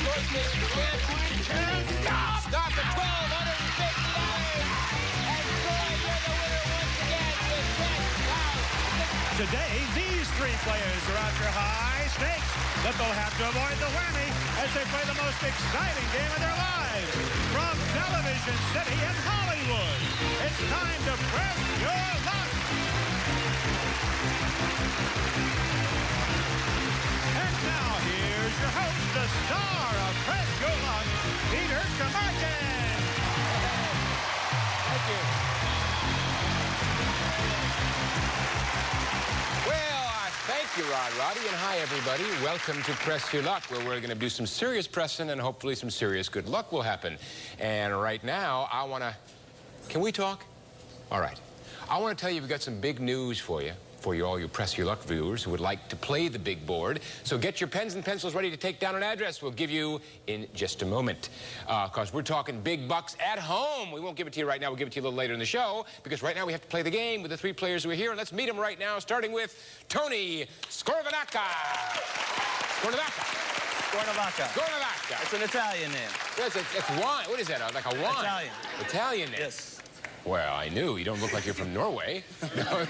Lori takes the chance. Stop at 1,250. And Troy, you're the winner once again with $10,000. Today, these three players are after high stakes, but they'll have to avoid the whammy as they play the most exciting game of their lives. From Television City in Hollywood, it's time to press your luck. And now, here's your host, the star of Press Your Luck, Peter Tomarken. Thank you. Well, thank you, Roddy, and hi, everybody. Welcome to Press Your Luck, where we're going to do some serious pressing and hopefully some serious good luck will happen. And right now, I want to... Can we talk? All right. I want to tell you we've got some big news for you, all you Press Your Luck viewers who would like to play the big board. So get your pens and pencils ready to take down an address we'll give you in just a moment. Because we're talking big bucks at home. We won't give it to you right now. We'll give it to you a little later in the show. Because right now we have to play the game with the three players who are here. Let's meet them right now, starting with Tony Scorvanacca. Scorvanacca. It's an Italian name. Yes, it's wine. What is that? Like a wine? Italian. Italian name. Yes. Well, I knew. You don't look like you're from Norway. No.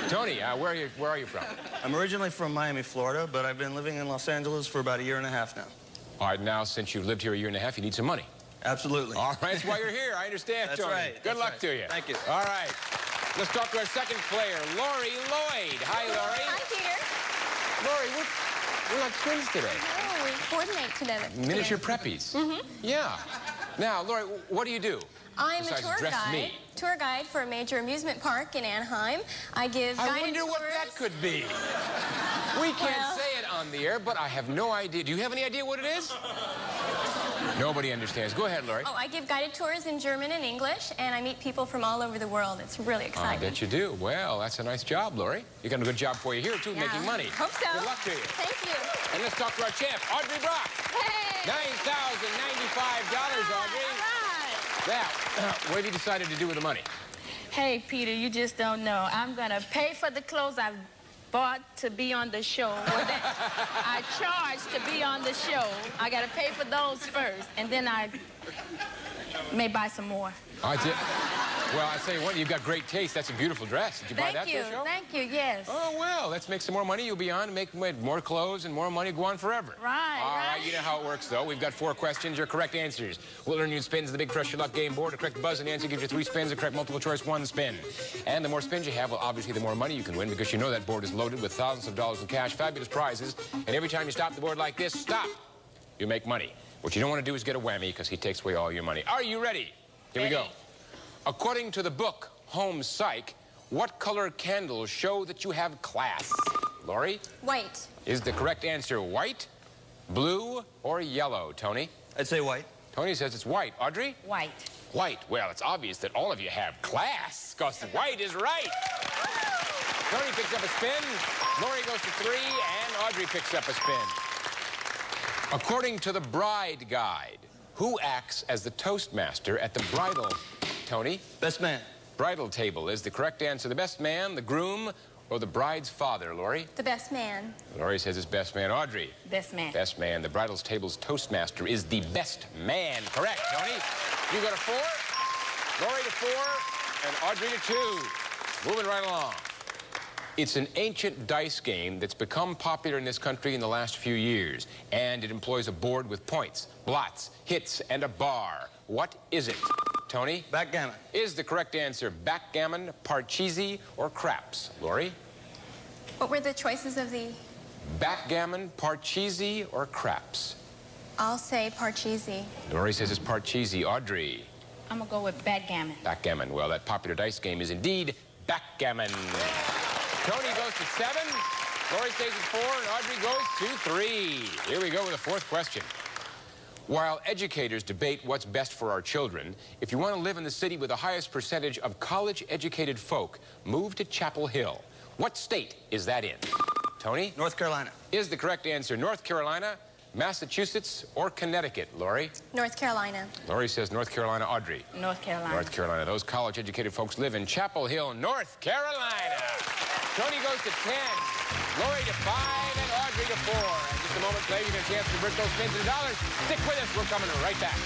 Tony, where are you from? I'm originally from Miami, Florida, but I've been living in Los Angeles for about a year and a half now. All right, now, since you've lived here a year and a half, you need some money. Absolutely. All right, that's why you're here. I understand, That's Tony. right. Good luck to you. Thank you. All right. Let's talk to our second player, Lori Lloyd. Hi, Lori. Hi, Peter. Lori, we're like twins today. Oh, we coordinate together. Miniature preppies. Mm-hmm. Yeah. Now, Lori, what do you do? I'm a besides tour dress guide. me? Tour guide for a major amusement park in Anaheim. I give guided I wonder tours. what that could be. We can't say it on the air, but I have no idea. Do you have any idea what it is? Nobody understands. Go ahead, Lori. Oh, I give guided tours in German and English, and I meet people from all over the world. It's really exciting. I bet you do. Well, that's a nice job, Lori. You got a good job for you here, too, Yeah. making money. Hope so. Good luck to you. Thank you. And let's talk to our champ, Audrey Brock. Hey! $9,095, Audrey. All right. Now, what have you decided to do with the money? Hey, Peter, you just don't know. I'm going to pay for the clothes I've bought to be on the show. Or that I charged to be on the show. I got to pay for those first, and then I may buy some more. I did. Well, I tell you what, you've got great taste. That's a beautiful dress. Did you buy that for the show? Thank you, yes. Oh, well, let's make some more money. You'll be on and make more clothes and more money go on forever. Right, All right, you know how it works, though. We've got 4 questions. Your correct answers will earn you spins of the Big Press Your Luck game board. A correct buzz and answer gives you 3 spins. A correct multiple choice, 1 spin. And the more spins you have, well, obviously, the more money you can win because you know that board is loaded with thousands of dollars in cash, fabulous prizes. And every time you stop the board like this, stop, you make money. What you don't want to do is get a whammy because he takes away all your money. Are you ready? Here we go. According to the book Home Psych, what color candles show that you have class? Lori? White. Is the correct answer white, blue, or yellow, Tony? I'd say white. Tony says it's white. Audrey? White. White. Well, it's obvious that all of you have class, because white is right. Tony picks up a spin, Lori goes to 3, and Audrey picks up a spin. According to the Bride Guide, who acts as the toastmaster at the bridal... Tony? Best man. Bridal table is the correct answer. The best man, the groom, or the bride's father, Lori? The best man. Lori says it's best man. Audrey? Best man. Best man. The bridal table's toastmaster is the best man. Correct, Tony. You go to 4, Lori to 4, and Audrey to 2. Moving right along. It's an ancient dice game that's become popular in this country in the last few years, and it employs a board with points, blots, hits, and a bar. What is it? Tony? Backgammon. Is the correct answer backgammon, parcheesi, or craps? Lori? What were the choices of the... Backgammon, parcheesi, or craps? I'll say parcheesi. Lori says it's parcheesi. Audrey? I'm going to go with backgammon. Backgammon. Well, that popular dice game is indeed backgammon. Tony goes to 7, Lori stays at 4, and Audrey goes to 3. Here we go with the 4th question. While educators debate what's best for our children, if you want to live in the city with the highest percentage of college-educated folk, move to Chapel Hill. What state is that in? Tony? North Carolina. Is the correct answer North Carolina, Massachusetts, or Connecticut? Lori? North Carolina. Lori says North Carolina. Audrey? North Carolina. North Carolina. Those college-educated folks live in Chapel Hill, North Carolina. Tony goes to 10, Lori to 5, and Audrey to 4. And just a moment, player. You're going to chance to convert those spins into dollars. Stick with us. We're coming right back.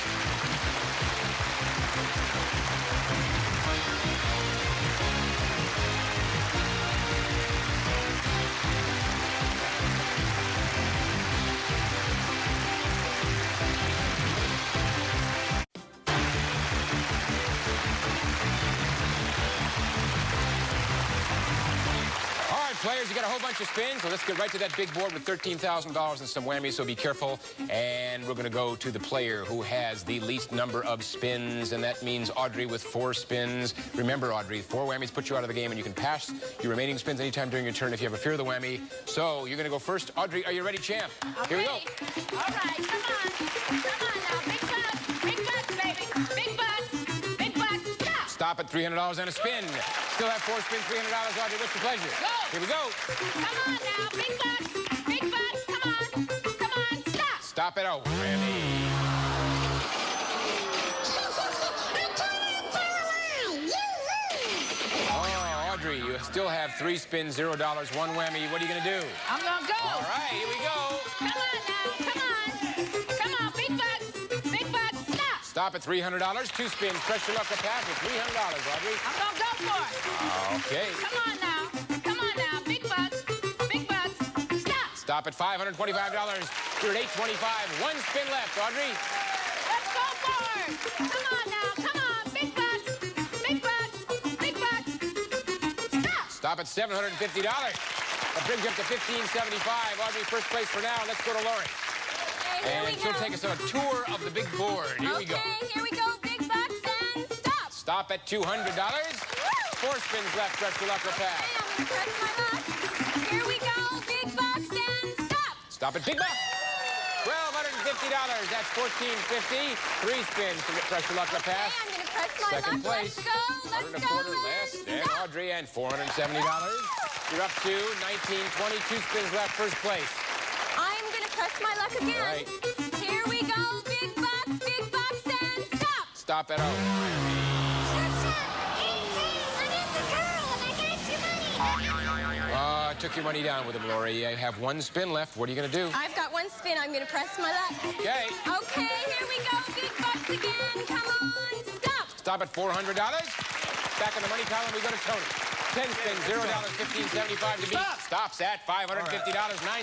Players, you got a whole bunch of spins, so let's get right to that big board with $13,000 and some whammies, so be careful. And we're going to go to the player who has the least number of spins, and that means Audrey with 4 spins. Remember, Audrey, 4 whammies put you out of the game, and you can pass your remaining spins anytime during your turn if you have a fear of the whammy. So you're going to go first. Audrey, are you ready, champ? Here we go. All right, come on. Come on now. Big bucks, baby. Big bucks. Big bucks. Stop. Stop at $300 and a spin. Still have 4 spins, $300. Audrey, what's your pleasure? Go. Here we go. Come on now. Big bucks. Big bucks. Come on. Come on. Stop. Stop it. Oh, whammy. Oh, Audrey, you still have 3 spins, $0, 1 whammy. What are you going to do? I'm going to go. All right, here we go. Come on now. Come on. Come on. Big bucks. Big bucks. Stop. Stop at $300. 2 spins. Press your luck to pass with $300, Audrey. I'm going to go for it. Okay. Come on now. Come on now. Big bucks. Big bucks. Stop. Stop at $525. You're at $825. 1 spin left, Audrey. Let's go for it. Come on now. Come on. Big bucks. Big bucks. Big bucks. Stop. Stop at $750. That brings you up to $1,575. Audrey, first place for now. Let's go to Lori. Okay, here we And she'll go. take us on a tour of the big board. Here we go. Okay, here we go. Big bucks and stop. Stop at $200. 4 spins left. Press your luck or pass. Okay, I'm going to press my luck. Here we go. Big bucks and stop. Stop at big bucks. $1,250. That's $1,450. 3 spins to press your luck or pass. Okay, I'm going to press my Second luck. place. Let's go. Let's $100 go. less. And And stop. Audrey, and $470. You're up to $1,920. 2 spins left. First place. I'm going to press my luck again. All right. Here we go. Big bucks and stop. Stop at took your money down with him, Lori. You have 1 spin left. What are you going to do? I've got 1 spin. I'm going to press my luck. Okay. Okay, here we go. Big bucks again. Come on. Stop. Stop at $400. Back in the money column, we go to Tony. 10 spins, $0, $1,575 to beat. Stops at $550. 9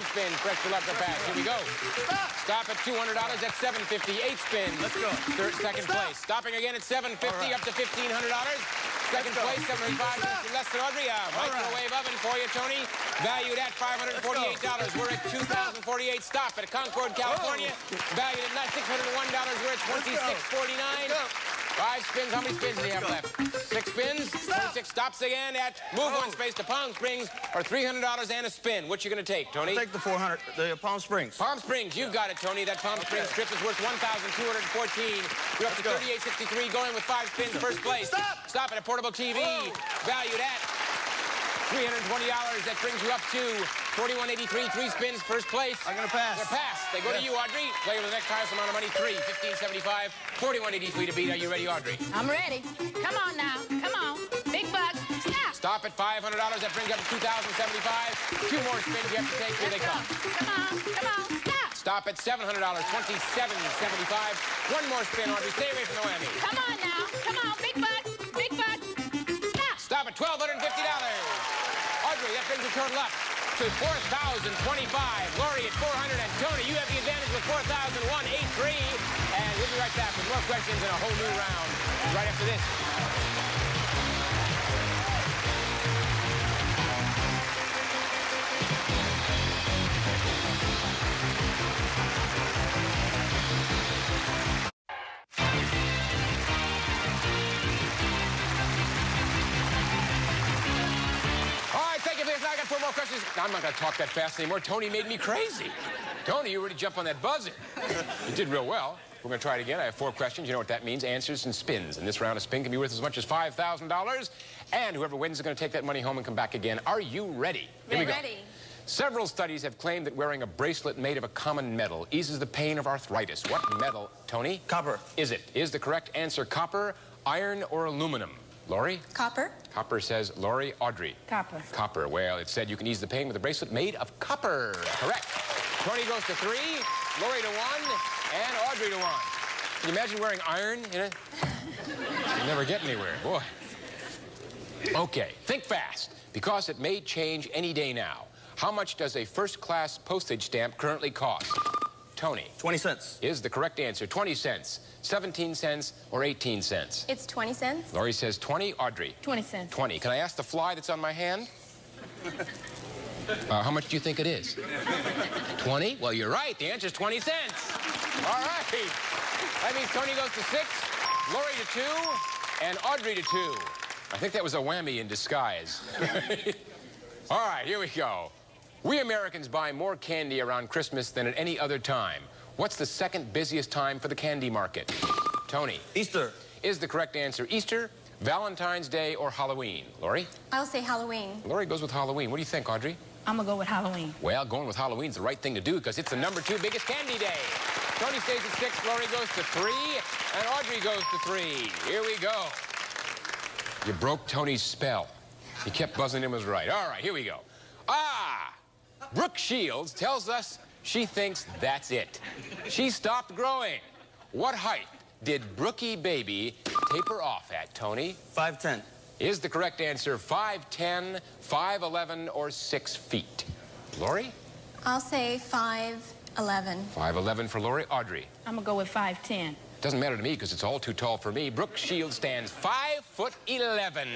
spins, press your luck to pass. Here we go. Stop at $200. That's $750. 8 spins. Let's go. Second place. Stopping again at $750, up to $1,500. Second place, $775. Less than Audrey. Microwave oven for you, Tony. Valued at $548. We're at $2,048. Stop at Concord, California. Valued at $601. We're at $2649. 5 spins. How many spins do you have left? 6 spins. 26 stops again at move 1 space to Palm Springs, or $300 and a spin. What you going to take, Tony? Take the 400, the Palm Springs. Palm Springs, you've got it, Tony. That Palm Springs trip is worth $1,214. You're up to $38.63, going with 5 spins, first place. Stop at a portable TV, valued at $320. That brings you up to $41.83. 3 spins, first place. I'm going to pass. They're passed. They go to you, Audrey. Play with the next highest amount of money, 3. $15.75. $41.83 to beat. Are you ready, Audrey? I'm ready. Come on now. Come on. Big bucks. Stop. Stop at $500. That brings you up to $2,075. 2 more spins you have to take. Here they come. Come on. Come on. Stop. Stop at $700. $27.75. 1 more spin, Audrey. Stay away from the whammy. Come on now. Come on. Big bucks. Big bucks. Stop. Stop at $1,250. Audrey, that brings your total up to $4,025. Lori at $400, and Tony, you have the advantage with $4,001, 8-3. And we'll be right back with more questions and a whole new round right after this. I got 4 more questions. I'm not going to talk that fast anymore. Tony made me crazy. Tony, you already jumped on that buzzer. You did real well. We're going to try it again. I have 4 questions. You know what that means. Answers and spins. And this round of spin can be worth as much as $5,000. And whoever wins is going to take that money home and come back again. Are you ready? Here we go. Ready. Several studies have claimed that wearing a bracelet made of a common metal eases the pain of arthritis. What metal, Tony? Copper. Is it? Is the correct answer copper, iron, or aluminum? Lori? Copper. Copper says Lori. Audrey? Copper. Copper. Well, it said you can ease the pain with a bracelet made of copper. Correct. Tony goes to 3, Lori to 1, and Audrey to 1. Can you imagine wearing iron in it? You never get anywhere, boy. Okay, think fast, because it may change any day now. How much does a first-class postage stamp currently cost? Tony. 20 cents. Is the correct answer 20 cents, 17 cents, or 18 cents? It's 20 cents. Lori says 20. Audrey? 20 cents. 20. Can I ask the fly that's on my hand? How much do you think it is? 20? Well, you're right. The answer is 20 cents. All right. That means Tony goes to 6, Lori to 2, and Audrey to 2. I think that was a whammy in disguise. All right, here we go. We Americans buy more candy around Christmas than at any other time. What's the second busiest time for the candy market? Tony. Easter. Is the correct answer Easter, Valentine's Day, or Halloween? Lori? I'll say Halloween. Lori goes with Halloween. What do you think, Audrey? I'm going to go with Halloween. Well, going with Halloween's the right thing to do because it's the #2 biggest candy day. Tony stays at 6, Lori goes to 3, and Audrey goes to 3. Here we go. You broke Tony's spell. He kept buzzing him was right. All right, here we go. Brooke Shields tells us she thinks that's it. She stopped growing. What height did Brookie Baby taper off at, Tony? 5'10". Is the correct answer 5'10", 5'11", or 6 feet? Lori? I'll say 5'11". 5'11" for Lori. Audrey? I'm going to go with 5'10". Doesn't matter to me because it's all too tall for me. Brooke Shields stands 5'11".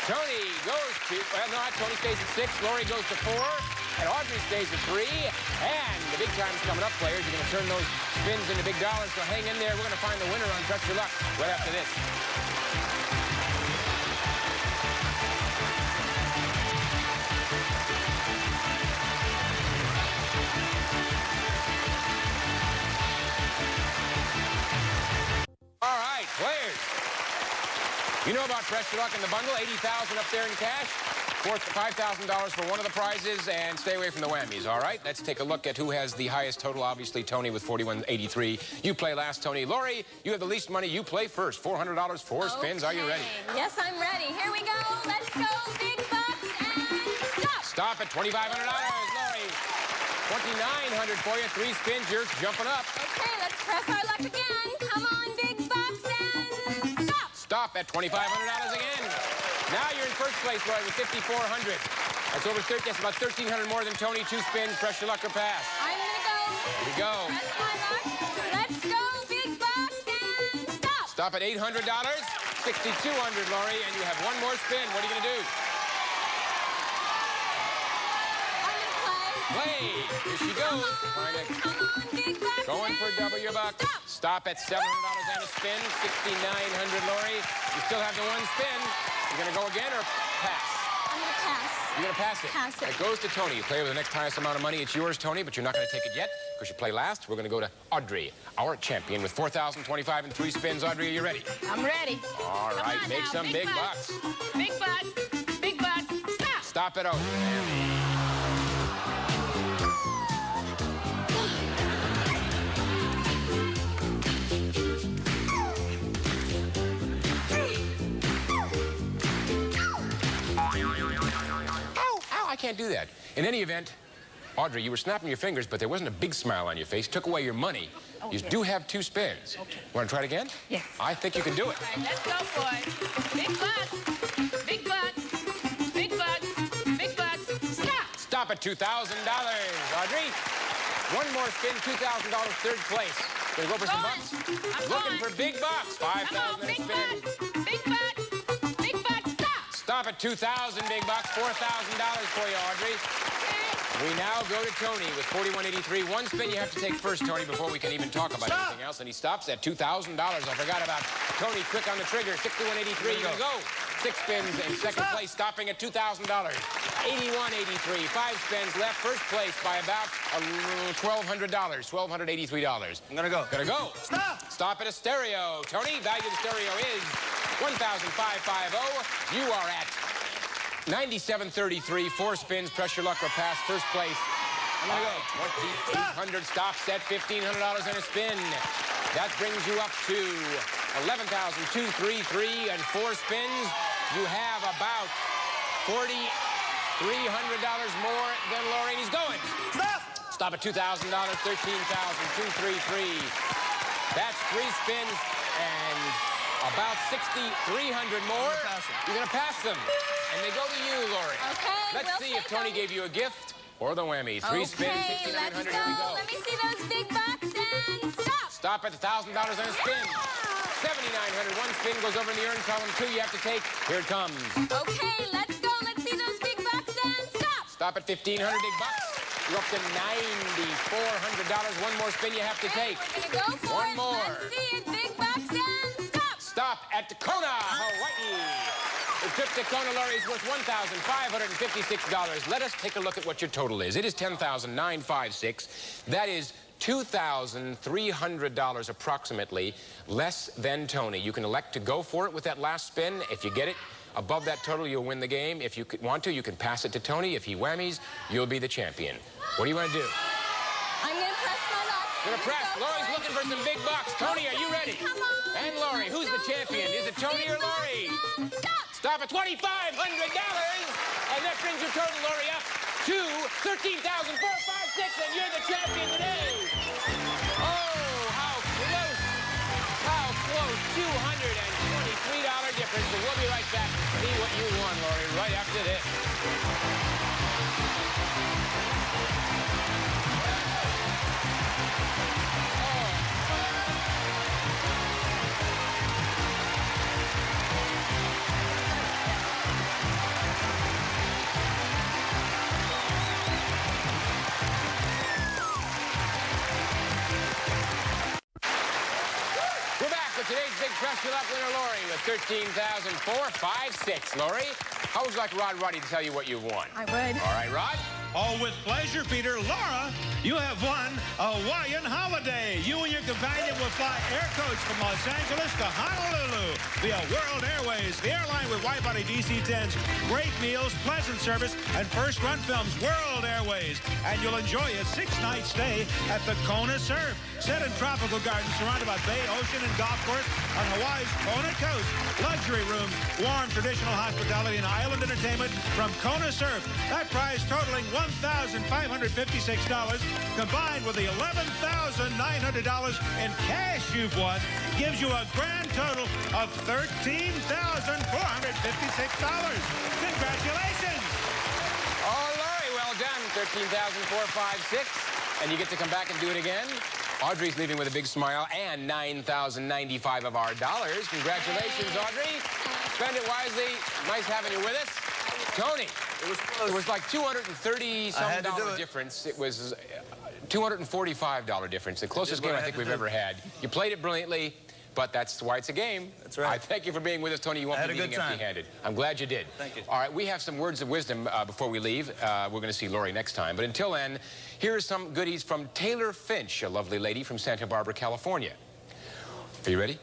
Tony goes to, well, no, Tony stays at 6, Lori goes to 4, and Audrey stays at 3. And the big time's coming up, players. You're going to turn those spins into big dollars, so hang in there. We're going to find the winner on Press Your Luck right after this. All right, players. You know about Press Your Luck in the bundle, $80,000 up there in cash, $5,000 for one of the prizes, and stay away from the whammies, all right? Let's take a look at who has the highest total. Obviously, Tony with $41.83. You play last, Tony. Lori, you have the least money. You play first. $400, 4 spins. Are you ready? Yes, I'm ready. Here we go. Let's go, big bucks, and stop. Stop at $2,500, Lori. $2,900 for you. 3 spins. You're jumping up. Okay, let's press our luck again. Come on, big bucks, and stop. Stop at $2,500 again. Now you're in first place, Lori, with $5,400. That's over 30. That's about $1,300 more than Tony. 2 spins. Press your luck or pass. I'm gonna go. Here we go. Press my luck. Let's go, big bucks, and stop. Stop at $800. $6,200, Lori, and you have 1 more spin. What are you gonna do? I'm gonna play. Play. Here she goes. Come on, big bucks. Going for double your bucks. Stop at $700 and a spin. $6,900, Lori. You still have the 1 spin. You're going to go again or pass? I'm going to pass. You're going to pass it? Pass it. It goes to Tony. You play with the next highest amount of money. It's yours, Tony, but you're not going to take it yet because you play last. We're going to go to Audrey, our champion, with $4,025 and 3 spins. Audrey, are you ready? I'm ready. All Come right, on make now. some big bucks. Big bucks. Big bucks. Stop. Stop it out. I can't do that. In any event, Audrey, you were snapping your fingers, but there wasn't a big smile on your face. Took away your money. You do have 2 spins. Okay. Want to try it again? Yes. I think you can do it. All right, let's go, boys. Big bucks. Big bucks. Big bucks. Big bucks. Stop. Stop at $2,000, Audrey. 1 more spin, $2,000, 3rd place. Gonna go for some bucks? I'm Looking going. for big bucks. Come on, 5,000 and a big spin. bucks. Big bucks. Big bucks. Stop. Stop at 2,000 big bucks. $4,000 for you, Audrey. We now go to Tony with $41.83. 1 spin you have to take first, Tony, before we can even talk about anything else. And he stops at $2,000. I forgot about Tony. Quick on the trigger. $61.83. You're gonna go. 6 spins in 2nd place, stopping at $2,000. $81.83. 5 spins left. First place by about $1,200. $1,283. I'm gonna go. Gonna go. Stop. Stop at a stereo. Tony, value of the stereo is $1,550. You are at $97.33. 4 spins. Press your luck or pass. First place. I'm gonna go. 2,800. Stops at $1,500 and a spin. That brings you up to $11,233 and 4 spins. You have about $4,300 more than Lori. He's going. Stop. Stop at $2,000, $13,000, 233. That's 3 spins and about 6,300 more. You're gonna pass them. And they go to you, Lori. Okay, Let's see if Tony gave you a gift or the whammy. 3 spins, Okay, let's 6,900. go. Here we go. Let me see those big bucks and stop. Stop at $1,000 on a spin. 7,900. 1 spin goes over in the earn column. 2 you have to take. Here it comes. Okay, let's go. Let's see those big bucks and stop. Stop at 1,500 big bucks. You're up to $9,400. 1 more spin you have to take. We're gonna go for One it. more. Let's see it. Big bucks and stop. Stop at Kona, Hawaii. The trip to Kona, Lori, is worth $1,556. Let us take a look at what your total is. It is $10,956. That is $2,300 approximately less than Tony. You can elect to go for it with that last spin. If you get it above that total, you'll win the game. If you want to, you can pass it to Tony. If he whammies, you'll be the champion. What do you want to do? I'm gonna press my luck. Gonna press. Lori's looking for some big bucks. Tony, are you ready? Come on. And Lori, who's the champion? Is it Tony or Lori? Stop at $2,500, and that brings your total, Lori, up to $13,456, and you're the champion today. Oh, how close. How close. $223 difference, and we'll be right back to see what you won, Lori, right after this. We're back with today's big Press Your Luck winner, Lori, with $13,456. Lori, how would you like Roddy to tell you what you've won? I would. All right, Rod? Oh, with pleasure, Peter. Laura, you have won a Hawaiian holiday. You and your companion will fly air coach from Los Angeles to Honolulu via World Airways, the airline with wide-body DC-10s, great meals, pleasant service, and first-run films, World Airways. And you'll enjoy a 6-night stay at the Kona Surf, set in tropical gardens surrounded by bay, ocean, and golf course on Hawaii's Kona coast. Luxury rooms, warm traditional hospitality, and island entertainment from Kona Surf. That prize totaling $1,556, combined with the $11,900 in cash you've won, gives you a grand total of $13,456. Congratulations! Oh, Lori, well done. $13,456. And you get to come back and do it again. Audrey's leaving with a big smile and $9,095 of our dollars. Congratulations, Audrey. Spend it wisely. Nice having you with us. Tony, it was like $230-some difference. It was $245 difference. The closest game I think we've ever had. You played it brilliantly, but that's why it's a game. That's right. I thank you for being with us, Tony. You won't be leaving empty-handed. I'm glad you did. Thank you. All right, we have some words of wisdom before we leave. We're going to see Lori next time. But until then, here are some goodies from Taylor Finch, a lovely lady from Santa Barbara, California. Are you ready?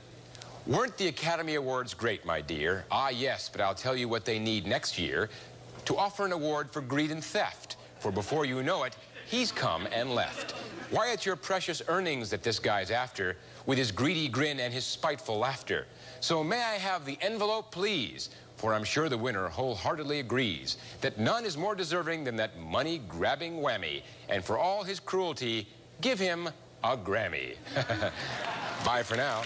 Weren't the Academy Awards great, my dear? Ah, yes, but I'll tell you what they need next year: to offer an award for greed and theft. For before you know it, he's come and left. Why, it's your precious earnings that this guy's after, with his greedy grin and his spiteful laughter. So may I have the envelope, please? For I'm sure the winner wholeheartedly agrees that none is more deserving than that money-grabbing whammy. And for all his cruelty, give him a Grammy. Bye for now.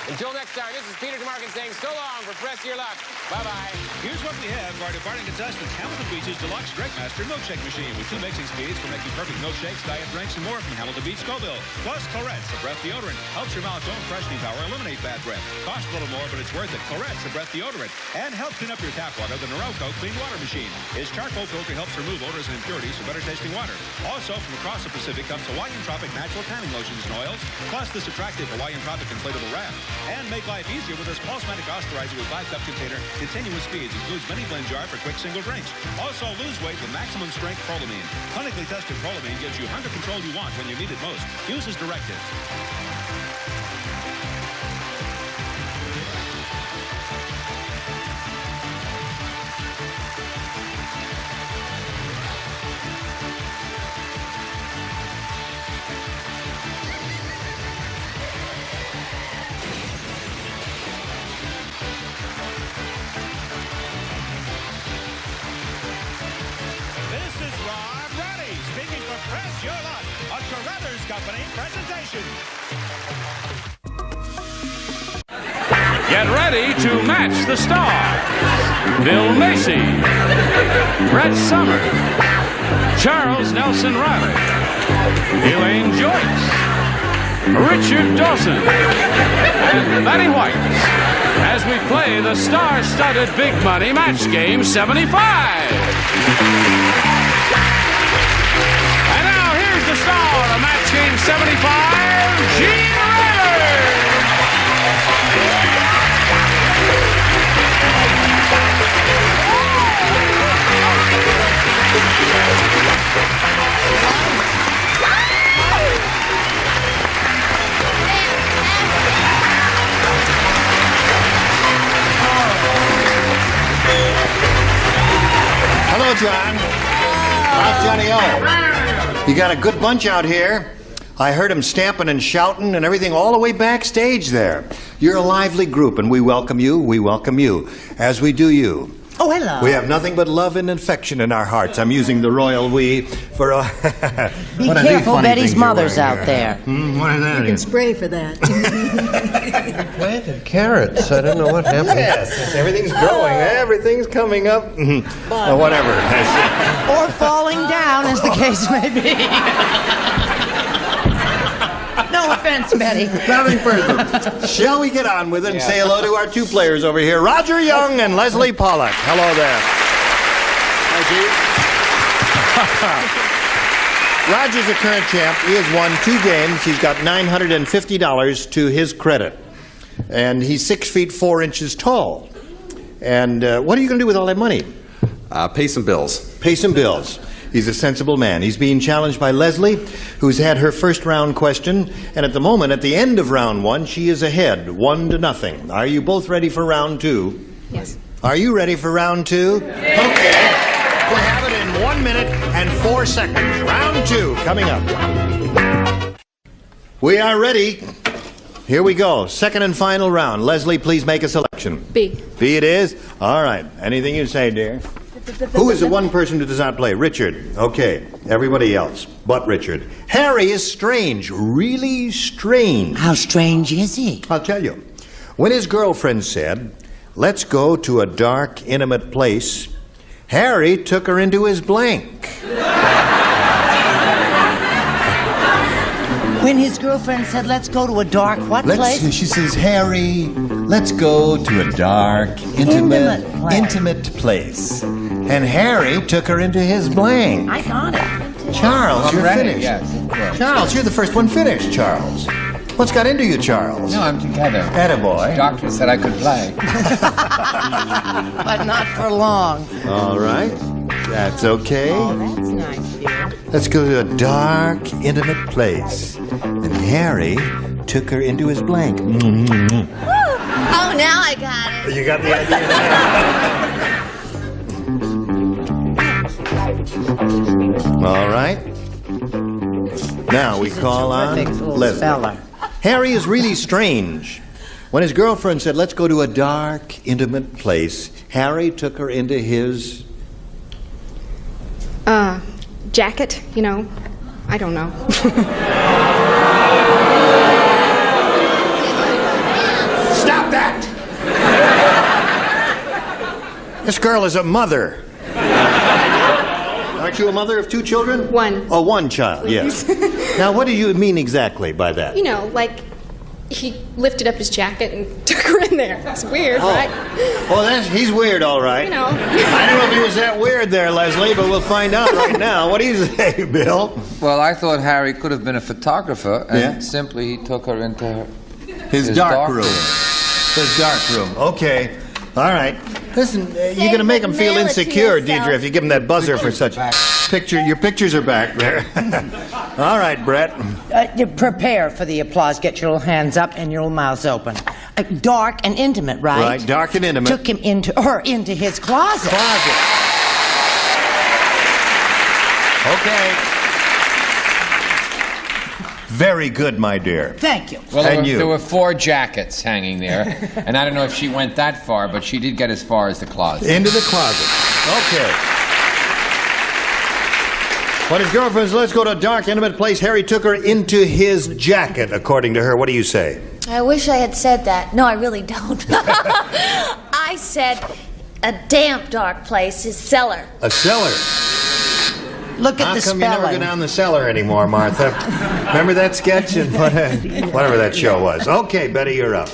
Until next time, this is Peter DeMarkin saying so long for Press Your Luck. Bye-bye. Here's what we have for our departing contestants: Hamilton Beach's Deluxe Dragmaster Milkshake Machine with 2 mixing speeds for making perfect milkshakes, diet drinks, and more from Hamilton Beach Scoville. Plus, Clarette's, a breath deodorant. Helps your mouth's own freshening power eliminate bad breath. Costs a little more, but it's worth it. Clarette's, a breath deodorant. And helps clean up your tap water, the Norelco Clean Water Machine. Its charcoal filter helps remove odors and impurities for better tasting water. Also, from across the Pacific comes Hawaiian Tropic natural tanning lotions and oils, plus this attractive Hawaiian Tropic inflatable raft. And make life easier with this Pulsematic Osterizer with 5-cup container, continuous speeds, includes mini blend jar for quick single drinks. Also, lose weight with maximum strength Prolamine. Clinically tested Prolamine gives you hunger control you want when you need it most. Use as directed. This is Rod Roddy speaking for Press Your Luck. Company presentation. Get ready to match the stars. Bill Macy, Brett Somers, Charles Nelson Riley, Elaine Joyce, Richard Dawson, and Betty White as we play the star-studded Big Money Match Game 75. And now here's the star of Match Game 75, Gene Raymer. Hello, John. How's Johnny O? You got a good bunch out here. I heard him stamping and shouting and everything all the way backstage there. You're a lively group, and we welcome you. We welcome you, as we do you. Oh, hello. We have nothing but love and affection in our hearts. I'm using the royal we for a... Be careful, Betty's mother's out there. What is that? You can spray for that. Planted carrots. I don't know what happened. Yes, everything's growing. Everything's coming up. Whatever. Or falling down, as the case may be. No offense, Betty. Nothing further. Shall we get on with it and say hello to our two players over here, Roger Young and Leslie Pollack. Hello there. Roger's a current champ. He has won 2 games. He's got $950 to his credit. And he's 6 feet 4 inches tall. And what are you going to do with all that money? Pay some bills. Pay some bills. He's a sensible man. He's being challenged by Leslie, who's had her first round question. And at the moment, at the end of round 1, she is ahead, 1-0. Are you both ready for round 2? Yes. Are you ready for round 2? Yeah. Okay. We'll have it in 1 minute and 4 seconds. Round 2 coming up. We are ready. Here we go. Second and final round. Leslie, please make a selection. B. B it is? All right. Anything you say, dear? Who is the one person who does not play? Richard. Okay. Everybody else but Richard. Harry is strange. Really strange. How strange is he? I'll tell you. When his girlfriend said, "Let's go to a dark, intimate place," Harry took her into his blank. When his girlfriend said, "Let's go to a dark what place?" She says, "Harry, let's go to a dark, intimate place." And Harry took her into his blank. I got it. Charles, you're ready, finished. yes, of course. Charles, you're the first one finished, Charles. What's got into you, Charles? No, I'm together. Attaboy. The doctor said I could play. But not for long. All right. That's okay. Oh, that's nice of you. Let's go to a dark, intimate place. And Harry took her into his blank. Oh, now I got it. You got the idea? All right. Now we call on Perfect little Leslie. speller. Harry is really strange. When his girlfriend said, "Let's go to a dark, intimate place," Harry took her into his... Jacket, you know. I don't know. Stop that! This girl is a mother. Aren't you a mother of 2 children? 1. Oh, 1 child, yes. Now, what do you mean exactly by that? You know, like, he lifted up his jacket and took her in there. It's weird, right? Well, he's weird, all right. You know. I don't know if he was that weird there, Leslie, but we'll find out right now. What do you say, Bill? Well, I thought Harry could have been a photographer, and Yeah? simply he took her into His dark room. His dark room. Okay. All right. Listen, you're going to make him feel insecure, Deidre, if you give him that buzzer for such... Your pictures are back there. All right, Brett. You prepare for the applause. Get your little hands up and your little mouths open. Dark and intimate, right? Right, dark and intimate. Took him into his closet. Okay. Very good, my dear. Thank you. Well, And you. there were 4 jackets hanging there, and I don't know if she went that far, but she did get as far as the closet. Into the closet. Okay. But his girlfriend said, let's go to a dark, intimate place. Harry took her into his jacket, according to her. What do you say? I wish I had said that. No, I really don't. I said a damp, dark place, his cellar. A cellar? Look at How the come spelling. you never go down the cellar anymore, Martha? Remember that sketch and whatever that show was? Okay, Betty, you're up.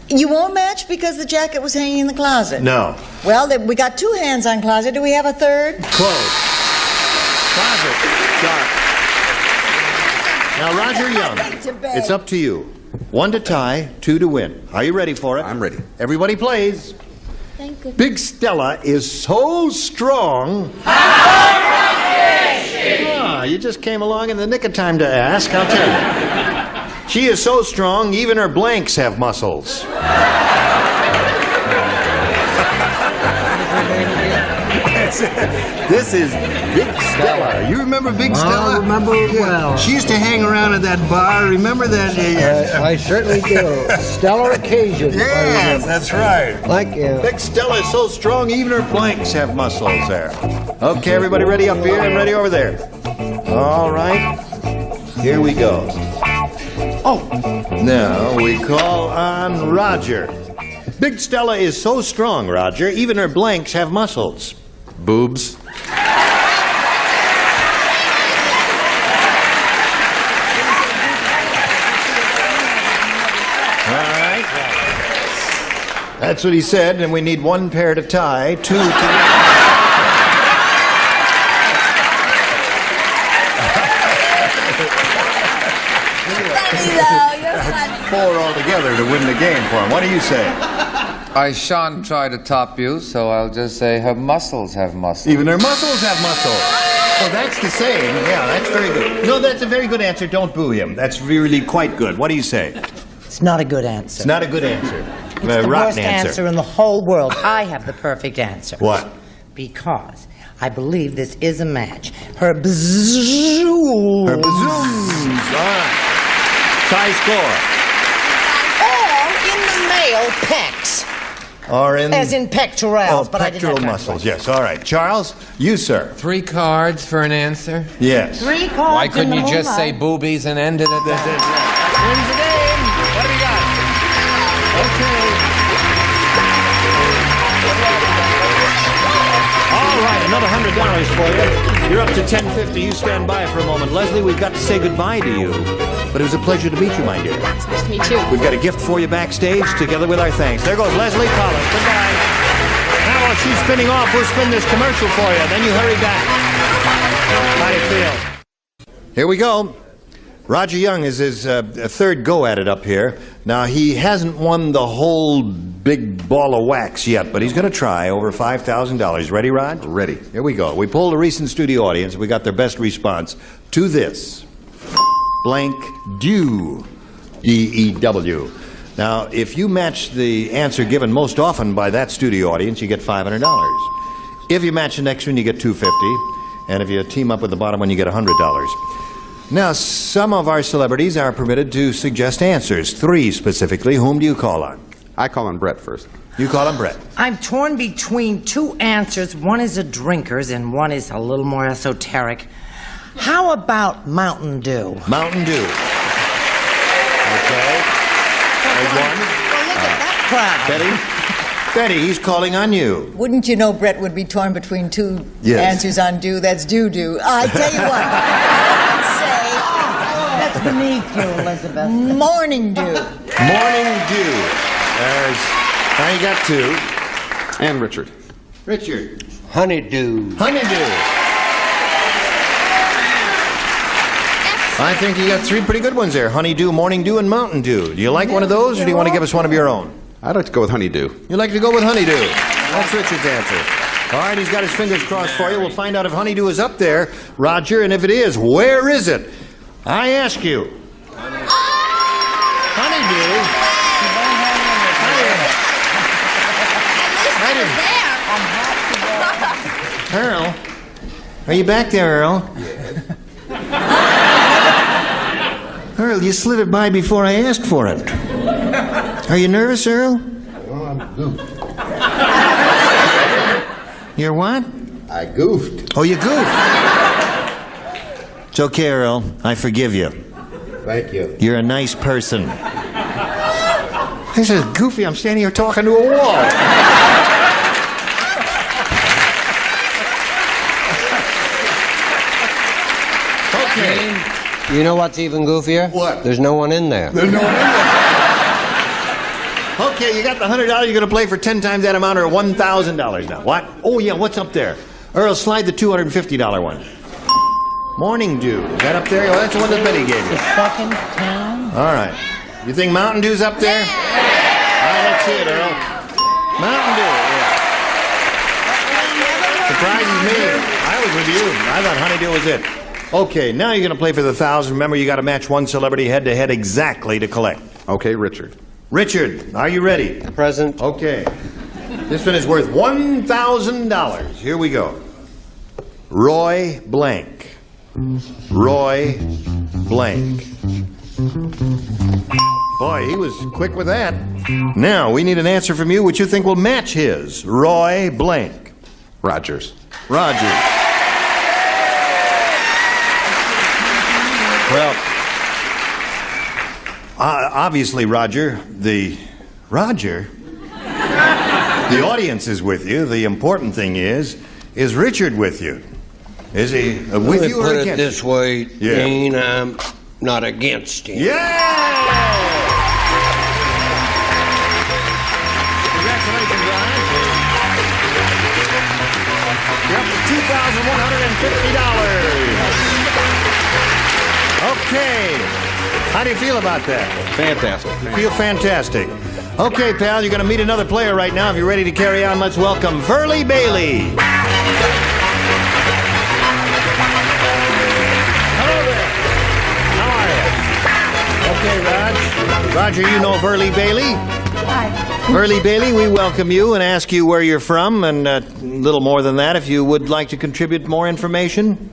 You won't match because the jacket was hanging in the closet? No. Well, we got 2 hands on closet. Do we have a third? Close. Closet. Dark. Now, Roger Young, it's up to you. 1 to tie, 2 to win. Are you ready for it? I'm ready. Everybody plays. Thank goodness. Big Stella is so strong. Ah, you just came along in the nick of time to ask, I'll tell you. She is so strong, even her blanks have muscles. This is Big Stella. You remember Big Stella? I remember it well. She used to hang around at that bar. Remember that? I certainly do. Stellar occasion. Yes, that's right. Like Big Stella is so strong, even her blanks have muscles there. Okay, everybody ready up here and ready over there? All right. Here we go. Oh. Now we call on Roger. Big Stella is so strong, Roger, even her blanks have muscles. Boobs. All right. That's what he said, and we need 1 pair to tie, 2 to... That's 4 altogether to win the game for him. What do you say? I shan't try to top you, so I'll just say her muscles have muscles. Even her muscles have muscles. Well, that's the same. Yeah, that's very good. No, that's a very good answer. Don't boo him. That's really quite good. What do you say? It's not a good answer. It's not a good answer. It's the worst answer in the whole world. I have the perfect answer. What? Because I believe this is a match. Her bazooms. Her bazooms. All right. Tie score. All in the male pecs. Or in... As in pectorals, but I didn't have pectoral time. muscles, yes. All right. Charles, you, sir. 3 cards for an answer? Yes. 3 cards. Why couldn't in you the just say moonlight. boobies and end it at that? Wins the game. What do we got? Okay. All right, another $100 for you. You're up to $10.50. You stand by for a moment. Leslie, we've got to say goodbye to you. But it was a pleasure to meet you, my dear. It's nice to meet you. We've got a gift for you backstage, together with our thanks. There goes Leslie Collins. Goodbye. Now, while she's spinning off, we'll spin this commercial for you. Then you hurry back. How do you feel? Here we go. Roger Young is his 3rd go at it up here. Now, he hasn't won the whole big ball of wax yet, but he's going to try over $5,000. Ready, Rod? Ready. Here we go. We polled a recent studio audience. We got their best response to this. Blank Dew. D-E-W. Now, if you match the answer given most often by that studio audience, you get $500. If you match the next one, you get $250. And if you team up with the bottom one, you get $100. Now, some of our celebrities are permitted to suggest answers. 3 specifically. Whom do you call on? I call on Brett first. You call on Brett. I'm torn between 2 answers. One is a drinker's and one is a little more esoteric. How about Mountain Dew? Mountain Dew. Okay. There's one. Well, look at that crowd. Betty? Betty, he's calling on you. Wouldn't you know Brett would be torn between 2 Yes. answers on Dew? That's Dew. I tell you what. That's beneath you, Elizabeth. Morning Dew. Morning Dew. Now you got 2. And Richard. Richard. Honeydew. Honeydew. I think you got 3 pretty good ones there. Honeydew, Morning Dew, and Mountain Dew. Do you like one of those, or do you want to give us one of your own? I'd like to go with Honeydew. You like to go with Honeydew. That's Richard's answer. All right, he's got his fingers crossed for you. We'll find out if Honeydew is up there, Roger, and if it is, where is it? I ask you. Honeydew? Earl? Are you back there, Earl? Earl, you slid it by before I asked for it. Are you nervous, Earl? Oh, I'm goofed. You're what? I goofed. Oh, you goofed. It's okay, Earl. I forgive you. Thank you. You're a nice person. This is goofy. I'm standing here talking to a wall. Okay. You know what's even goofier? What? There's no one in there. There's no one in there. Okay, you got the $100. You're going to play for 10 times that amount, or $1,000 now. What? Oh, yeah, what's up there? Earl, slide the $250 one. Morning Dew. Is that up there? Oh, that's the one that Betty gave you. The second town? All right. You think Mountain Dew's up there? Yeah. All right, let's see it, Earl. Mountain Dew, yeah. Surprises me. I was with you. I thought Honeydew was it. Okay, now you're going to play for the 1,000. Remember, you got to match one celebrity head-to-head exactly to collect. Okay, Richard. Richard, are you ready? Present. Okay. This one is worth $1,000. Here we go. Roy Blank. Roy Blank. Boy, he was quick with that. Now, we need an answer from you which you think will match his. Roy Blank. Rogers. Rogers. Well, obviously, Roger, the audience is with you. The important thing is Richard with you? Is he with you or against you? Put it this way, Yeah. Dean, I'm not against him. Yeah! Congratulations, Ron. You're up to $2,150. Okay. How do you feel about that? Fantastic. You feel fantastic. Okay, pal, you're going to meet another player right now. If you're ready to carry on, let's welcome Verly Bailey. Hello there. How are you? Okay, Raj. Roger, you know Verly Bailey? Hi. Verly Bailey, we welcome you and ask you where you're from, and a little more than that, if you would like to contribute more information.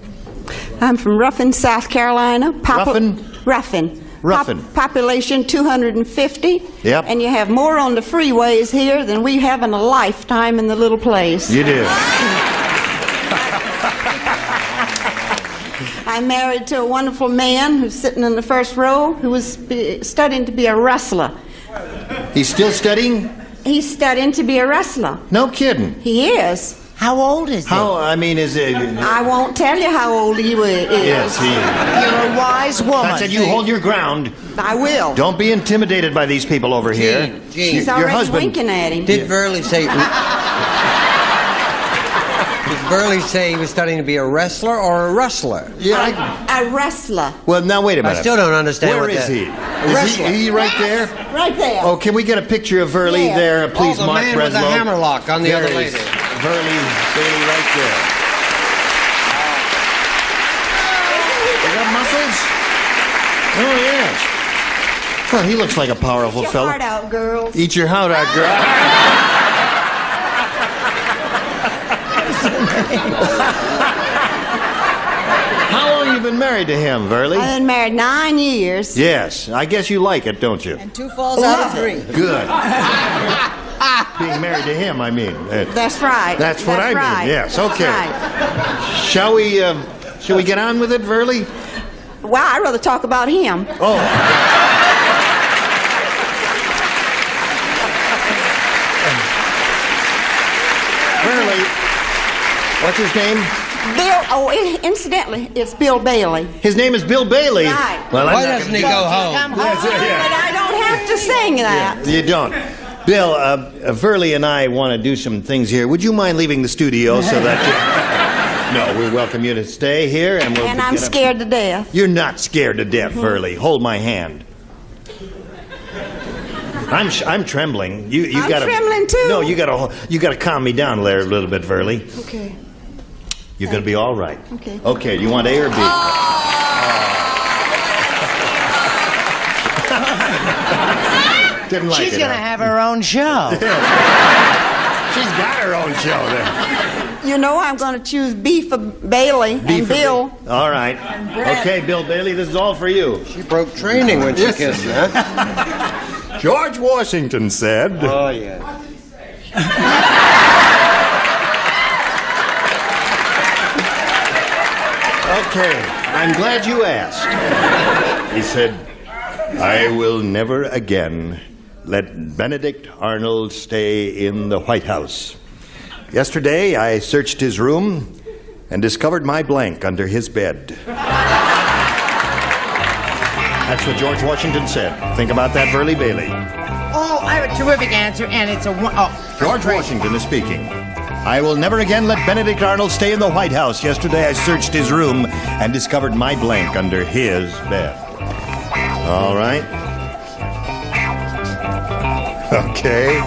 I'm from Ruffin, South Carolina. Ruffin? Ruffin. Ruffin. Population 250. Yep. And you have more on the freeways here than we have in a lifetime in the little place. You do. I'm married to a wonderful man who's sitting in the first row who was studying to be a wrestler. He's still studying? He's studying to be a wrestler. No kidding. He is. How old is he? Is it? I won't tell you how old he is. Yes, he is. You're a wise woman. I said you hold your ground. I will. Don't be intimidated by these people over here. Gene. She's Your already husband. winking at him. Did Verly say... Did Verly say he was studying to be a wrestler or a rustler? Yeah. A wrestler. Well, now wait a minute. I still don't understand Where what is that- he? A Is wrestler. he right there? Right there. Oh, can we get a picture of Verly Yeah. there, please, the Mark man with the Breslow? hammerlock on the There other is lady. Verly Bailey right there. You got muscles? Oh, yes. Well, he looks like a powerful Get your fella. heart out, girls. Eat your heart out, girl. How long have you been married to him, Verly? I've been married 9 years. Yes, I guess you like it, don't you? And 2 falls out of 3. Good. Being married to him, I mean. That's right. That's what I right. mean. Yes. That's Okay. right. Shall we get on with it, Verly? Well, I'd rather talk about him. Oh. Verly, what's his name? Bill, incidentally, it's Bill Bailey. His name is Bill Bailey. Right. Well, Why doesn't he go home? But I don't have to sing that. You don't. Bill, Verly and I want to do some things here. Would you mind leaving the studio so that you... No, we welcome you to stay here, and we'll... And I'm scared to death. You're not scared to death, Verly. Hold my hand. I'm trembling. You I'm gotta... trembling, too. No, you gotta calm me down there a little bit, Verly. Okay. You're gonna be all right. Okay. Okay, you want A or B? Didn't like She's it, going to huh? have her own show. She's got her own show there. You know I'm going to choose B for Bailey B and for Bill. All right. Okay, Bill Bailey, this is all for you. She broke training when she kissed you, huh? George Washington said... Oh, yeah. Okay, I'm glad you asked. He said, I will never again let Benedict Arnold stay in the White House. Yesterday, I searched his room and discovered my blank under his bed. That's what George Washington said. Think about that, Verly Bailey. Oh, I have a terrific answer, and it's a one. Oh, George Washington is speaking. I will never again let Benedict Arnold stay in the White House. Yesterday, I searched his room and discovered my blank under his bed. All right. Okay.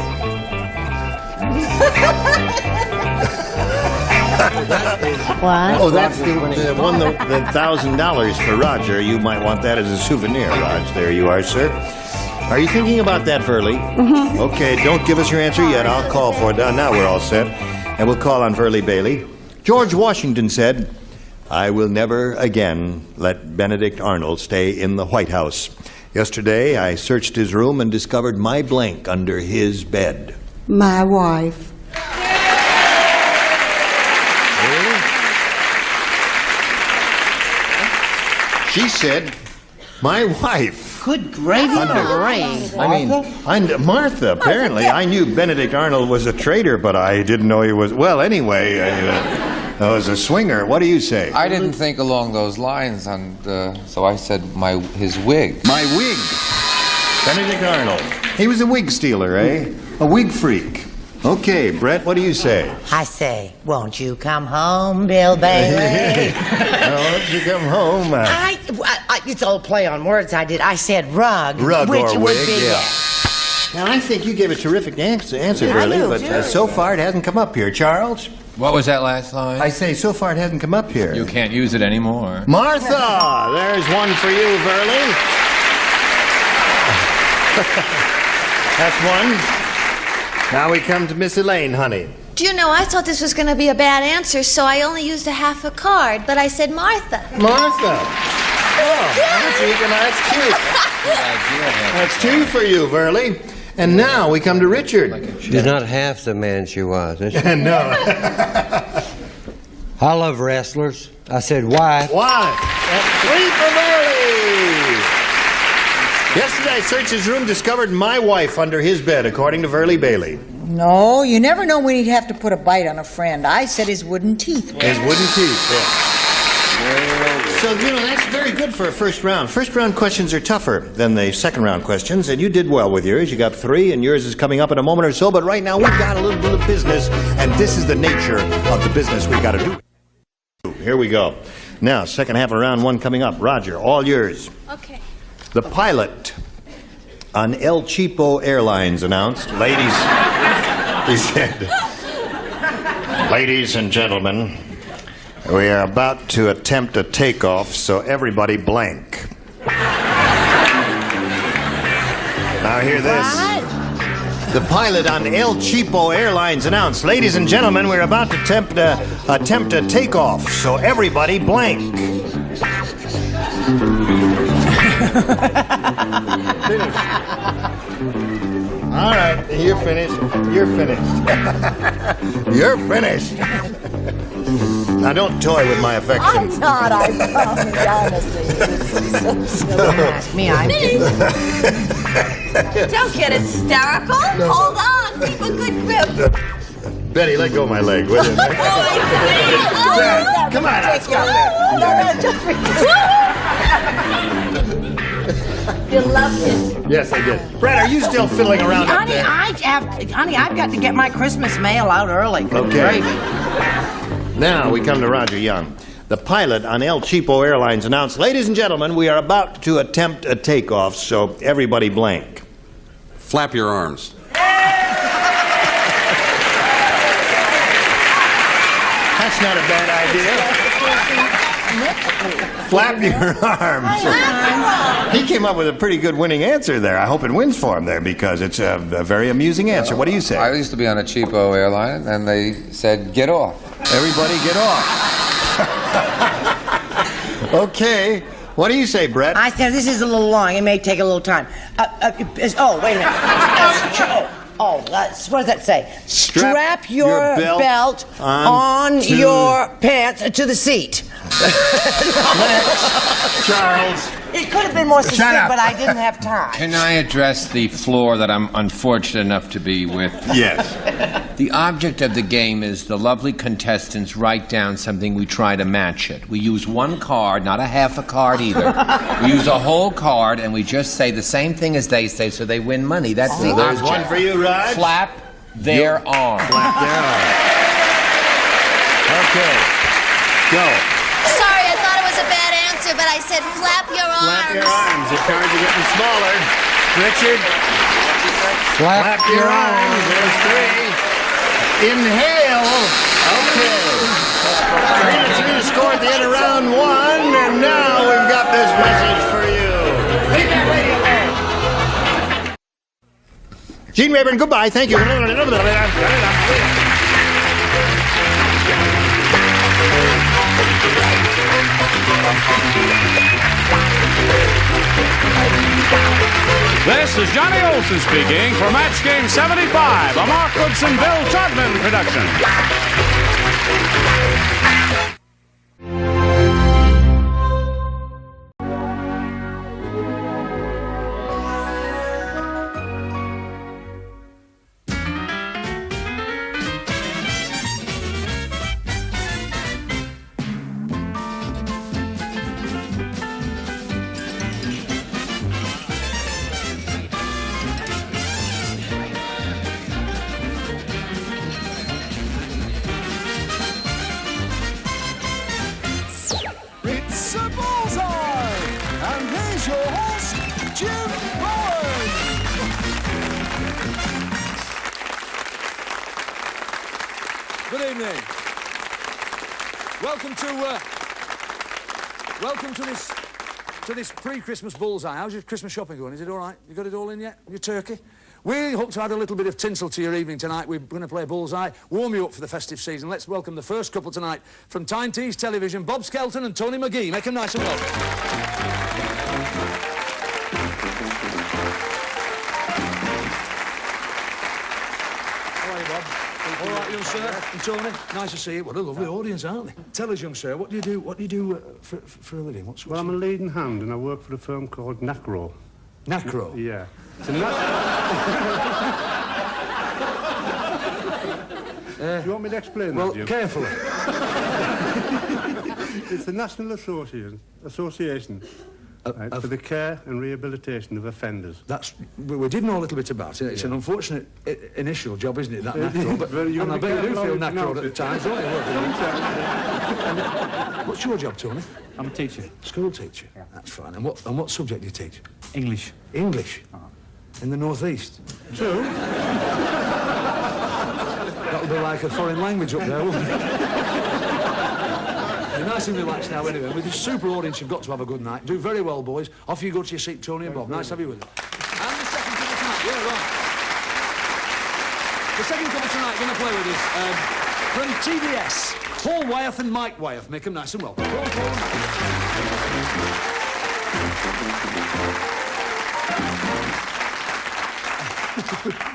What? Oh, that's the one, the $1,000 for Roger. You might want that as a souvenir, Raj. There you are, sir. Are you thinking about that, Verly? Mm-hmm. Okay, don't give us your answer yet. I'll call for it. Now we're all set. And we'll call on Verly Bailey. George Washington said, I will never again let Benedict Arnold stay in the White House. Yesterday, I searched his room and discovered my blank under his bed. My wife. She said, my wife. Good gravy, Lorraine. I mean, Martha, apparently. I knew Benedict Arnold was a traitor, but I didn't know he was... Well, anyway, I was a swinger. What do you say? I didn't think along those lines, and so I said his wig. My wig. Benedict Arnold. He was a wig stealer, eh? A wig freak. Okay, Brett, what do you say? I say, won't you come home, Bill Bailey? Won't you come home? It's all play on words I did. I said rug. Rug which or would wig, be, yeah. Now, I think you gave a terrific answer, Verly, but so far it hasn't come up here. Charles? What was that last line? I say, so far it hasn't come up here. You can't use it anymore. Martha! There's one for you, Verly. That's one. Now we come to Miss Elaine, honey. Do you know, I thought this was going to be a bad answer, so I only used a half a card, but I said Martha. Martha! Oh, that's cute. That's two for you, Verly. And now we come to Richard. She's not half the man she was, is she? No. I love wrestlers. I said, why? Why? That's three for Verly. Yesterday, I searched his room, discovered my wife under his bed, according to Verly Bailey. No, you never know when he'd have to put a bite on a friend. I said his wooden teeth. His wooden teeth, yeah. So, that's very good for a first round. First round questions are tougher than the second round questions, and you did well with yours. You got 3, and yours is coming up in a moment or so, but right now we've got a little bit of business, and this is the nature of the business we got to do. Here we go. Now, second half of round 1 coming up. Roger, all yours. Okay. The pilot on El Cheapo Airlines announced, ladies, he said, ladies and gentlemen, we are about to attempt a takeoff, so everybody blank. Now hear this. The pilot on El Cheapo Airlines announced, ladies and gentlemen, we're about to attempt a takeoff, so everybody blank. Finish. All right, you're finished. You're finished. You're finished. Now, don't toy with my affection. I'm not, I promise, honestly. Ask me, Don't get hysterical. Hold on. Keep a good grip. Betty, let go of my leg, will you? Come on, let's go. You loved it. Yes, I did. Brad, are you still fiddling around up there? Honey, I've got to get my Christmas mail out early. Okay. Now we come to Roger Young. The pilot on El Cheapo Airlines announced, ladies and gentlemen, we are about to attempt a takeoff, so everybody blank. Flap your arms. That's not a bad idea. Flap your arms. He came up with a pretty good winning answer there. I hope it wins for him there because it's a very amusing answer. What do you say? I used to be on a cheapo airline, and they said, get off. Everybody get off. Okay. What do you say, Brett? I said this is a little long. It may take a little time. Wait a minute. Oh, what does that say? Strap your your belt belt on on to- your pants to the seat. Charles. It could have been more Shut succinct, up. but I didn't have time. Can I address the floor that I'm unfortunate enough to be with? Yes. The object of the game is the lovely contestants write down something, we try to match it. We use one card, not a half a card either. We use a whole card, and we just say the same thing as they say, so they win money. That's the There's object. one for you, Raj. Flap their arm. Flap their arm. Okay. Go. Sorry, I thought it was a bad answer, but I said flap your arms. Flap your arms. The cards are getting smaller. Richard. Flap your arms. There's 3. Inhale. Okay. Trina threw the score at the end of round 1, and now we've got this message for you. Leave that radio on. Gene Rayburn, goodbye. Thank you. This is Johnny Olson speaking for Match Game 75, a Mark Goodson, Bill Todman production. It's a bullseye! And here's your host, Jim Bowen! Good evening. Welcome to this pre-Christmas bullseye. How's your Christmas shopping going? Is it all right? You got it all in yet? Your turkey? We hope to add a little bit of tinsel to your evening tonight. We're going to play bullseye, warm you up for the festive season. Let's welcome the first couple tonight from Tyne Tees Television, Bob Skelton and Tony McGee. Make them nice and welcome. How are you, Bob? All right, young sir. And Tony, nice to see you. What a lovely audience, aren't they? Tell us, young sir, what do you do? What do you do for a living? Well, I'm a leading hand, and I work for a firm called Nacro. Nacro? Yeah. It's a do you want me to explain well, that, Jim? carefully. It's the National Association right, for the care and rehabilitation of offenders. We did know a little bit about it. It's an unfortunate initial job, isn't it, that Nacro? But, Well, and I bet you do feel now Nacro at the times, don't you? What's your job, Tony? I'm a teacher. School teacher? Yeah. That's fine. And what subject do you teach? English. English? In the northeast? True. That'll be like a foreign language up there, won't it? You're nice and relaxed now anyway. With this super audience, you've got to have a good night. Do very well, boys. Off you go to your seat, Tony and Bob. Nice to have you with us. And the second couple tonight. Yeah, right. The second couple tonight going to play with us from TBS. Paul Wyeth and Mike Wyeth. Make them nice and welcome.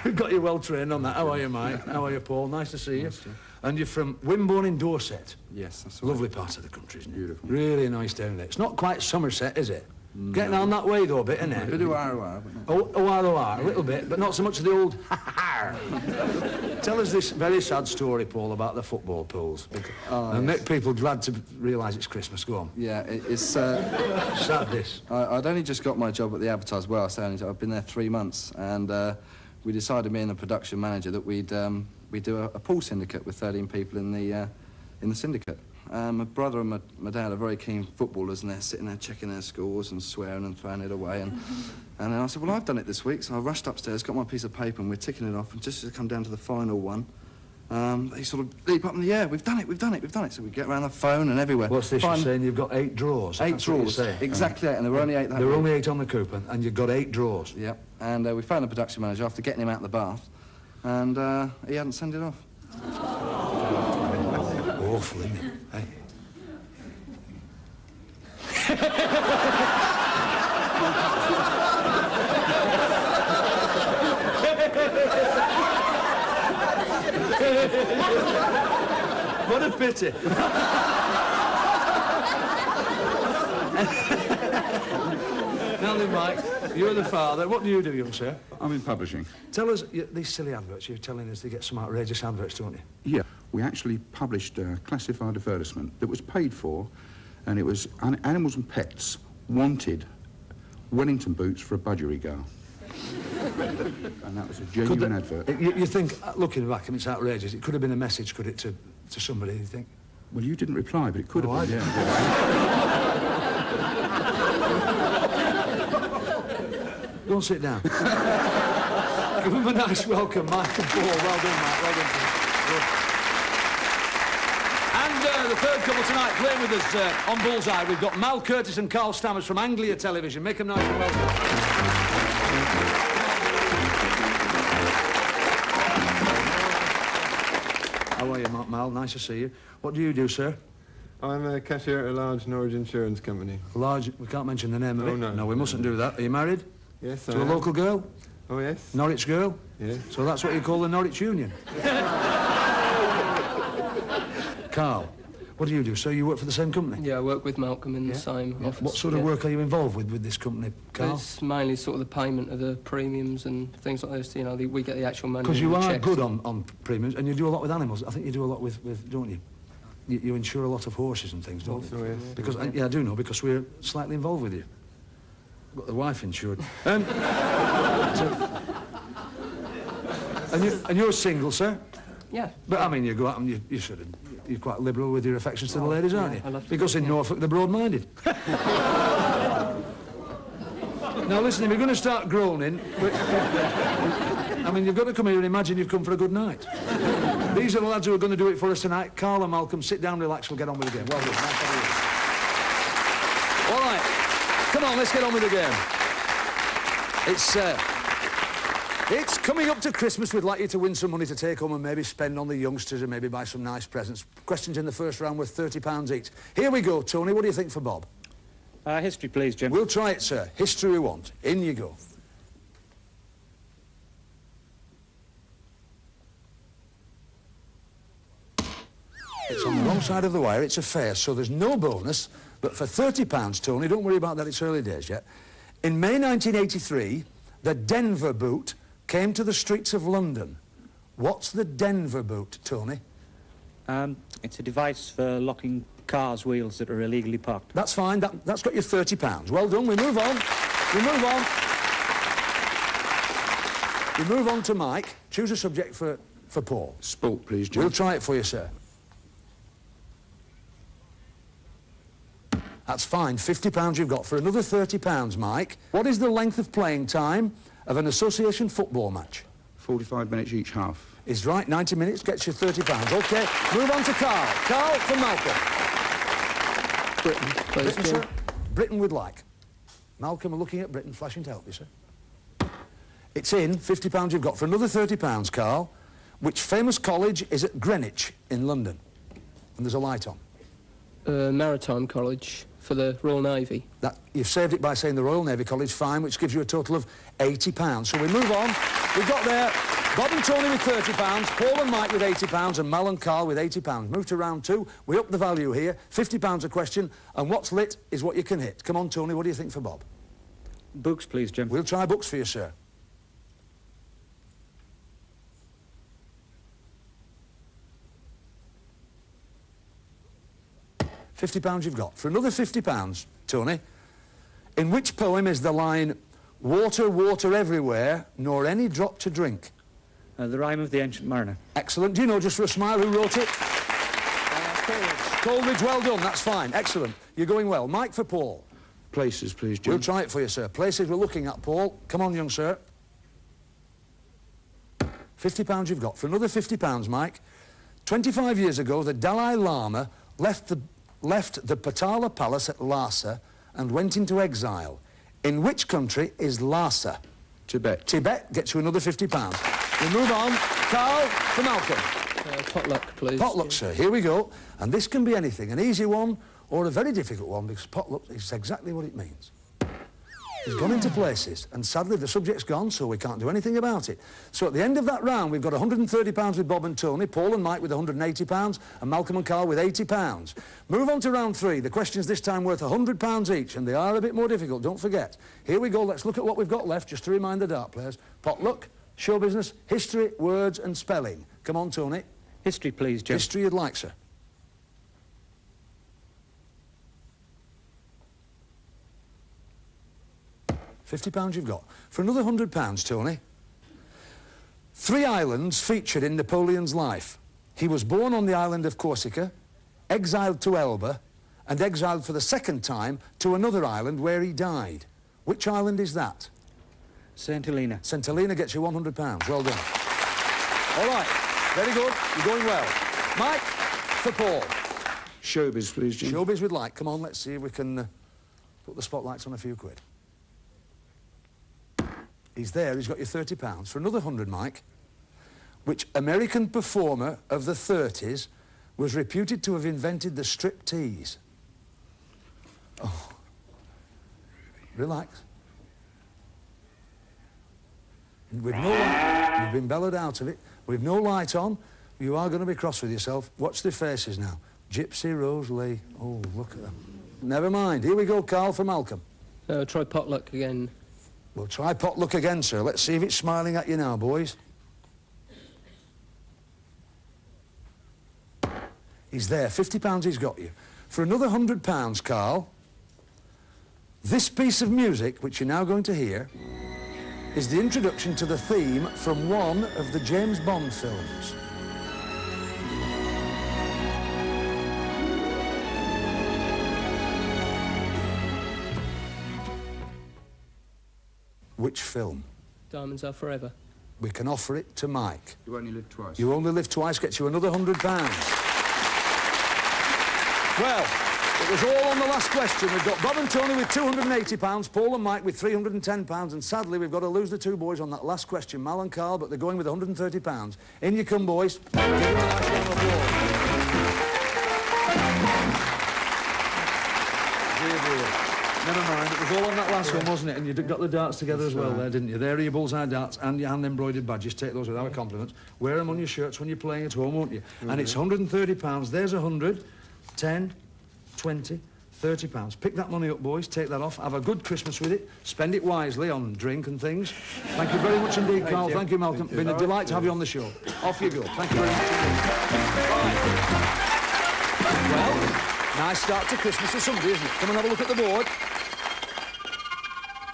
We've got you well trained on that. How are you, Mike? How are you, Paul? Nice to see you. And you're from Wimborne in Dorset? Yes, that's Lovely part of the country, isn't it? Beautiful. Really nice down there. It's not quite Somerset, is it? No. Getting on that way, though, a bit, isn't it? A little bit, but not so much of the old Tell us this very sad story, Paul, about the football pools. And make people glad to realise it's Christmas. Go on. Yeah, it's... sad, this. I'd only just got my job at the Advertiser. Well, I've been there 3 months, and we decided, me and the production manager, that we'd do a pool syndicate with 13 people in the syndicate. My brother and my dad are very keen footballers, and they're sitting there checking their scores and swearing and throwing it away. And then I said, well, I've done it this week. So I rushed upstairs, got my piece of paper, and we're ticking it off. And just as I come down to the final one, they sort of leap up in the air. We've done it, we've done it, we've done it. So we get around the phone and everywhere. What's this? You're saying you've got 8 draws? 8 draws. Exactly 8, and there were only 8 that There were week. only 8 on the coupon, and you've got 8 draws. Yep. And we phoned the production manager after getting him out of the bath, and he hadn't sent it off. Awful, isn't it? Hey? What a pity. Now then, Mike, you're the father. What do you do, young sir? I'm in publishing. Tell us, these silly adverts, you're telling us they get some outrageous adverts, don't you? Yeah, we actually published a classified advertisement that was paid for, and it was Animals and Pets wanted Wellington boots for a budgerigar. And that was a genuine advert. You think, looking back, I mean, it's outrageous. It could have been a message, could it, to somebody, you think? Well, you didn't reply, but it could have been, yeah. Go and sit down. Give him a nice welcome, Mike and Paul. Well done, Mike. Well done. And the third couple tonight playing with us on Bullseye, we've got Mal Curtis and Carl Stammers from Anglia Television. Make them nice and welcome. How are you, Mal? Nice to see you. What do you do, sir? I'm a cashier at a large Norwich insurance company. Large? We can't mention the name of it. No. No, we mustn't do that. Are you married? Yes, To a local girl? Oh, yes. Norwich girl? Yes. So that's what you call the Norwich Union? Carl, what do you do? So you work for the same company? Yeah, I work with Malcolm in the same office. What sort of work are you involved with this company, Carl? It's mainly sort of the payment of the premiums and things like this. You know, we get the actual money. Because you are checks. good on premiums, and you do a lot with animals. I think you do a lot with don't you? You insure a lot of horses and things, don't you? Yes. Because yeah, I do know, because we're slightly involved with you. I've got the wife insured. And you're single, sir? Yeah. But I mean, you go out and you sort of, you're quite liberal with your affections to the ladies, aren't you? Because in Norfolk they're broad-minded. Now listen, if you're going to start groaning, I mean, you've got to come here and imagine you've come for a good night. These are the lads who are going to do it for us tonight. Carl and Malcolm, sit down, relax, we'll get on with the game. Well done. Nice having you. All right, come on, let's get on with the game. It's coming up to Christmas. We'd like you to win some money to take home and maybe spend on the youngsters and maybe buy some nice presents. Questions in the first round worth £30 each. Here we go, Tony. What do you think for Bob? History, please, Jim. We'll try it, sir. History we want. In you go. It's on the wrong side of the wire. It's a fair, so there's no bonus. But for £30, Tony, don't worry about that. It's early days yet. In May 1983, the Denver boot came to the streets of London. What's the Denver boot, Tony? It's a device for locking cars' wheels that are illegally parked. That's fine. That's got you £30. Well done. We move on. We move on. We move on to Mike. Choose a subject for Paul. Sport, please, Jim. We'll try it for you, sir. That's fine. £50 you've got. For another £30, Mike, what is the length of playing time of an association football match? 45 minutes each half. Is right. 90 minutes gets you £30. OK, move on to Carl. Carl from Malcolm. Britain, please, Britain, sir. Britain would like. Malcolm are looking at Britain, flashing to help you, sir. It's in. £50 you've got. For another £30, Carl, which famous college is at Greenwich in London? And there's a light on. Maritime College for the Royal Navy. You've saved it by saying the Royal Navy College, fine, which gives you a total of £80. So we move on. We've got there Bob and Tony with £30, Paul and Mike with £80, and Mal and Carl with £80. Move to round two. We up the value here. £50 a question, and what's lit is what you can hit. Come on, Tony, what do you think for Bob? Books, please, Jim. We'll try books for you, sir. £50 you've got. For another £50, Tony, in which poem is the line, water, water everywhere, nor any drop to drink? The Rime of the Ancient Mariner. Excellent. Do you know, just for a smile, who wrote it? Coleridge, well done. That's fine. Excellent. You're going well. Mike for Paul. Places, please, Jim. We'll try it for you, sir. Places we're looking at, Paul. Come on, young sir. £50 you've got. For another £50, Mike, 25 years ago, the Dalai Lama left the Potala Palace at Lhasa and went into exile. In which country is Lhasa? Tibet. Tibet gets you another £50. We move on. Carl for Malcolm. Potluck, please. Potluck, sir. Here we go. And this can be anything, an easy one or a very difficult one, because potluck is exactly what it means. He's gone into places, and sadly the subject's gone, so we can't do anything about it. So at the end of that round, we've got £130 with Bob and Tony, Paul and Mike with £180, and Malcolm and Carl with £80. Move on to round 3. The questions this time worth £100 each, and they are a bit more difficult, don't forget. Here we go, let's look at what we've got left, just to remind the dart players. Potluck, show business, history, words and spelling. Come on, Tony. History, please, Jim. History you'd like, sir. £50 you've got. For another £100, Tony. 3 islands featured in Napoleon's life. He was born on the island of Corsica, exiled to Elba, and exiled for the second time to another island where he died. Which island is that? St Helena. St Helena gets you £100. Well done. All right. Very good. You're going well. Mike, for Paul. Showbiz, please, Jim. Showbiz we'd like. Come on, let's see if we can put the spotlights on a few quid. He's there, he's got you £30. For another 100, Mike. Which American performer of the 30s was reputed to have invented the striptease? Oh. Relax. With no light, you've been bellowed out of it. With no light on, you are going to be cross with yourself. Watch their faces now. Gypsy Rose Lee. Oh, look at them. Never mind. Here we go, Carl, for Malcolm. Try Potluck again. We'll try Potluck again, sir. Let's see if it's smiling at you now, boys. He's there. £50 he's got you. For another £100, Carl, this piece of music, which you're now going to hear, is the introduction to the theme from one of the James Bond films. Which film? Diamonds Are Forever. We can offer it to Mike. You only live twice. You only live twice gets you another £100. Well, it was all on the last question. We've got Bob and Tony with £280, Paul and Mike with £310, and sadly we've got to lose the 2 boys on that last question, Mal and Carl, but they're going with £130. In you come, boys. Give them a nice round of applause. Never mind, it was all on that last one, wasn't it? And you got the darts together as well there, didn't you? There are your bullseye darts and your hand-embroidered badges. Take those with our compliments. Wear them on your shirts when you're playing at home, won't you? And it's £130. There's 100, 10, 20, £30. Pick that money up, boys. Take that off. Have a good Christmas with it. Spend it wisely on drink and things. Thank you very much indeed, Carl. Thank you, Malcolm. Been a delight to have you on the show. Off you go. Thank you very much indeed. Right. Well, nice start to Christmas for somebody, isn't it? Come and have a look at the board.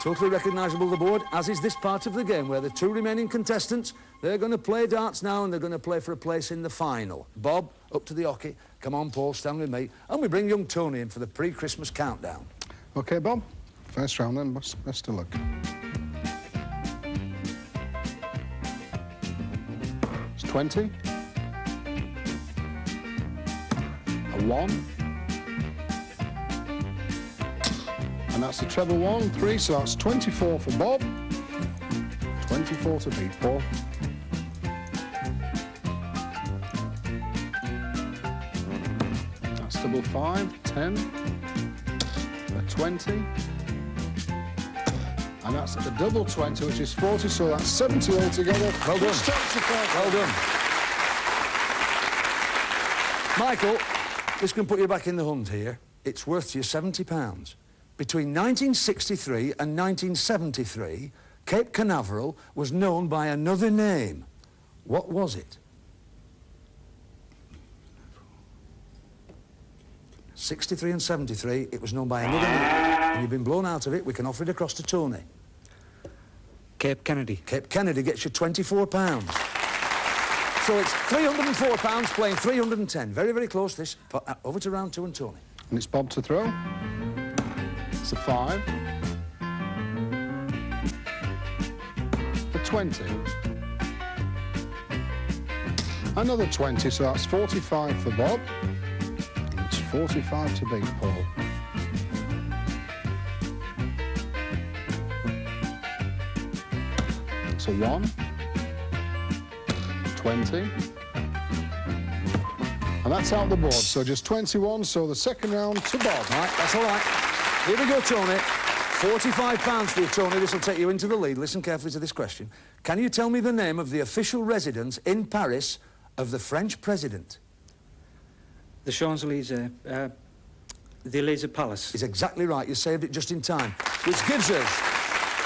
Totally recognisable, the board, as is this part of the game, where the 2 remaining contestants, they're going to play darts now and they're going to play for a place in the final. Bob, up to the hockey. Come on, Paul, stand with me. And we bring young Tony in for the pre-Christmas countdown. OK, Bob. First round then, best of luck. It's 20. A 1. And that's the treble 1, 3, so that's 24 for Bob. 24 to beat Paul. That's double 5, 10. A 20. And that's a double 20, which is 40, so that's 70 altogether. Well done. Well done. Michael, this can put you back in the hunt here. It's worth you £70. Between 1963 and 1973, Cape Canaveral was known by another name. What was it? 63 and 73, it was known by another name. And you've been blown out of it. We can offer it across to Tony. Cape Kennedy. Cape Kennedy gets you £24. So it's £304 playing 310. Very, very close this. Over to round 2 and Tony. And it's Bob to throw. It's a 5. A 20. Another 20, so that's 45 for Bob. It's 45 to beat Paul. It's a 1. 20. And that's out the board, so just 21, so the second round to Bob. Right, that's all right. Here we go, Tony. £45 for you, Tony. This will take you into the lead. Listen carefully to this question. Can you tell me the name of the official residence in Paris of the French president? The Champs-Élysées, the Elysee Palace. Is exactly right. You saved it just in time, which gives us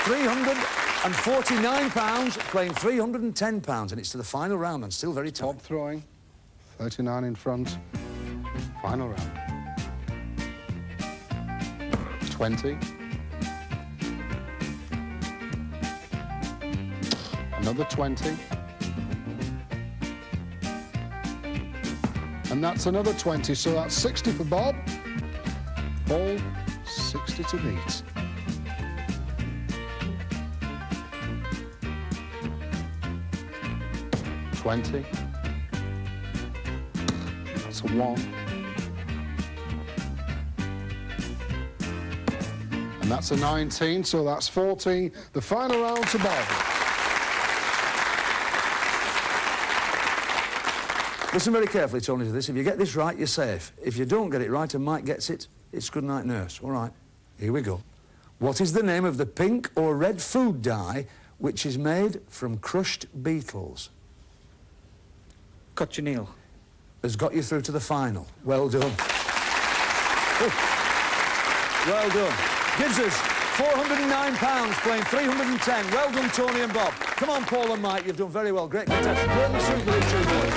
£349 playing £310, and it's to the final round and still very tight. Top throwing, 39 in front. Final round. 20. Another 20. And that's another 20, so that's 60 for Bob. All 60 to beat. $20. That's a 1. And that's a 19, so that's 14. The final round to Bob. Listen very carefully, Tony, to this. If you get this right, you're safe. If you don't get it right and Mike gets it, it's good night, nurse. All right, here we go. What is the name of the pink or red food dye which is made from crushed beetles? Cochineal. Has got you through to the final. Well done. Well done. Gives us £409 playing 310. Well done, Tony and Bob. Come on, Paul and Mike, you've done very well. Great contest. Great suit with you two boys.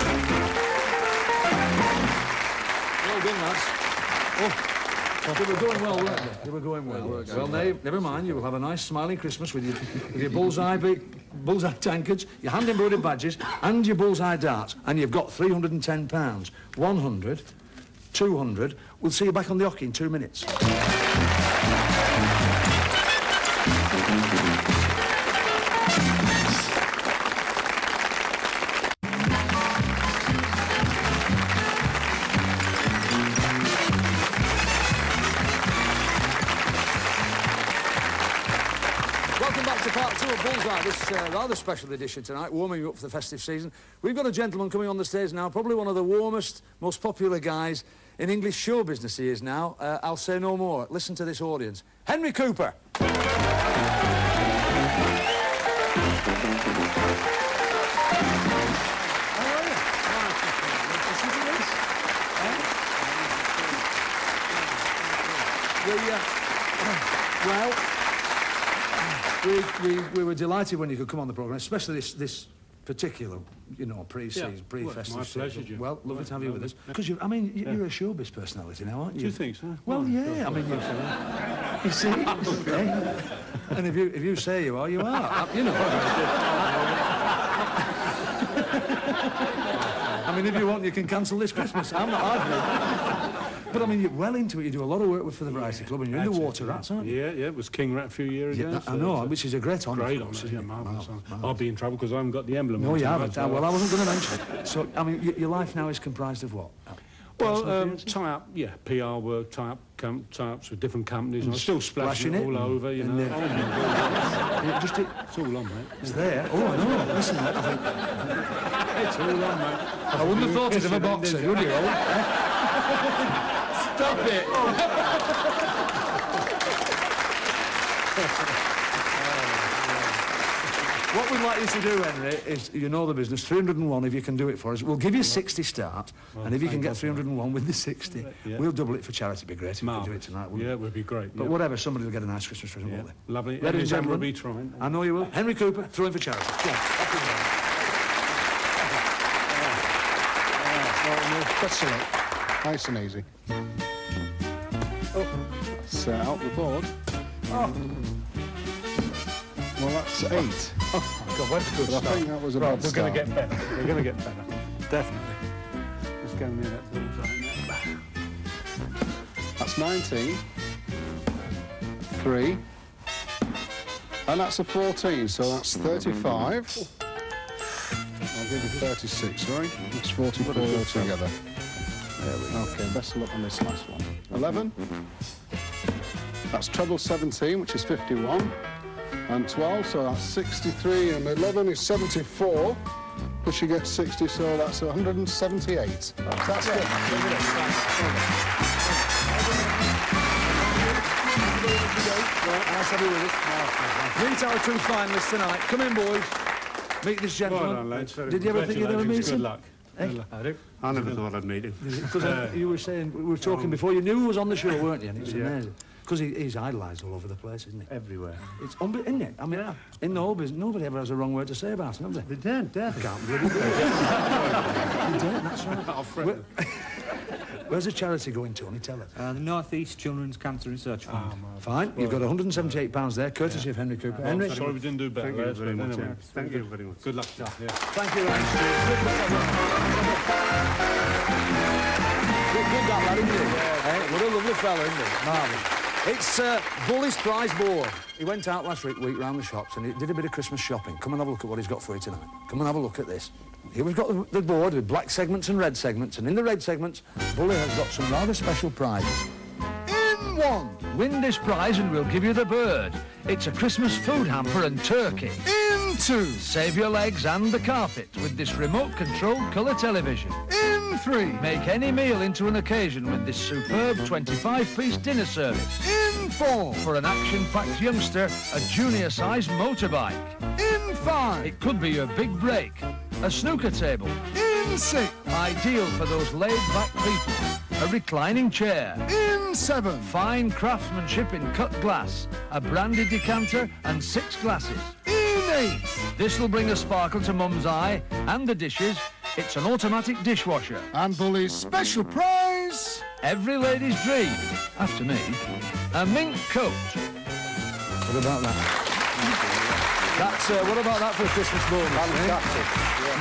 Well done, lads. Oh, they were going well, weren't they? They were going well. Well, never mind. You will have a nice smiling Christmas with your bullseye tankards, your hand-embroidered badges, and your bullseye darts. And you've got £310. 100, 200. We'll see you back on the hockey in 2 minutes. This rather special edition tonight, warming you up for the festive season. We've got a gentleman coming on the stage now, probably one of the warmest, most popular guys in English show business he is now. I'll say no more. Listen to this audience. Henry Cooper. We were delighted when you could come on the programme, especially this particular, you know, pre-season, pre-festive my pleasure, season. Jim. Well, lovely to have you with us. Because, you're a showbiz personality now, aren't you? Do you think so? Well, yeah, I mean, you see, okay. And if you say you are, you are. You know. I mean, if you want, you can cancel this Christmas. I'm not arguing. But I mean, you're well into it. You do a lot of work for the Variety Club, and you're in the Water Rats, aren't you? Yeah, it was King Rat a few years ago. I know, which is a great honour. Great honour, yeah, marvellous. I'll be in trouble because I haven't got the emblem. No, you haven't. Well, I wasn't going to mention it. So, I mean, your life now is comprised of what? Well, tie-up, yeah, PR work, tie-ups with different companies. I'm still splashing it all over, you know. It's all on, mate. It's there. Oh, I know. Listen, I think... It's all on, mate. I wouldn't have thought it of a boxer, would you? Stop it! What we'd like you to do, Henry, is, you know the business, 301 if you can do it for us. We'll give you 60 start, and if you can get 301 with the 60, we'll double it for charity. It'd be great if we could do it tonight, wouldn't it? Yeah, it would be great. But whatever, somebody will get a nice Christmas present, won't they? Lovely. Ladies and gentlemen, will be trying. I know you will. Henry Cooper, throw in for charity. Best select. Nice and easy. Set out the board. Well, that's 8. Oh, my God, what a good start. I think that was a bad start. We're going to get better. We're going to get better. Definitely. Let's go near that bullseye. That's 19. 3. And that's a 14, so that's 35. I'll give you 36, sorry. That's 44 altogether. There we go. Okay, best of luck on this last one. 11. That's treble 17, which is 51. And 12, so that's 63. And 11 is 74. Plus you get 60, so that's 178. That's good. Nice to have you with us. Meet our two finalists tonight. Come in, boys. Meet this gentleman. Did you ever think you'd ever meet him? Good luck. I never thought I'd meet him. Because you were saying, we were talking before, you knew he was on the show, weren't you? And it was amazing. Because he's idolised all over the place, isn't he? Everywhere. It's isn't it? I mean, in the whole business, nobody ever has a wrong word to say about him, have they? They don't, Can't bloody do it. They don't, that's right. Where's the charity going, Tony? Tell us. The North East Children's Cancer Research Fund. Fine. You've got £178 there, courtesy of Henry Cooper. Henry? Sorry we didn't do better. Thank you very much. Thank you very much. Good luck. Thank you, Ryan. Good that lad, isn't he? Hey, what a lovely fella, isn't he? Marvellous. It's Bully's prize board. He went out last week round the shops and he did a bit of Christmas shopping. Come and have a look at what he's got for you tonight. Come and have a look at this. Here we've got the board with black segments and red segments, and in the red segments, Bully has got some rather special prizes. In one, win this prize and we'll give you the bird. It's a Christmas food hamper and turkey. In two, save your legs and the carpet with this remote-controlled colour television. In three, make any meal into an occasion with this superb 25-piece dinner service. In four, for an action-packed youngster, a junior-sized motorbike. In five, it could be your big break. A snooker table. In six, ideal for those laid-back people. A reclining chair. In seven, fine craftsmanship in cut glass. A brandy decanter and 6 glasses. In eight, this'll bring a sparkle to Mum's eye and the dishes. It's an automatic dishwasher. And Bully's special prize, every lady's dream, after me, a mink coat. What about that? That's, what about that for a Christmas bonus? Fantastic.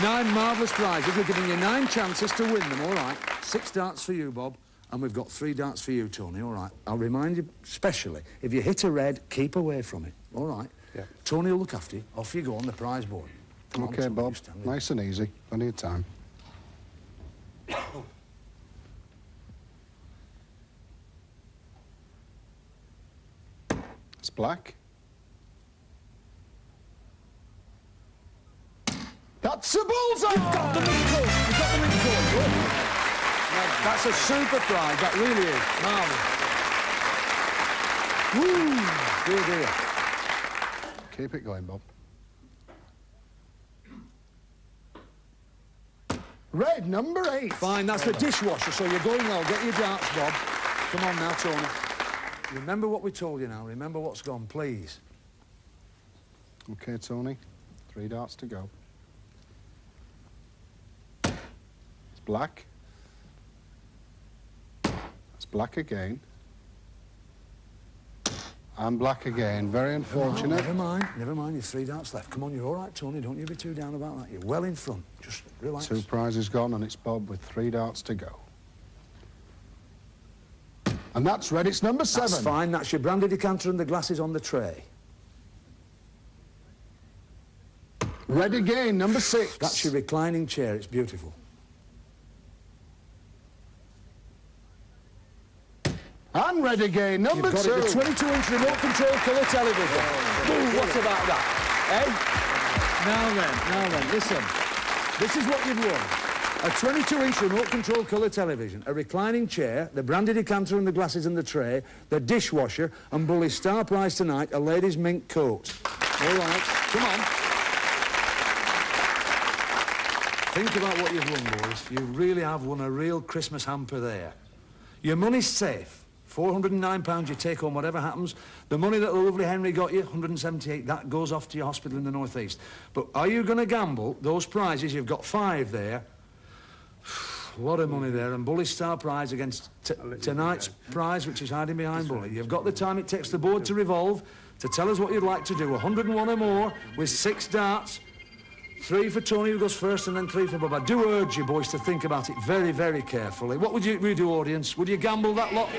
9 marvellous prizes. We're giving you 9 chances to win them, all right? 6 darts for you, Bob, and we've got 3 darts for you, Tony, all right? I'll remind you, specially, if you hit a red, keep away from it, all right? Yeah. Tony will look after you. Off you go on the prize board. Come OK, on, Bob. Nice and easy. Plenty of time. It's black. That's a bullseye! You've got the mint coat. You've got the mint coat. Good. That's a super prize. That really is. Marvellous. Woo! Dear, dear. Keep it going, Bob. Red, number 8. Fine, that's the dishwasher, so you're going well. Get your darts, Bob. Come on now, Tony. Remember what we told you now. Remember what's gone, please. OK, Tony. 3 darts to go. It's black. It's black again. And black again. Very unfortunate. Never mind. Never mind. You've 3 darts left. Come on, you're all right, Tony. Don't you be too down about that. You're well in front. Just relax. 2 prizes gone, and it's Bob with 3 darts to go. And that's red. It's number 7. That's fine. That's your brandy decanter and the glasses on the tray. Red again, number 6. That's your reclining chair. It's beautiful. And red again, number 2. You've got it, the 22-inch remote control colour television. Ooh, what about that? Now then, listen. This is what you've won. A 22-inch remote control colour television, a reclining chair, the brandy decanter and the glasses in the tray, the dishwasher, and Bully's star prize tonight, a lady's mink coat. All right, come on. Think about what you've won, boys. You really have won a real Christmas hamper there. Your money's safe. £409 you take home, whatever happens. The money that the lovely Henry got you, 178, that goes off to your hospital in the North East. But are you going to gamble those prizes? You've got 5 there. A lot of money there. And Bully's star prize against tonight's prize, which is hiding behind Bully. You've got the time it takes the board to revolve to tell us what you'd like to do. 101 or more with 6 darts. 3 for Tony, who goes first, and then 3 for Bob. I do urge you, boys, to think about it very, very carefully. What would you do, audience? Would you gamble that lot?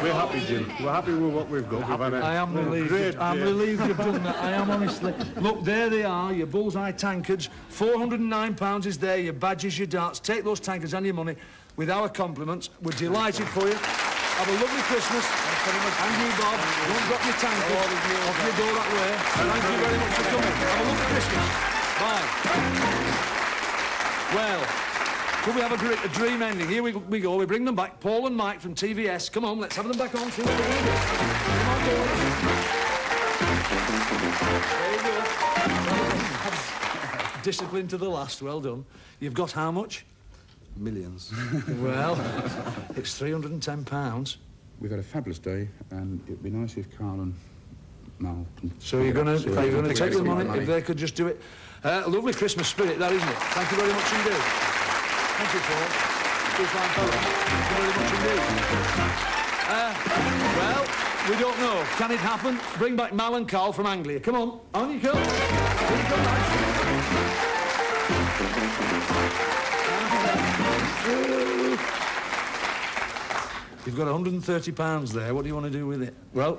We're happy, Jim. We're happy with what we've got. I am relieved. I'm relieved you've done that. I am, honestly. Look, there they are, your bullseye tankards. £409 is there, your badges, your darts. Take those tankards and your money with our compliments. We're delighted for you. Have a lovely Christmas. And you, Bob. Don't drop your tankard. Off you go that way. Thank you very much for coming. Have a lovely Christmas. Bye. Well, Could we have a dream ending? Here we go. We bring them back. Paul and Mike from TVS. Come on, let's have them back on. See what they do. Come on, Paul. There you go. Discipline to the last. Well done. You've got how much? Millions. Well, it's £310. We've had a fabulous day, and it'd be nice if Carl and Mal can... So you're going to take the money if they could just do it. Lovely Christmas spirit, that, isn't it? Thank you very much indeed. Thank you, Paul. Thank you very much indeed. Well, we don't know. Can it happen? Bring back Mal and Carl from Anglia. Come on. On you come. Here you come, lads. You've got £130 there. What do you want to do with it? Well,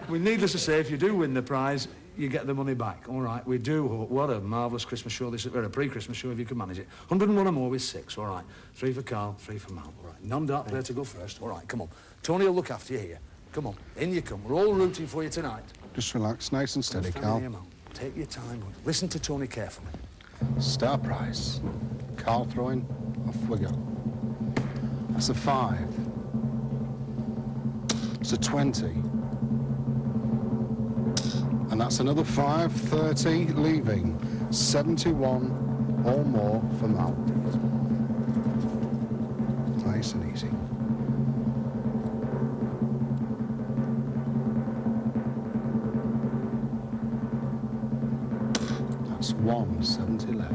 we needless to say, if you do win the prize, you get the money back. All right, we do hope. What a marvellous Christmas show this is, or a pre-Christmas show if you can manage it. 101 or more with 6, all right. 3 for Carl, 3 for Mal. All right, None-Dart there to go first. All right, come on. Tony will look after you here. Come on, in you come. We're all rooting for you tonight. Just relax, nice and steady, Carl. Take your time. Listen to Tony carefully. Star prize. Carl throwing, off we go. That's a 5. It's a 20. And that's another 5, 30, leaving 71 or more for Mal. Nice and easy. That's 1, 70 left.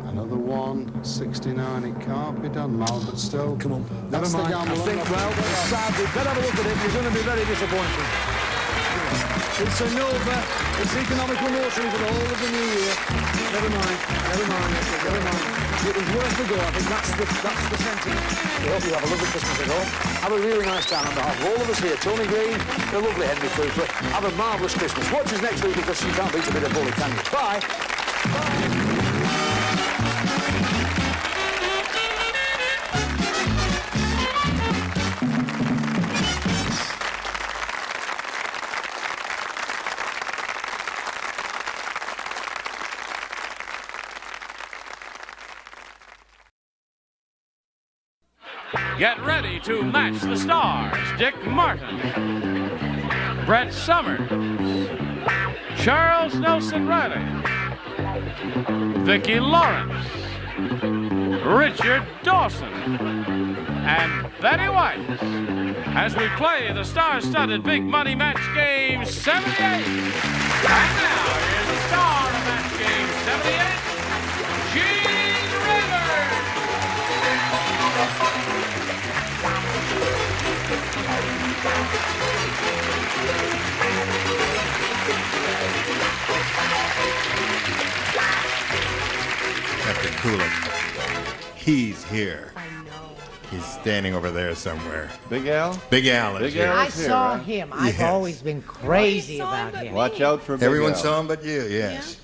Another 1, 69. It can't be done, Mal, but still. Come on. Never mind. I think, well, sadly, better have a look at it. You're going to be very disappointed. It's a Nova. It's economical nursery for the whole of the new year. Never mind. It was worth the go. I think that's the sentiment. We hope you have a lovely Christmas at home. Have a really nice time on behalf of all of us here. Tony Green, the lovely Henry Cooper. Have a marvellous Christmas. Watch us next week because you can't beat a bit of bully, can you? Bye. Get ready to match the stars. Dick Martin, Brett Summers, Charles Nelson Riley, Vicki Lawrence, Richard Dawson, and Betty White as we play the star-studded Big Money Match Game 78. And now, here's the star of Match Game 78, Gene Rayburn. Captain Coolidge. He's here. I know. He's standing over there somewhere. Big Al? Big Al is here. I saw him. I've always been crazy about him. Watch out for Big Everyone Al. saw him but you, yes.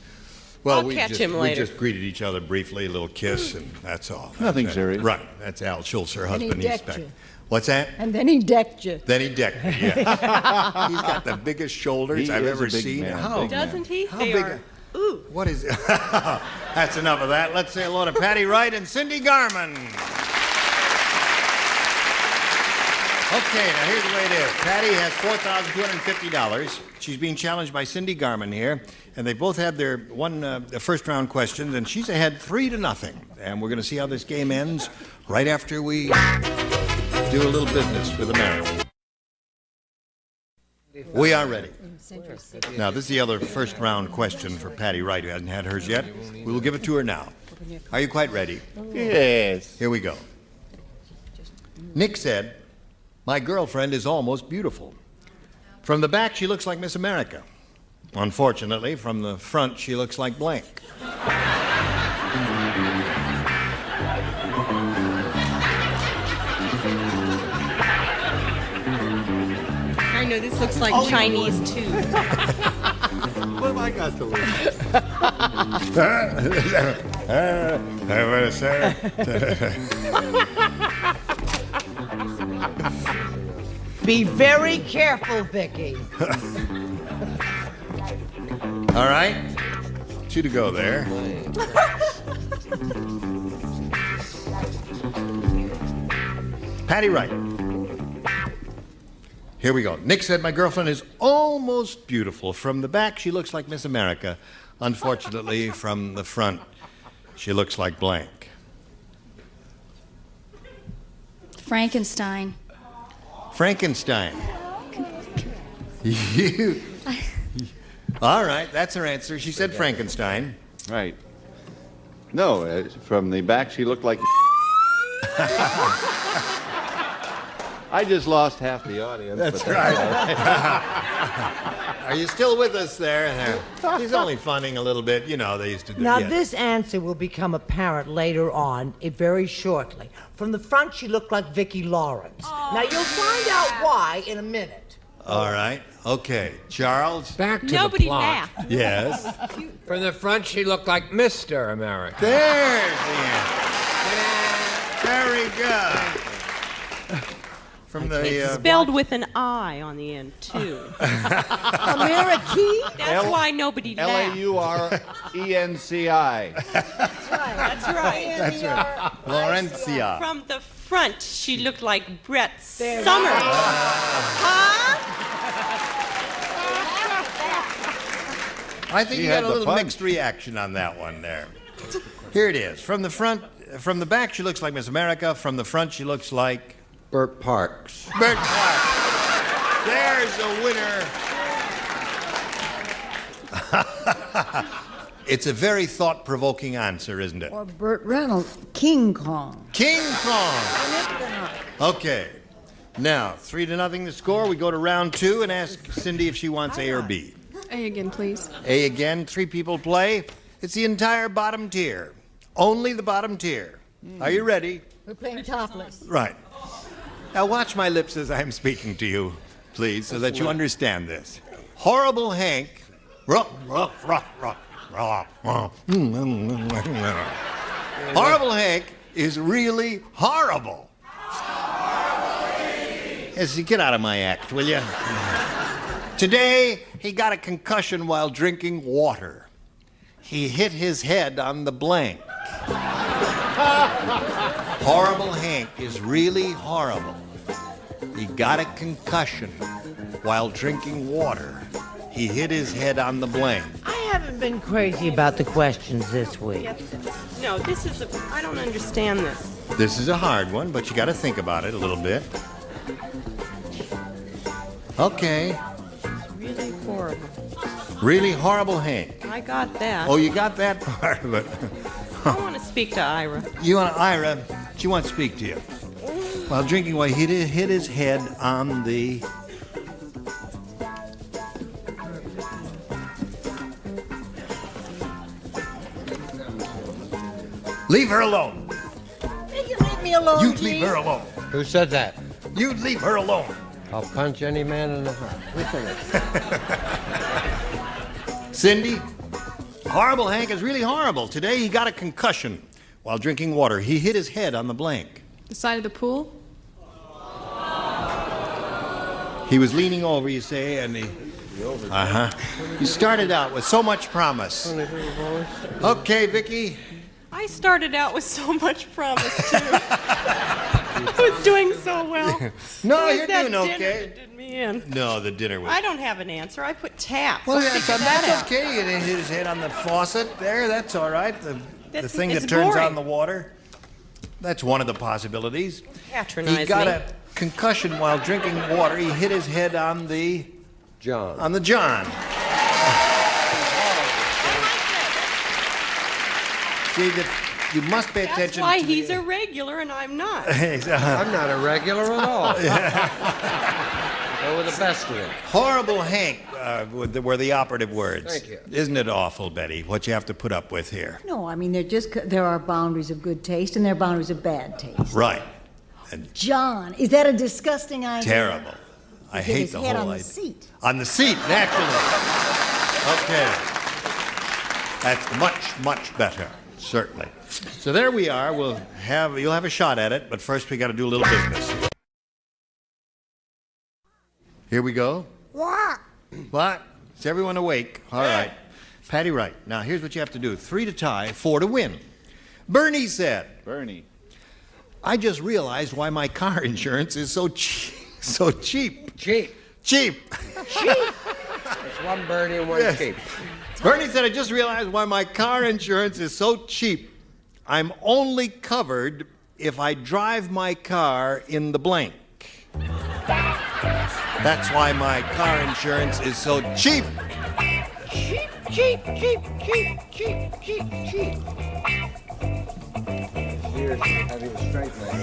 Well, I'll catch him later. We just greeted each other briefly, a little kiss, and that's all. Nothing serious. Right. That's Al Schultz, her husband. And he decked you. What's that? And then he decked you. Then he decked me, yeah. He's got the biggest shoulders I've ever seen. Doesn't he? How They big? are. Ooh. What is it? That's enough of that. Let's say hello to Patty Wright and Cindy Garman. Okay, now here's the way it is. Patty has $4,250. She's being challenged by Cindy Garman here, and they both had their first-round questions, and she's ahead 3-0. And we're going to see how this game ends right after we do a little business with America. We are ready. Now, this is the other first-round question for Patty Wright, who hasn't had hers yet. We will give it to her now. Are you quite ready? Yes. Here we go. Nick said, "My girlfriend is almost beautiful. From the back, she looks like Miss America. Unfortunately, from the front, she looks like blank." I know this looks like Chinese too. What have I got to lose? Be very careful, Vicky. All right. you to go there. Patty Wright. Here we go. Nick said, my girlfriend is almost beautiful. From the back, she looks like Miss America. Unfortunately, from the front, she looks like blank. Frankenstein. Frankenstein. You. All right, that's her answer. She said Frankenstein. Right. No, from the back she looked like... I just lost half the audience. That's but right. all Are you still with us there? He's only funning a little bit. You know, they used to do Now, yeah. this answer will become apparent later on, very shortly. From the front, she looked like Vicki Lawrence. Now, you'll find out why in a minute. All right. Okay. Charles? Back to Nobody the plot. laughed. Yes. From the front, she looked like Mr. America. There's the answer. Very good. From the... Spelled with an I on the end, too. America? That's why nobody laughed. L-A-U-R-E-N-C-I. That's right. That's right. Laurencia. From the front, she looked like Brett Summers. I think She you got had a the little punch. mixed reaction on that one there. Here it is. From the front, from the back, she looks like Miss America. From the front, she looks like... Burt Parks. Burt Parks. There's a winner. It's a very thought-provoking answer, isn't it? Or Burt Reynolds, King Kong. King Kong. Okay. Now, 3-0 the score. We go to round 2 and ask Cindy if she wants A or B. A again, please. A again. 3 people play. It's the entire bottom tier. Only the bottom tier. Are you ready? We're playing topless. Right. Now watch my lips as I'm speaking to you, please, so that you understand this. Horrible Hank. Horrible Hank is really horrible. Yes, get out of my act, will you? Today, he got a concussion while drinking water. He hit his head on the blank. Horrible Hank is really horrible. He got a concussion while drinking water. He hit his head on the blank. I haven't been crazy about the questions this week. No, this is I don't understand this. This is a hard one, but you got to think about it a little bit. Okay. Really horrible. Really horrible Hank. I got that. Oh, you got that part of it. I want to speak to Ira. You want Ira? She wants to speak to you. While drinking, while he hit his head on the... Leave her alone. You leave me alone, You leave her alone. Who said that? You leave her alone. I'll punch any man in the heart. Cindy, horrible Hank is really horrible. Today he got a concussion while drinking water. He hit his head on the blank. The side of the pool? He was leaning over, you say, and he... You started out with so much promise. Okay, Vicky. I started out with so much promise, too. I was doing so well. No, It was you're that doing dinner okay. that did me in. No, the dinner was... I don't have an answer. I put tap. Well, Let's figure that that's out. okay. He didn't hit his head on the faucet there. That's all right. The thing it's that turns boring. on the water. That's one of the possibilities. Patronize He got me. a concussion while drinking water. He hit his head on the... John. On the John. See, that you must pay That's attention why to he's the... a regular and I'm not. I'm not a regular at all. Go with the best of it. Horrible Hank were the operative words. Thank you. Isn't it awful, Betty, what you have to put up with here? No, I mean, there are boundaries of good taste and there are boundaries of bad taste. Right. And John, is that a disgusting idea? terrible. I He hit hate his the head whole on the idea. seat. On the seat, naturally. Okay. That's much, much better, certainly. So there we are. You'll have a shot at it, but first we got to do a little business. Here we go. What? What? Is everyone awake? All right. Patty Wright. Now, here's what you have to do. 3 to tie, 4 to win. Bernie said. Bernie. I just realized why my car insurance is so cheap. So cheap. Cheap. Cheap. It's one Bernie and one Yes. cheap. Bernie said, I just realized why my car insurance is so cheap. I'm only covered if I drive my car in the blank. That's why my car insurance is so cheap. Cheap, cheap, cheap, cheap, cheap, cheap, cheap. Here's having a straight man.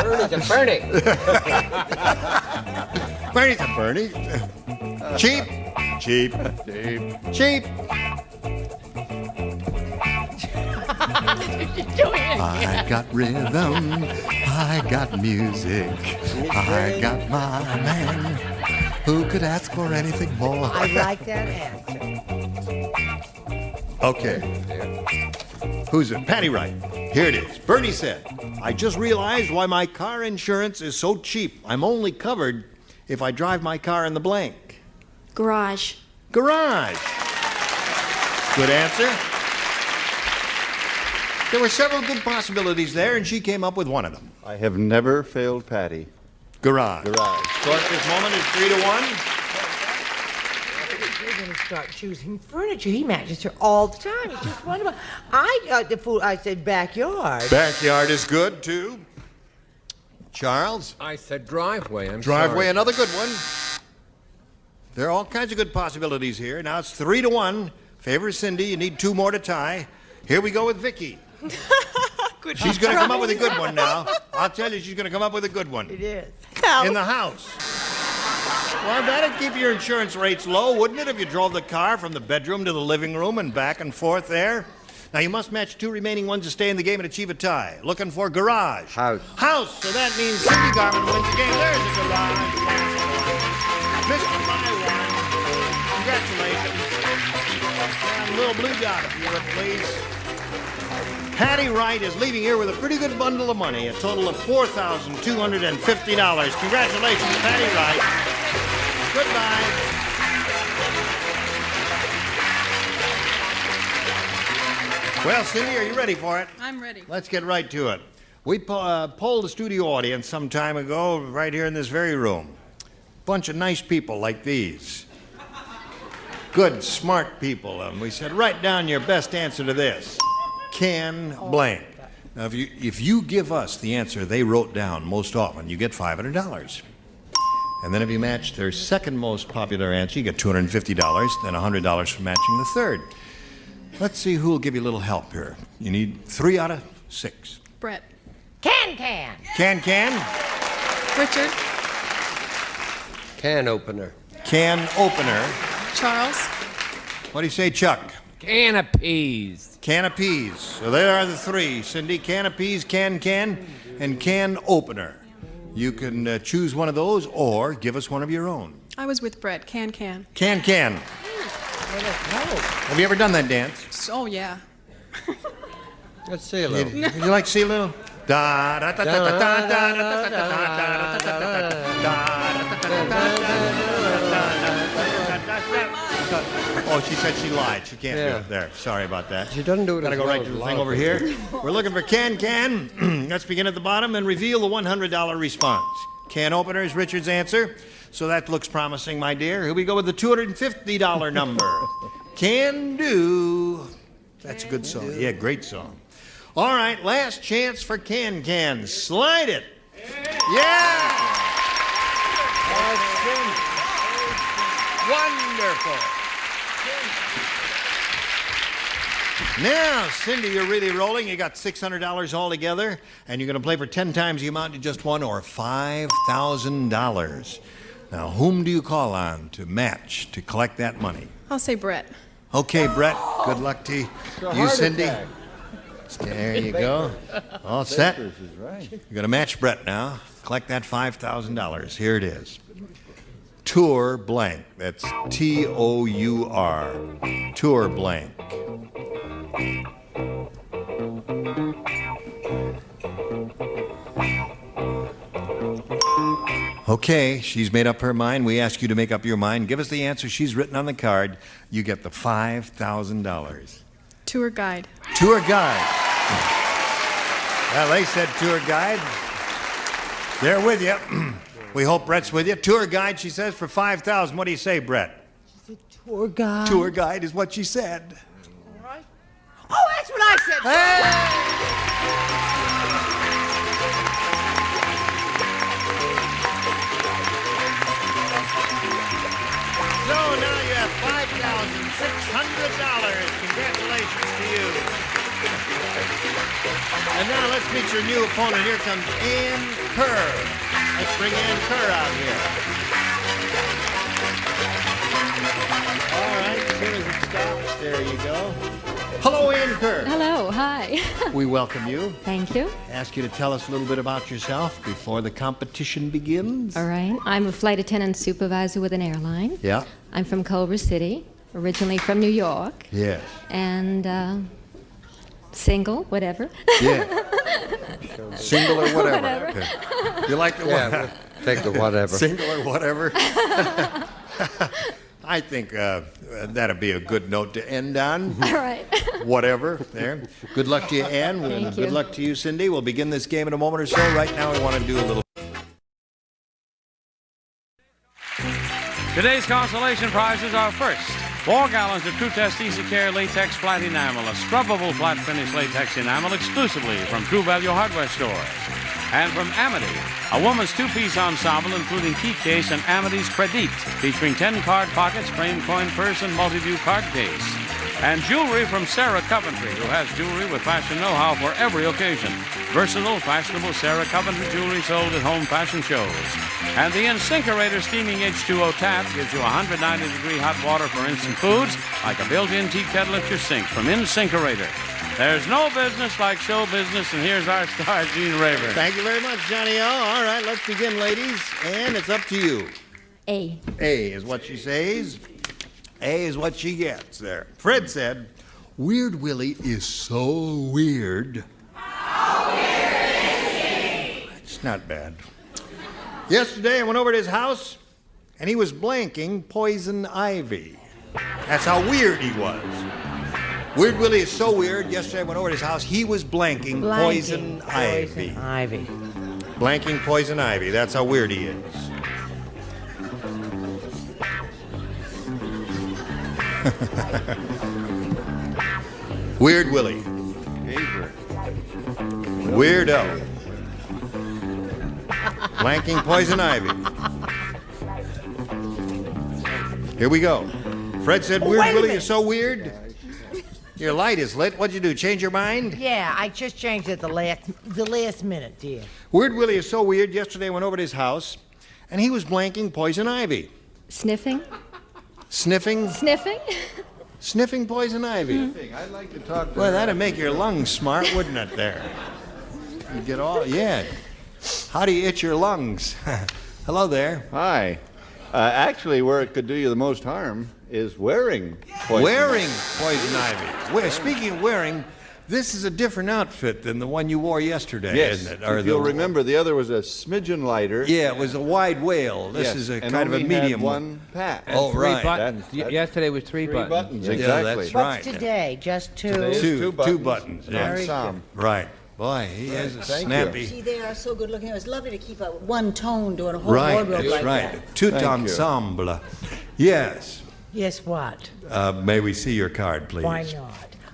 Bernie's a Bernie. Bernie's a Bernie. Cheap. Cheap. Cheap. Cheap. I got rhythm. I got music. I got my man. Who could ask for anything more? I like that answer. Okay. Who's it? Patty Wright. Here it is. Bernie said, I just realized why my car insurance is so cheap. I'm only covered if I drive my car in the blank. Garage. Garage. Good answer. There were several good possibilities there, and she came up with one of them. I have never failed Patty. Garage. Garage. Score at this moment is 3 to 1. You're going to start choosing furniture. He matches her all the time. It's just wonderful. I got the food. I said backyard. Backyard is good, too. Charles? I said driveway. I'm Driveway, sorry. another good one. There are all kinds of good possibilities here. Now it's 3 to 1. Favor Cindy. You need 2 more to tie. Here we go with Vicky. Good She's going to come up with a good one now. I'll tell you, she's going to come up with a good one. It is. In the house. Well, that'd keep your insurance rates low, wouldn't it, if you drove the car from the bedroom to the living room and back and forth there? Now, you must match 2 remaining ones to stay in the game and achieve a tie. Looking for garage. House. House. So that means Cindy Garvin wins the game. There's a garage. Mr. Byron. Congratulations. And little blue dot, if you would, please. Patty Wright is leaving here with a pretty good bundle of money, a total of $4,250. Congratulations, Patty Wright. Goodbye. Well, Cindy, are you ready for it? I'm ready. Let's get right to it. We polled the studio audience some time ago right here in this very room. Bunch of nice people like these. Good, smart people. And we said, write down your best answer to this. Can blank. Now, if you give us the answer they wrote down most often, you get $500. And then if you match their second most popular answer, you get $250, then $100 for matching the third. Let's see who will give you a little help here. You need 3 out of 6. Brett. Can. Can. Richard. Can opener. Can opener. Charles. What do you say, Chuck? Can of peas. Can of peas. So there are the 3. Cindy, can of peas, can, and can opener. You can choose one of those or give us one of your own. I was with Brett. Can. Can. Have you ever done that dance? Oh, yeah. Let's see a little. You like CeeLo? Da da da da da da da da. Oh, she said she lied. She can't do it. There. Sorry about that. She doesn't do it. Gotta go right to the thing over here. We're looking for can. Let's begin at the bottom and reveal the $100 response. Can opener is Richard's answer. So that looks promising, my dear. Here we go with the $250 number. Can do. That's a good song. Yeah, great song. All right, last chance for Can. Slide it. Yeah! Wonderful. Now, Cindy, you're really rolling. You got $600 altogether, and you're going to play for 10 times the amount you just won, or $5,000. Now, whom do you call on to match, to collect that money? I'll say Brett. Okay, Brett, good luck to you, Cindy. There you go. All set. You're going to match Brett now. Collect that $5,000. Here it is. Tour blank. That's T-O-U-R. Tour blank. Okay, she's made up her mind. We ask you to make up your mind. Give us the answer she's written on the card. You get the $5,000. Tour guide. Tour guide. Well, they said tour guide. They're with you. We hope Brett's with you. Tour guide, she says, for $5,000. What do you say, Brett? Tour guide. Tour guide is what she said. All right. Oh, that's what I said. So now you have $5,600. Congratulations to you. And now let's meet your new opponent. Here comes Ann Kerr. Let's bring Ann Kerr out here. All right, as soon as it stops, there you go. Hello, Ann Kerr. Hello, hi. We welcome you. Thank you. Ask you to tell us a little bit about yourself before the competition begins. All right. I'm a flight attendant supervisor with an airline. Yeah. I'm from Culver City, originally from New York. Yes. And single, whatever. Yeah. Single or whatever. Whatever. Okay. You like the Yeah, take the whatever. Single or whatever. I think that'd be a good note to end on. All right. Whatever. There. Good luck to you, Ann. Thank Good you. luck to you, Cindy. We'll begin this game in a moment or so. Right now, we want to do a little. Today's consolation prizes are first, 4 gallons of True Test Easy Care Latex Flat Enamel, a scrubbable flat finish latex enamel exclusively from True Value Hardware stores. And from Amity, a woman's 2-piece ensemble including key case and Amity's Credit, featuring 10 card pockets, framed coin purse, and multi-view card case. And jewelry from Sarah Coventry, who has jewelry with fashion know-how for every occasion. Versatile, fashionable Sarah Coventry jewelry sold at home fashion shows. And the Insinkerator Steaming H2O tap gives you 190-degree hot water for instant foods, like a built-in tea kettle at your sink from Insinkerator. There's no business like show business, and here's our star, Gene Rayburn. Thank you very much, Johnny O. All right, let's begin, ladies. And it's up to you. A. A is what she says. A is what she gets there. Fred said, Weird Willie is so weird. How weird is he? It's not bad. Yesterday, I went over to his house, and he was blanking poison ivy. That's how weird he was. Weird Willie is so weird. Yesterday, I went over to his house. He was blanking poison ivy. Ivy. Blanking poison ivy. That's how weird he is. Weird Willie. Weirdo. Blanking poison ivy. Here we go. Fred said, Weird wait a Willie minute. is so weird. Your light is lit. What'd you do? Change your mind? Yeah, I just changed it the last minute, dear. Weird Willie is so weird. Yesterday I went over to his house, and he was blanking poison ivy. Sniffing? Sniffing? Sniffing? Sniffing poison ivy. I'd like to talk to Well, her. that'd make your lungs smart, wouldn't it, there? You get all, yeah. How do you itch your lungs? Hello there. Hi. Actually, where it could do you the most harm is wearing poison. Wearing poison ivy. Speaking of wearing, this is a different outfit than the one you wore yesterday, Yes. isn't it? If you'll remember, the other was a smidgen lighter. Yeah, it was a wide whale. This Yes, is a and kind of a only medium had one. one pack. Oh, Three right. buttons. That- Yesterday was three buttons. Exactly. Yeah, that's right. What's today? Just two? Today is Two two buttons. and Yes. some. Right. Boy, he is a Thank snappy. you. See, they are so good looking. It was lovely to keep a one tone doing a whole Right, wardrobe that's like right. that. Tout Thank you. ensemble. Yes. Yes, what? May we see your card, please? Why not?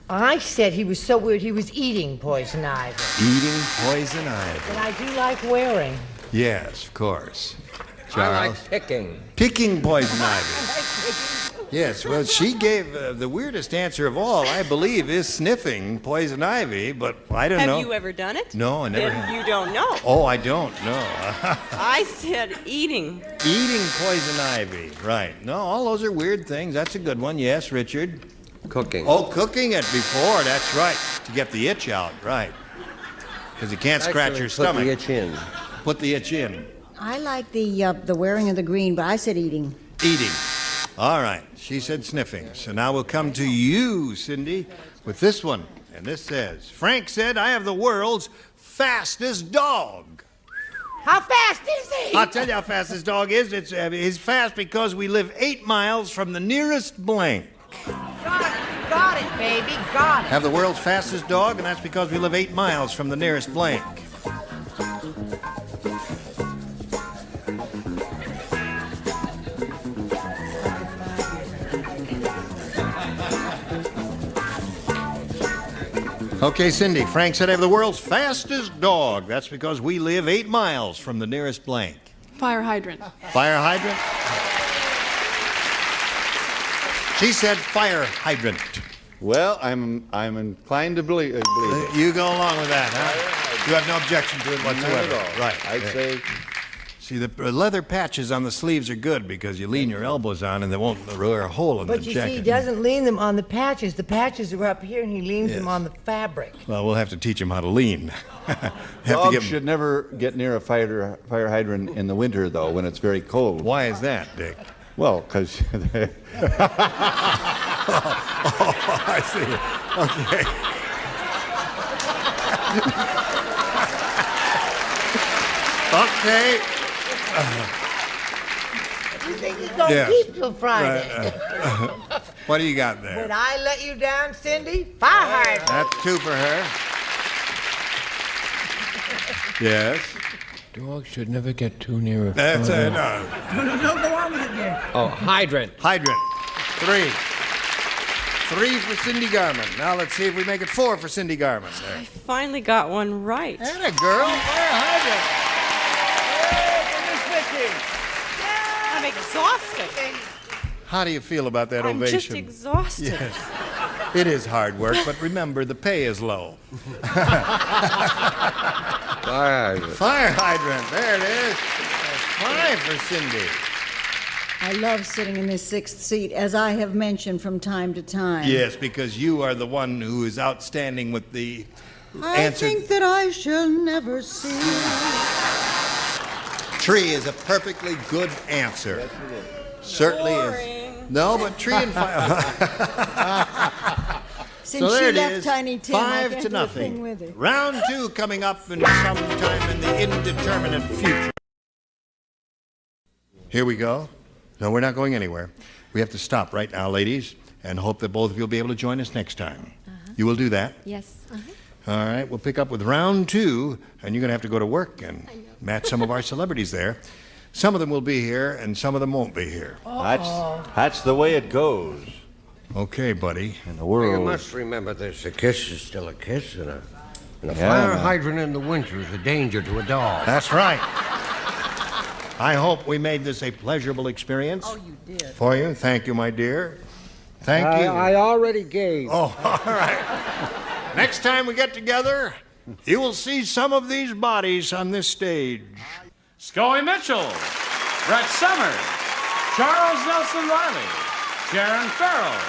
I said he was so weird he was eating poison ivy. Eating poison ivy. But I do like wearing. Yes, of course. I Charles. like picking. Picking poison ivy. Yes, well, she gave the weirdest answer of all, I believe, is sniffing poison ivy, but I don't know. Have you ever done it? No, I never Then have. you don't know. Oh, I don't know. I said eating. Eating poison ivy, right. No, all those are weird things. That's a good one. Yes, Richard? Cooking. Oh, cooking it before, that's right. To get the itch out, right. Because you can't scratch Actually, your put stomach. the itch in. Put the itch in. I like the wearing of the green, but I said eating. Eating. All right. She said sniffing. So now we'll come to you, Cindy, with this one. And this says, Frank said, I have the world's fastest dog. How fast is he? I'll tell you how fast this dog is. He's fast because we live 8 miles from the nearest blank. Got it, baby, got it. Have the world's fastest dog, and that's because we live 8 miles from the nearest blank. Okay, Cindy, Frank said I have the world's fastest dog. That's because we live 8 miles from the nearest blank. Fire hydrant. Fire hydrant? She said fire hydrant. Well, I'm inclined to believe it. You go along with that, huh? You have no objection to it whatsoever. Not at all. Right. I'd say. See, the leather patches on the sleeves are good because you lean your elbows on and they won't wear a hole in the But you jacket. see, he doesn't lean them on the patches. The patches are up here, and he leans them on the fabric. Well, we'll have to teach him how to lean. Dogs should never get near a fire hydrant in the winter, though, when it's very cold. Why is that, Dick? Well, because... I see. Okay. Okay. You think he's going to Yes. keep till Friday? What do you got there? Would I let you down, Cindy? Fire hydrant. That's 2 for her. Yes. Dogs should never get too near a That's fire. No, go on with it, dear. Oh, hydrant. Hydrant. 3. 3 for Cindy Garman. Now let's see if we make it 4 for Cindy Garman. There. I finally got one right. And a girl. Fire hydrant. I'm exhausted. How do you feel about that I'm ovation? just exhausted. Yes. It is hard work, but remember, the pay is low. Fire hydrant. Fire hydrant. There it is. That's 5 for Cindy. I love sitting in this 6th seat, as I have mentioned from time to time. Yes, because you are the one who is outstanding with the answer. I think that I shall never see. Tree is a perfectly good answer. Certainly is. No, but tree and fire. Since So there she it left is. Tiny Tim, I 5 can't to do a thing nothing. with her. Round 2 coming up in sometime in the indeterminate future. Here we go. No, we're not going anywhere. We have to stop right now, ladies, and hope that both of you will be able to join us next time. You will do that? Yes. All right, we'll pick up with round 2, and you're going to have to go to work and match some of our celebrities there. Some of them will be here, and some of them won't be here. That's the way it goes Okay, buddy. in the You world. must remember this. A kiss is still a kiss, and a Yeah, fire man. hydrant in the winter is a danger to a dog. That's right. I hope we made this a pleasurable experience. Oh, you did. For you. Thank you, my dear. Thank you. I already gave. Oh, all right. Next time we get together, you will see some of these bodies on this stage. Scully Mitchell, Brett Summers, Charles Nelson Riley, Sharon Farrell,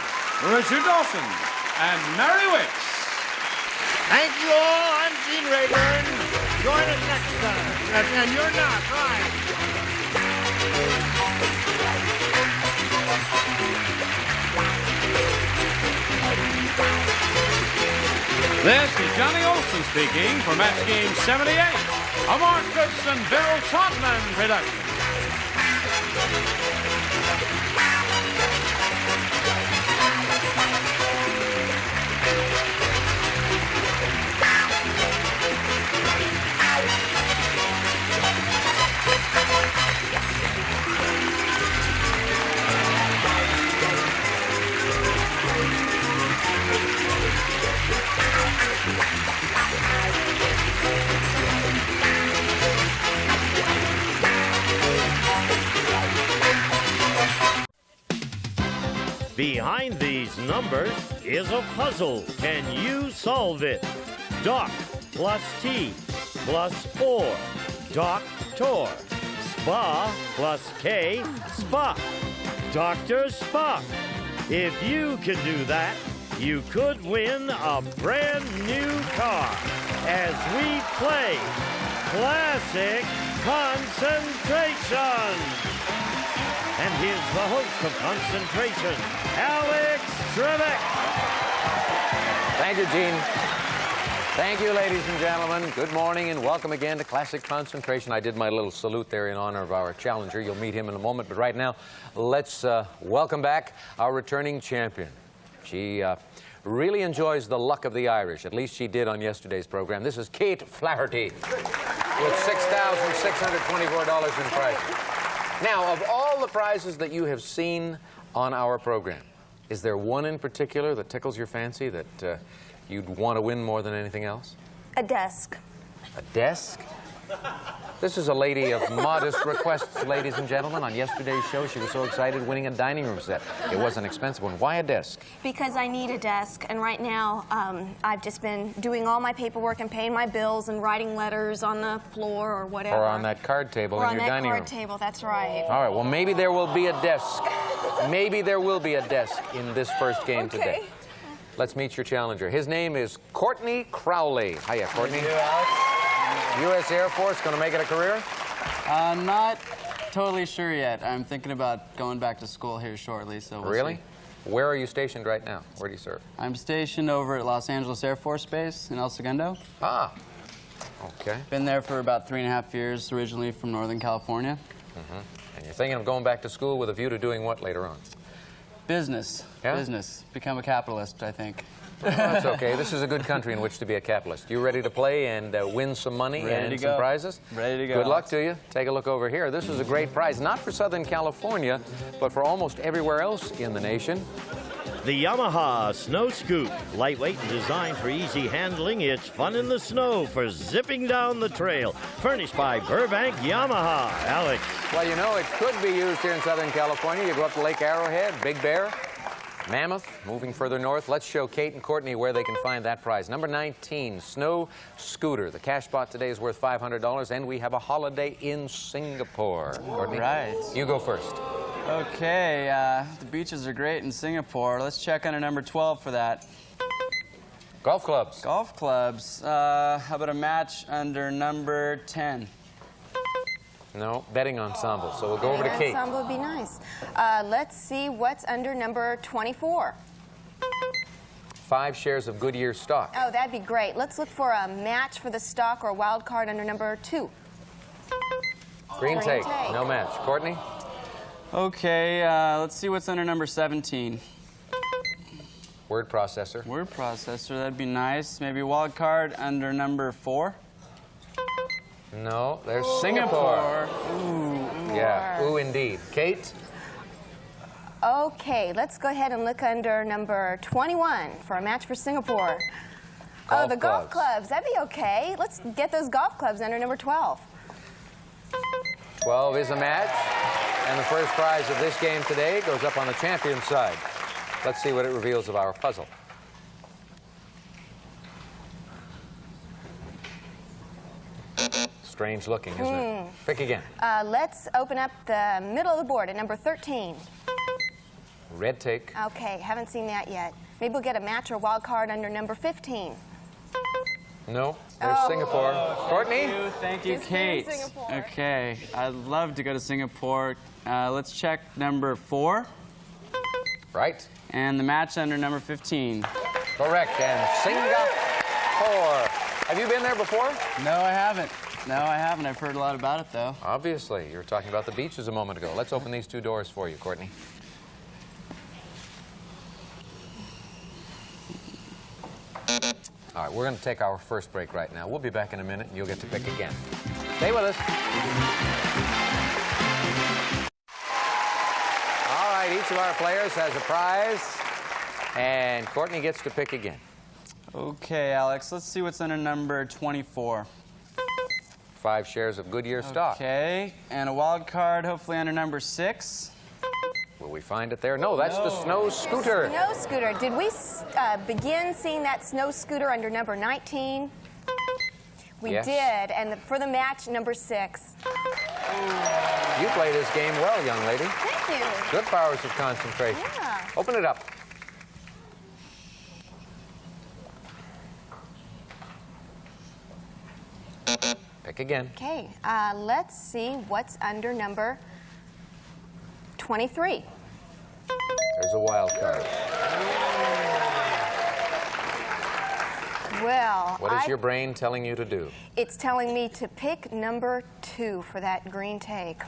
Richard Dawson, and Mary Wicks. Thank you all. I'm Gene Rayburn. Join us next time. And you're not, right? This is Johnny Olson speaking for Match Game 78, a Mark Goodson and Bill Todman production. Behind these numbers is a puzzle. Can you solve it? Doc plus T plus 4. Doctor. Spa plus K. Spock. Dr. Spock. If you can do that, you could win a brand new car as we play Classic Concentration. And here's the host of Concentration, Alex Trebek. Thank you, Gene. Thank you, ladies and gentlemen. Good morning and welcome again to Classic Concentration. I did my little salute there in honor of our challenger. You'll meet him in a moment, but right now, let's welcome back our returning champion. She really enjoys the luck of the Irish. At least she did on yesterday's program. This is Kate Flaherty with $6,624 in prizes. Now, of all the prizes that you have seen on our program, is there one in particular that tickles your fancy that you'd want to win more than anything else? A desk. A desk? This is a lady of modest requests, ladies and gentlemen. On yesterday's show, she was so excited winning a dining room set. It was an expensive one. Why a desk? Because I need a desk, and right now I've just been doing all my paperwork and paying my bills and writing letters on the floor or whatever. Or on that card table in your dining room. Or on that card table, that's right. All right, well, maybe there will be a desk. Maybe there will be a desk in this first game today. Let's meet your challenger. His name is Courtney Crowley. Hiya, Courtney. Thank you, Alex. U.S. Air Force, going to make it a career? Not totally sure yet. I'm thinking about going back to school here shortly, so we'll Really? see. Where are you stationed right now? Where do you serve? I'm stationed over at Los Angeles Air Force Base in El Segundo. Ah, okay. Been there for about 3.5 years, originally from Northern California. And you're thinking of going back to school with a view to doing what later on? Business. Yeah? Business. Become a capitalist, I think. Well, that's okay. This is a good country in which to be a capitalist. You ready to play and win some money and some prizes? Ready to go. Good luck to you. Take a look over here. This is a great prize, not for Southern California, but for almost everywhere else in the nation. The Yamaha Snow Scoot. Lightweight and designed for easy handling, it's fun in the snow for zipping down the trail. Furnished by Burbank Yamaha. Alex. Well, you know, it could be used here in Southern California. You go up to Lake Arrowhead, Big Bear, Mammoth, moving further north. Let's show Kate and Courtney where they can find that prize. Number 19, Snow Scooter. The cash spot today is worth $500, and we have a holiday in Singapore. Courtney, Right. you go first. Okay, the beaches are great in Singapore. Let's check under number 12 for that. Golf clubs. Golf clubs. How about a match under number 10? No, betting ensemble. So we'll go over to Kate. Ensemble would be nice. Let's see what's under number 24. 5 shares of Goodyear stock. Oh, that'd be great. Let's look for a match for the stock or a wild card under number 2. Green take. No match. Courtney? Okay, let's see what's under number 17. Word processor. Word processor, that'd be nice. Maybe wild card under number 4. No, there's Singapore. Ooh. Yeah, ooh, indeed. Kate? Okay, let's go ahead and look under number 21 for a match for Singapore. Oh, the golf clubs. That'd be okay. Let's get those golf clubs under number 12. 12 is a match. And the first prize of this game today goes up on the champion's side. Let's see what it reveals of our puzzle. Strange looking, isn't it? Pick again. Let's open up the middle of the board at number 13. Red take. Okay, haven't seen that yet. Maybe we'll get a match or wild card under number 15. No, there's Singapore. Courtney? Thank you, Kate. Okay, I'd love to go to Singapore. Let's check number 4. Right. And the match under number 15. Correct, and Singapore. Have you been there before? No, I haven't. No, I haven't. I've heard a lot about it, though. Obviously. You were talking about the beaches a moment ago. Let's open these 2 doors for you, Courtney. All right, we're going to take our first break right now. We'll be back in a minute, and you'll get to pick again. Stay with us. All right, each of our players has a prize, and Courtney gets to pick again. Okay, Alex, let's see what's under number 24. 5 shares of Goodyear stock. Okay, and a wild card, hopefully under number 6. Will we find it there? No, that's the Snow Scooter. Snow Scooter. Did we begin seeing that Snow Scooter under number 19? We did, and for the match, number 6. You play this game well, young lady. Thank you. Good powers of concentration. Yeah. Open it up. Pick again. Okay, let's see what's under number 23. There's a wild card. Well, What is your brain telling you to do? It's telling me to pick number 2 for that green take.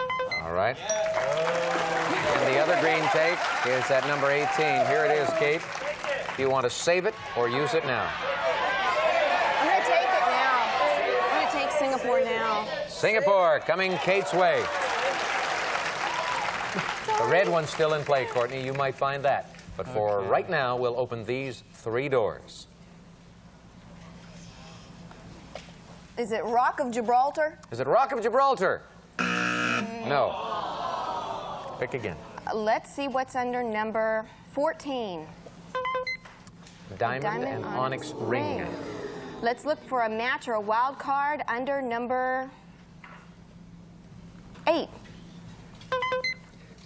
All right. And the other green take is at number 18. Here it is, Kate. Do you want to save it or use it now? I'm going to take it now. I'm going to take Singapore now. Singapore coming Kate's way. The red one's still in play, Courtney. You might find that. But for right now, we'll open these 3 doors. Is it Rock of Gibraltar? Is it Rock of Gibraltar? No. Pick again. Let's see what's under number 14. Diamond and onyx ring. Let's look for a match or a wild card under number 8.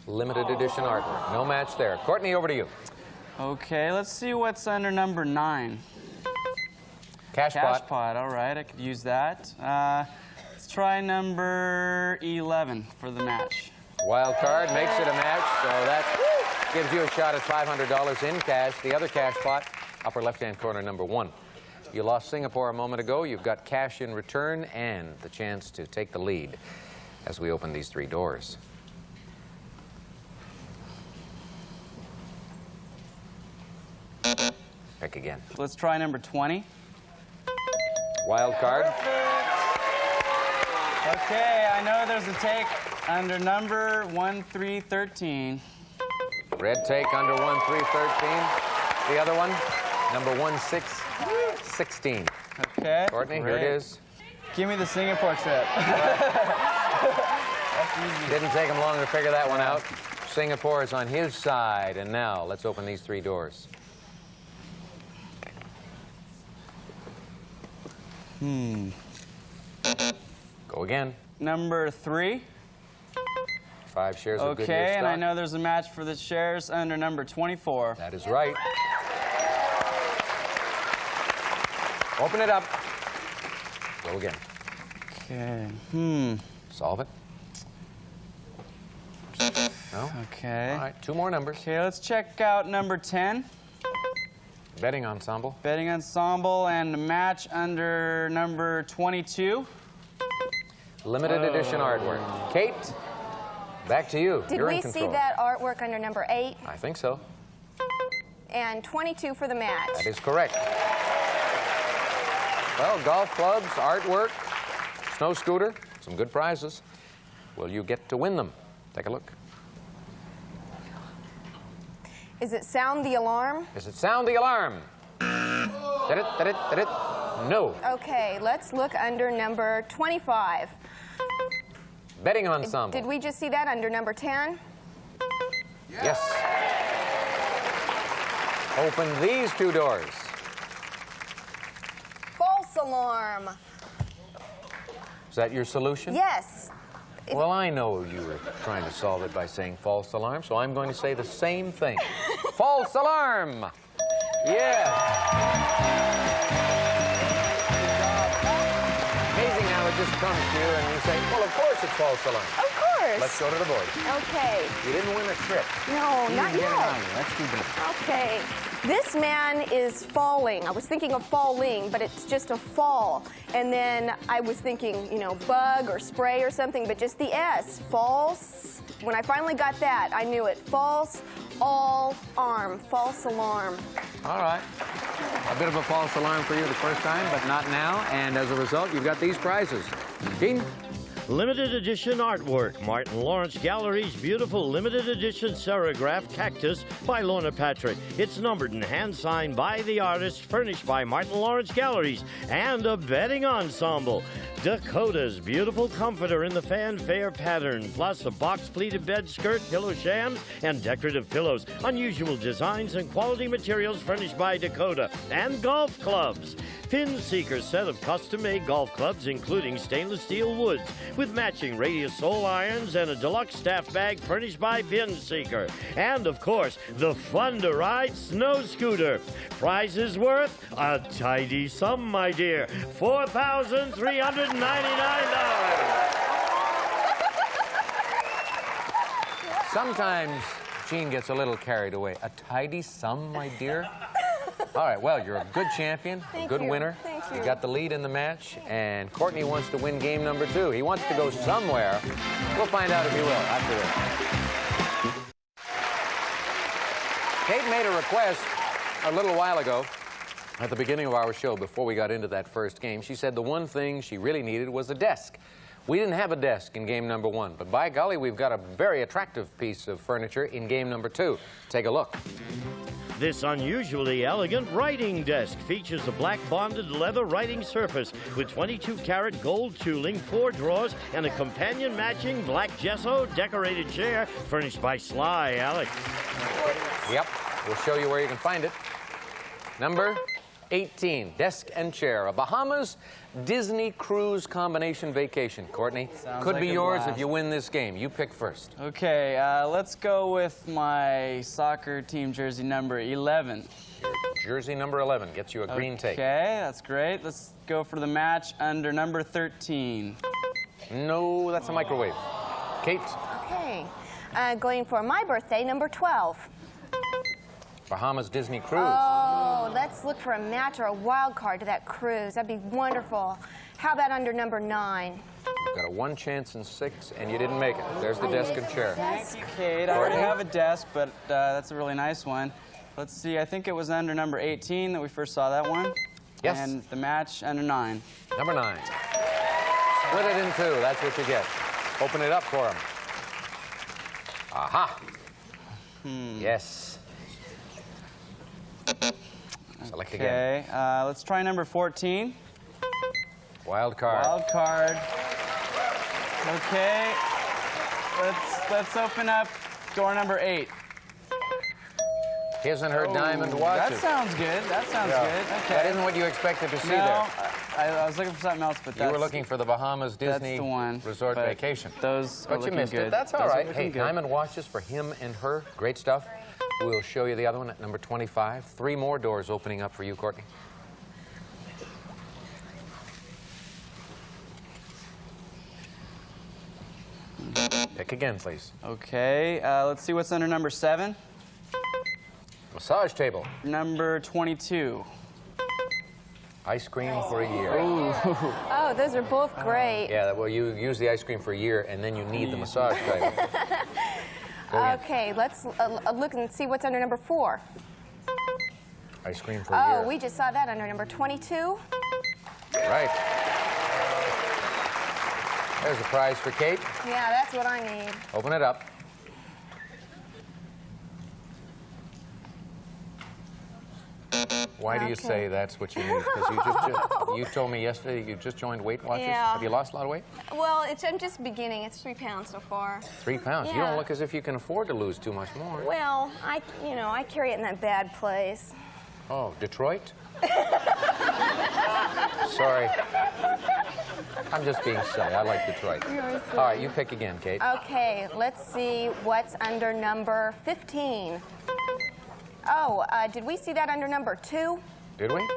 Limited edition artwork. No match there. Courtney, over to you. Okay, let's see what's under number 9. Cash pot. All right, I could use that. Let's try number 11 for the match. Wild card makes it a match, so that gives you a shot at $500 in cash. The other cash pot, upper left-hand corner, number 1. You lost Singapore a moment ago. You've got cash in return and the chance to take the lead as we open these 3 doors. Pick again. Let's try number 20. Wild card. Okay, I know there's a take under number 1313. Red take under 1313. The other one, number 1616. Okay. Courtney, here it is. Give me the Singapore trip. Didn't take him long to figure that one out. Singapore is on his side, and now let's open these 3 doors. Go again. Number 3. 5 shares of Goodyear Okay, stock. and I know there's a match for the shares under number 24. That is right. Open it up. Go again. Okay. Solve it. No? Okay. All right, 2 more numbers. Okay, let's check out number 10. Betting ensemble. Betting ensemble and a match under number 22. Limited edition artwork. Kate, back to you. Did You're in we control. see that artwork under number 8? I think so. And 22 for the match. That is correct. Well, golf clubs, artwork, snow scooter, some good prizes. Will you get to win them? Take a look. Is it Sound the Alarm? Is it Sound the Alarm? Did it? Did it? Did it? No. Okay, let's look under number 25. Betting ensemble. Did we just see that under number 10? Yes. Open these 2 doors. False alarm. Is that your solution? Yes. Well, I know you were trying to solve it by saying false alarm, so I'm going to say the same thing. False alarm! Yeah. Amazing how it just comes to you and you say, well, of course it's false alarm. Of course. Let's go to the board. Okay. You didn't win a trip. No, not You didn't get an yet. honor. That's too bad. Okay. This man is falling. I was thinking of falling, but it's just a fall. And then I was thinking, you know, bug or spray or something, but just the S. False. When I finally got that, I knew it. False, all, arm. False alarm. All right. A bit of a false alarm for you the first time, but not now. And as a result, you've got these prizes. Gene? Limited edition artwork. Martin Lawrence Gallery's beautiful limited edition serograph cactus by Lorna Patrick. It's numbered and hand-signed by the artist, furnished by Martin Lawrence Galleries, and a betting ensemble. Dakota's beautiful comforter in the fanfare pattern, plus a box-pleated bed skirt, pillow shams, and decorative pillows. Unusual designs and quality materials furnished by Dakota. And golf clubs. Pin Seeker set of custom-made golf clubs, including stainless steel woods, with matching radius sole irons and a deluxe staff bag furnished by Pin Seeker. And, of course, the fun-to-ride snow scooter. Prizes worth a tidy sum, my dear. $4,399. Sometimes Gene gets a little carried away. A tidy sum, my dear? All right, well, you're a good champion, a Thank good you. winner. Thank You you. got the lead in the match, and Courtney wants to win game number 2. He wants to go somewhere. We'll find out if he will after this. Kate made a request a little while ago at the beginning of our show before we got into that first game. She said the one thing she really needed was a desk. We didn't have a desk in game number 1, but by golly, we've got a very attractive piece of furniture in game number 2. Take a look. This unusually elegant writing desk features a black bonded leather writing surface with 22-karat gold tooling, 4 drawers, and a companion matching black gesso decorated chair furnished by Sly Alex. Yep, we'll show you where you can find it. Number 18, desk and chair, a Bahamas Disney cruise combination vacation. Courtney, could like be a yours blast. if you win this game. You pick first. Okay, let's go with my soccer team jersey number 11. Jersey number 11 gets you a green take. Okay, that's great. Let's go for the match under number 13. No, that's a microwave. Kate, Okay. Going for my birthday, number 12. Bahamas Disney cruise. Oh, let's look for a match or a wild card to that cruise. That'd be wonderful. How about under number 9? You've got a 1 chance in 6, and you didn't make it. There's the desk and chair. Thank you, Kate. I already have a desk, but that's a really nice one. Let's see, I think it was under number 18 that we first saw that one. Yes. And the match under 9. Number 9. Split it in 2. That's what you get. Open it up for him. Aha. Yes. Select again. Okay, let's try number 14. Wild card. Wild card. Okay, let's open up door number 8. His and her diamond watches. That sounds good. That sounds good. Okay. That isn't what you expected to see No, there. I was looking for something else, but You that's... were looking for the Bahamas Disney that's the one, resort but vacation. Those are But you looking missed good. it. That's all Those are right. looking Hey, good. diamond watches for him and her. Great stuff. We'll show you the other one at number 25. 3 more doors opening up for you, Courtney. Pick again, please. Okay, let's see what's under number 7. Massage table. Number 22. Ice cream for a year. Oh, those are both great. Yeah, well, you use the ice cream for a year, and then you need the massage table. Go again. Okay, let's look and see what's under number 4. Ice cream for a year. Oh, we just saw that under number 22. Right. There's a prize for Kate. Yeah, that's what I need. Open it up. Why do you Okay. say that's what you need? Because you told me yesterday you just joined Weight Watchers. Yeah. Have you lost a lot of weight? Well, I'm just beginning. It's 3 pounds so far. 3 pounds. You Yeah. don't look as if you can afford to lose too much more. Well, I carry it in that bad place. Oh, Detroit? Sorry. I'm just being silly. I like Detroit. You're All right, you pick again, Kate. Okay, let's see what's under number 15. Oh, did we see that under number 2? Did we?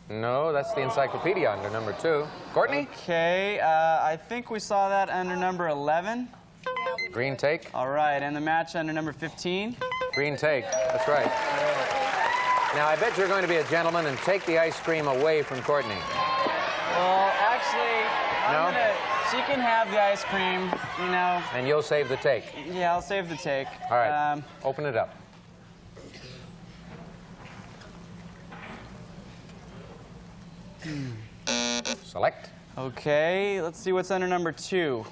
No, that's the encyclopedia under number 2. Courtney? Okay, I think we saw that under number 11. Green take. All right, and the match under number 15. Green take. That's right. Now, I bet you're going to be a gentleman and take the ice cream away from Courtney. Well, actually, No? she can have the ice cream, you know. And you'll save the take. Yeah, I'll save the take. All right. Open it up. Select. Okay, let's see what's under number 2.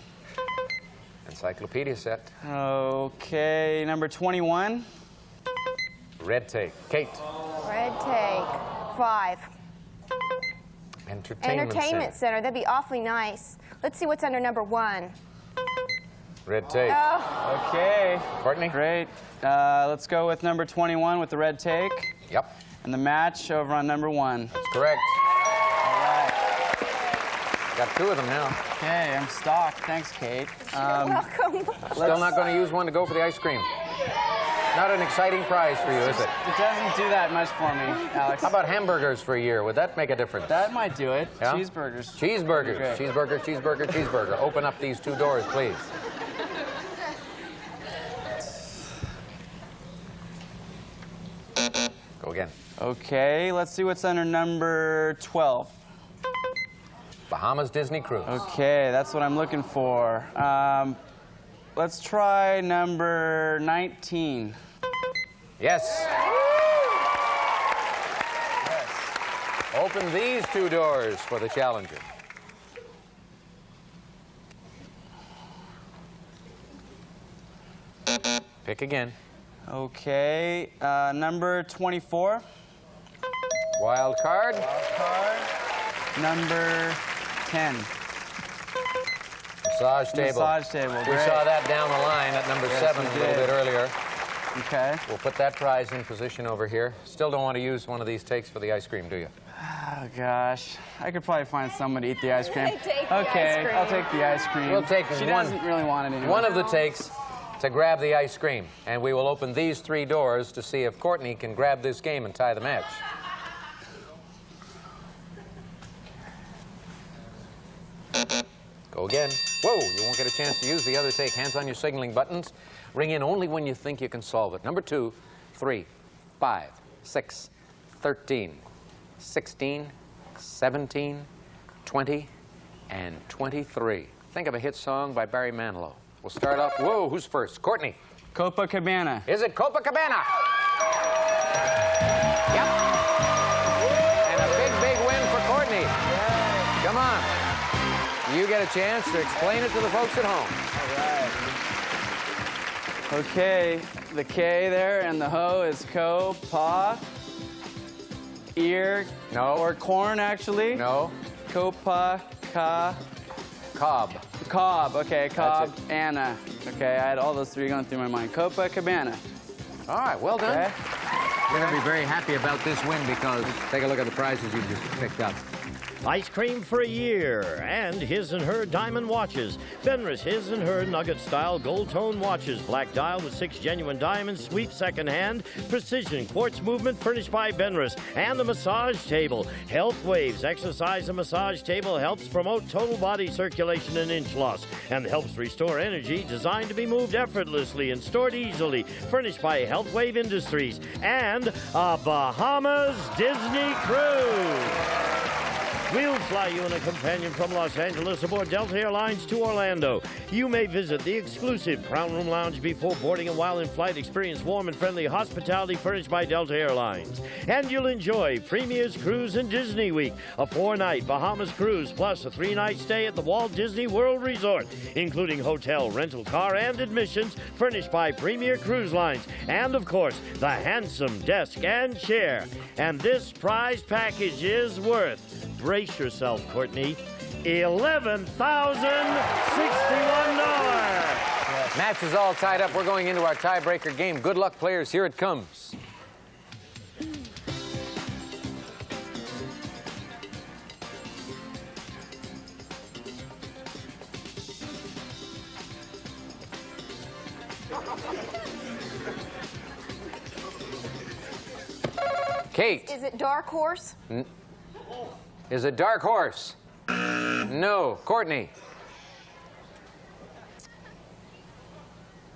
Encyclopedia set. Okay, number 21. Red take. Kate. Red take. 5. Entertainment Center. That'd be awfully nice. Let's see what's under number 1. Red take. Oh. Okay. Courtney? Great. Let's go with number 21 with the red take. Yep. And the match over on number 1. That's correct. All right. Got 2 of them now. Okay, I'm stocked. Thanks, Kate. Welcome. Still not going to use one to go for the ice cream. Not an exciting prize for you, is it? It doesn't do that much for me, Alex. How about hamburgers for a year? Would that make a difference? That might do it. Yeah? Cheeseburgers. Cheeseburgers. Great. Cheeseburger, cheeseburger, cheeseburger. Open up these 2 doors, please. Go again. Okay, let's see what's under number 12. Bahamas Disney Cruise. Okay, that's what I'm looking for. Let's try number 19. Yes. Open these two doors for the challenger. Pick again. Okay, number 24. Wild card. Number 10. Massage table. Massage table. We Great. saw that down the line at number Yes, 7 we a little did. bit earlier. Okay. We'll put that prize in position over here. Still don't want to use one of these takes for the ice cream, do you? Oh, gosh. I could probably find someone to eat the ice cream. Take the Okay, ice cream. I'll take the ice cream. We'll take She one. doesn't really want it anymore. One of the takes to grab the ice cream. And we will open these 3 doors to see if Courtney can grab this game and tie the match. Go again. Whoa, you won't get a chance to use the other take. Hands on your signaling buttons. Ring in only when you think you can solve it. Number 2, 3, 5, 6, 13, 16, 17, 20, and 23. Think of a hit song by Barry Manilow. We'll start off. Whoa, who's first? Courtney. Copacabana. Is it Copacabana? Yep. And a big, big win for Courtney. Come on. You get a chance to explain it to the folks at home. All right. Okay, the K there and the ho is co, pa, ear. No. Or corn, actually. No. Copa, ka. Cobb. Cobb, okay, Cobb, That's Anna. Okay, I had all those 3 going through my mind. Copacabana. All right, well done. Okay. You're going to be very happy about this win because take a look at the prizes you just picked up. Ice cream for a year, and his and her diamond watches. Benris his and her nugget-style gold-tone watches. Black dial with 6 genuine diamonds, sweep second-hand, precision quartz movement furnished by Benris. And the massage table. Health Waves exercise and massage table helps promote total body circulation and inch loss, and helps restore energy, designed to be moved effortlessly and stored easily. Furnished by Health Wave Industries. And a Bahamas Disney Cruise. We'll fly you and a companion from Los Angeles aboard Delta Airlines to Orlando. You may visit the exclusive Crown Room Lounge before boarding, and while in flight, experience warm and friendly hospitality furnished by Delta Airlines. And you'll enjoy Premier's Cruise and Disney Week, a 4-night Bahamas cruise, plus a 3-night stay at the Walt Disney World Resort, including hotel, rental car, and admissions furnished by Premier Cruise Lines. And, of course, the handsome desk and chair. And this prize package is worth, brace yourself, Courtney, $11,061. Match is all tied up. We're going into our tiebreaker game. Good luck, players. Here it comes. Kate. Is it Dark Horse? Is it Dark Horse? No. Courtney.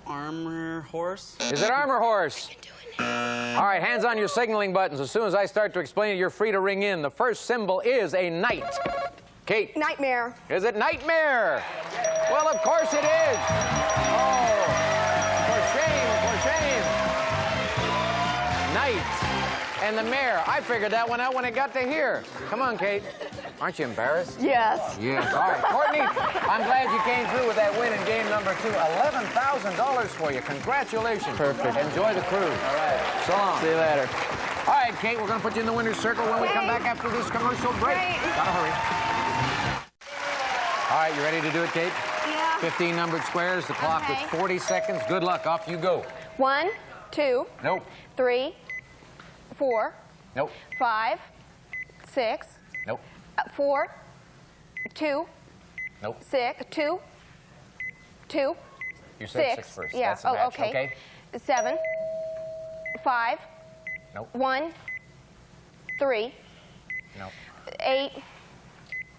Armor Horse. Is it Armor Horse? All right, hands on your signaling buttons. As soon as I start to explain it, you're free to ring in. The first symbol is a knight. Kate. Nightmare. Is it Nightmare? Well, of course it is. Oh, for shame, for shame. Knight and the mare. I figured that one out when it got to here. Come on, Kate. Aren't you embarrassed? Yes. Yes. All right. Courtney, I'm glad you came through with that win in game number 2. $11,000 for you. Congratulations. Perfect. Enjoy the cruise. All right. So long. See you later. All right, Kate, we're going to put you in the winner's circle when we come back after this commercial break. Gotta hurry. All right, you ready to do it, Kate? Yeah. 15 numbered squares, the clock with 40 seconds. Good luck. Off you go. 1, 2, Nope. 3, 4, Nope. 5, 6, Nope. 4, 2, Nope. 6, 2, 2, You said 6 first. Yeah. That's the match, okay. 7, 5, Nope. 1, 3, Nope. 8,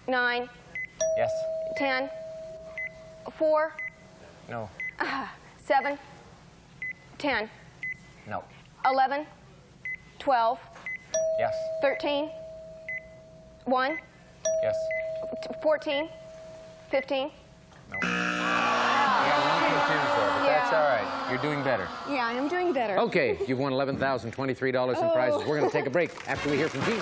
9, Yes. 10, 4, No. 7, 10, No. 11, 12, Yes. 13. 1. Yes. 14. 15. No. Yeah, I'm confused there, but that's all right. You're doing better. Yeah, I'm doing better. Okay, you've won $11,023 in prizes. We're going to take a break after we hear from Gene.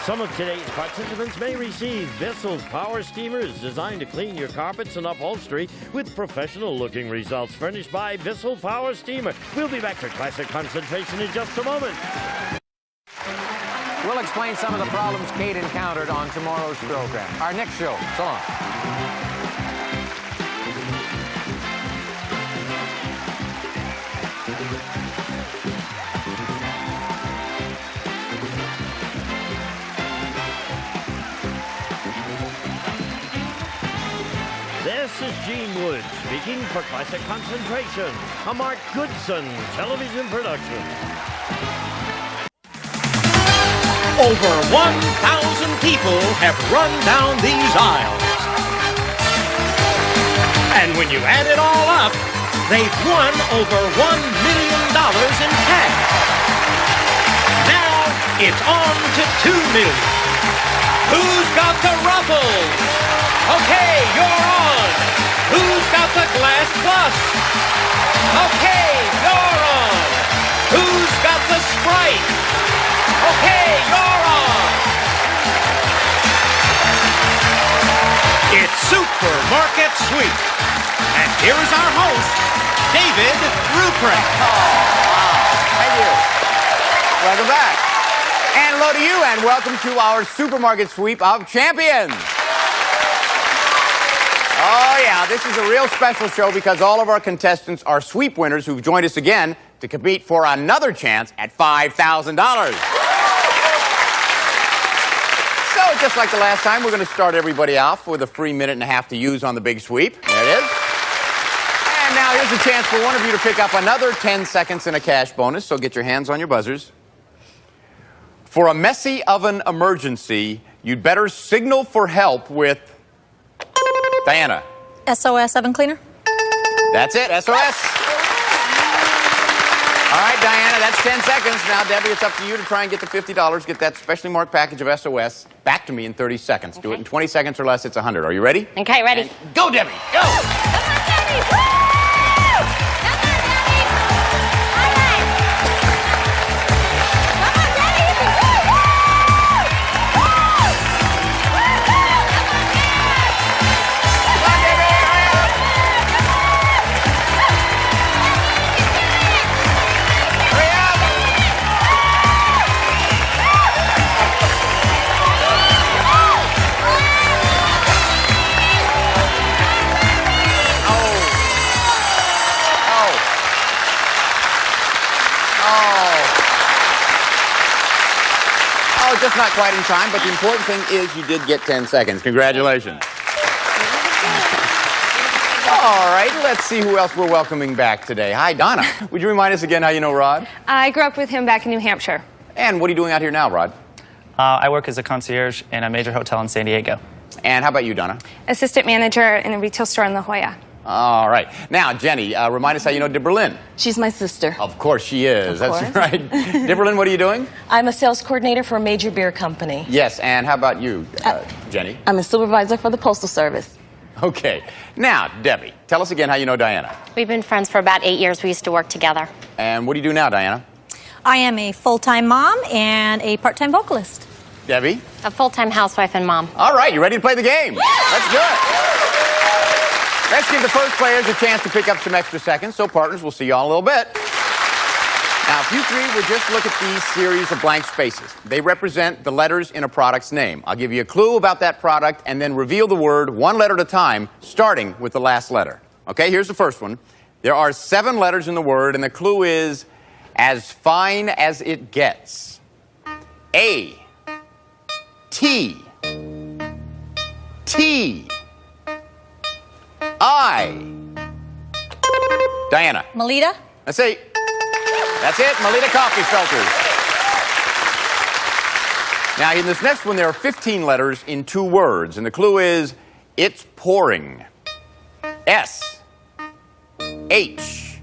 Some of today's participants may receive Bissell's Power Steamers, designed to clean your carpets and upholstery with professional-looking results, furnished by Bissell Power Steamer. We'll be back for Classic Concentration in just a moment. We'll explain some of the problems Kate encountered on tomorrow's program. Our next show. So long. This is Gene Wood speaking for Classic Concentration, a Mark Goodson television production. Over 1,000 people have run down these aisles. And when you add it all up, they've won over $1 million in cash. Now it's on to $2 million. Who's got the ruffles? Okay, you're on. Who's got the glass plus? Okay, you're on. Who's got the Sprite? Okay, you're on. It's Supermarket Sweep. And here is our host, David Ruprecht. Thank you. Welcome back. And hello to you, and welcome to our Supermarket Sweep of Champions. Oh, yeah, this is a real special show because all of our contestants are sweep winners who've joined us again to compete for another chance at $5,000. So, just like the last time, we're going to start everybody off with a free minute and a half to use on the big sweep. There it is. And now here's a chance for one of you to pick up another 10 seconds in a cash bonus, so get your hands on your buzzers. For a messy oven emergency, you'd better signal for help with Diana. SOS oven cleaner. That's it, SOS. All right, Diana, that's 10 seconds. Now, Debbie, it's up to you to try and get the $50. Get that specially marked package of SOS back to me in 30 seconds. Do it in 20 seconds or less, it's 100. Are you ready? Okay, ready. And go, Debbie, go! Come on, Debbie! Woo! Just not quite in time, but the important thing is you did get 10 seconds. Congratulations. All right, let's see who else we're welcoming back today. Hi, Donna. Would you remind us again how you know Rod? I grew up with him back in New Hampshire. And what are you doing out here now, Rod? I work as a concierge in a major hotel in San Diego. And how about you, Donna? Assistant manager in a retail store in La Jolla. All right. Now, Jenny, remind us how you know Deb Berlin. She's my sister. Of course she is. Of That's course. right. Deb Berlin, what are you doing? I'm a sales coordinator for a major beer company. Yes, and how about you, Jenny? I'm a supervisor for the Postal Service. Okay. Now, Debbie, tell us again how you know Diana. We've been friends for about 8 years. We used to work together. And what do you do now, Diana? I am a full-time mom and a part-time vocalist. Debbie? A full-time housewife and mom. All right, you ready to play the game? Let's do it. Let's give the first players a chance to pick up some extra seconds. So, partners, we'll see you all in a little bit. Now, if you three would just look at these series of blank spaces. They represent the letters in a product's name. I'll give you a clue about that product and then reveal the word one letter at a time, starting with the last letter. Okay, here's the first one. There are 7 letters in the word, and the clue is as fine as it gets. A. T. T. I. Diana. Melita? That's it. That's it. Melita coffee filters. Now, in this next one, there are 15 letters in 2 words, and the clue is it's pouring. S. H.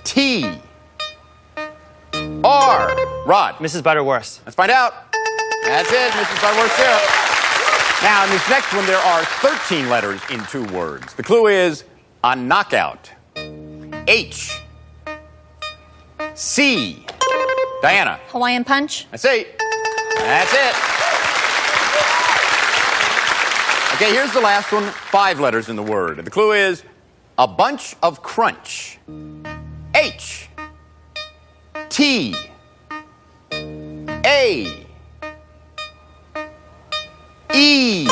T. or Rod? Mrs. Butterworth. Let's find out. That's it, Mrs. Butterworth syrup. Now, in this next one, there are 13 letters in 2 words. The clue is a knockout. H. C. Diana. Hawaiian Punch. That's it. That's it. Okay, here's the last one. 5 letters in the word. The clue is a bunch of crunch. H. T. A. E.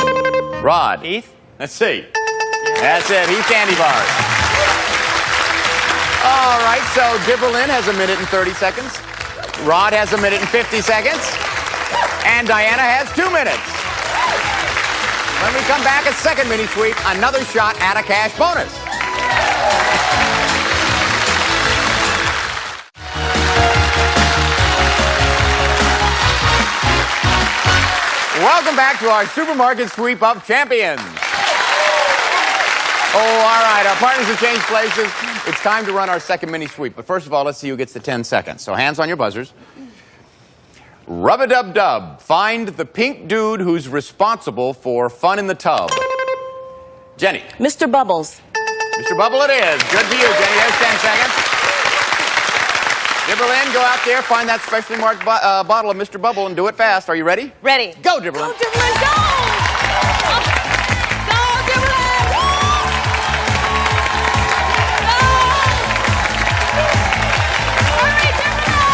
Rod. Heath. Let's see. That's it. Heath candy bars. All right, so Dibberlin has 1 minute and 30 seconds. Rod has 1 minute and 50 seconds. And Diana has 2 minutes. When we come back, a second mini sweep, another shot at a cash bonus. Welcome back to our Supermarket Sweep of Champions. Oh, all right, our partners have changed places. It's time to run our second mini sweep. But first of all, let's see who gets the 10 seconds. So hands on your buzzers. Rub-a-dub-dub. Find the pink dude who's responsible for fun in the tub. Jenny. Mr. Bubbles. Mr. Bubble it is. Good for you, Jenny. There's 10 seconds. Dibberlin, go out there, find that specially marked bottle of Mr. Bubble and do it fast. Are you ready? Ready. Go, Dibberlin. Go, Dibberlin, go! Go, Dibberlin! Hurry, Dibberlin!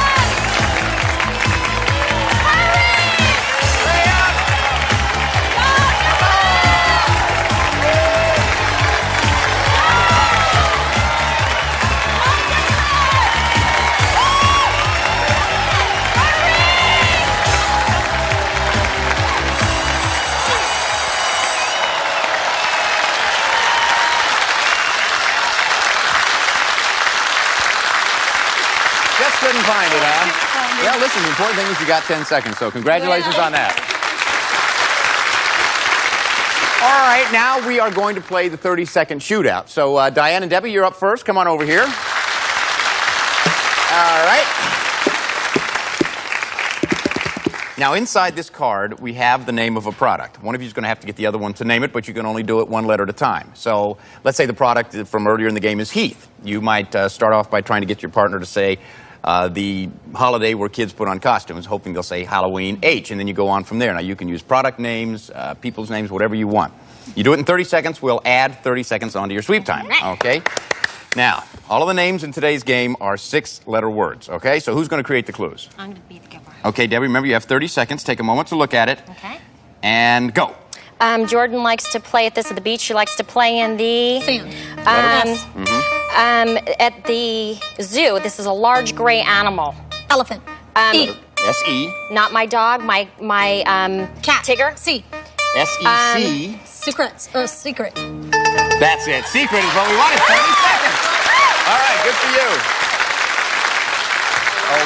Hurry up! Just couldn't find it, huh? Yeah, listen, the important thing is you got 10 seconds, so congratulations on that. All right, now we are going to play the 30-second shootout. So, Diane and Debbie, you're up first. Come on over here. All right. Now, inside this card, we have the name of a product. One of you is going to have to get the other one to name it, but you can only do it 1 letter at a time. So, let's say the product from earlier in the game is Heath. You might start off by trying to get your partner to say the holiday where kids put on costumes, hoping they'll say Halloween H, and then you go on from there. Now, you can use product names, people's names, whatever you want. You do it in 30 seconds. We'll add 30 seconds onto your sweep time, okay? Now, all of the names in today's game are 6-letter words, okay? So who's going to create the clues? I'm going to be the giver. Okay, Debbie, remember you have 30 seconds. Take a moment to look at it. Okay. And go. Jordan likes to play at this at the beach. She likes to play in the... Sand. At the zoo, this is a large gray animal. Elephant. E. S-E. Not my dog, my Cat. Tigger. C. S-E-C. Secrets. Secret. That's it. Secret is what we wanted. 30 seconds. All right, good for you.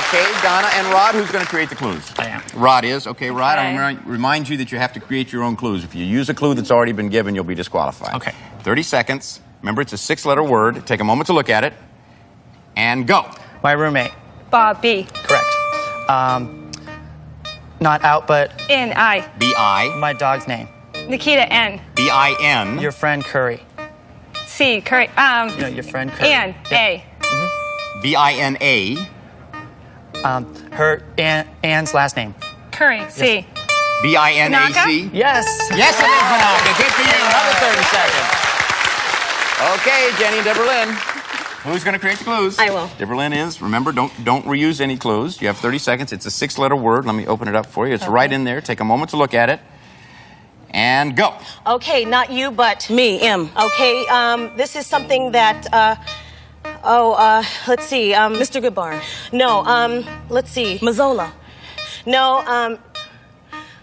Okay, Donna and Rod, who's going to create the clues? I am. Rod is. Okay, Rod, I'm going to remind you that you have to create your own clues. If you use a clue that's already been given, you'll be disqualified. Okay. 30 seconds. Remember, it's a 6-letter word. Take a moment to look at it. And go. My roommate. Bobby. Correct. Not out, but N-I. B-I. my dog's name. Nikita. N. B-I-N. Your friend Curry. C. Curry. No, your friend Curry. N. A. B-I-N-A. Her Anne's last name. Curry. C. B-I-N-A-C. Yes. Yes, it is Banaka. Good for you. Another 30 seconds. Okay, Jenny and Dibberlin. Who's going to create the clues? I will. Dibberlin is. Remember, don't reuse any clues. You have 30 seconds. It's a 6-letter word. Let me open it up for you. It's right in there. Take a moment to look at it. And go. Okay, not you, but... Me, M. Okay, this is something that, let's see, Mr. Goodbar. No, let's see. Mazzola. No,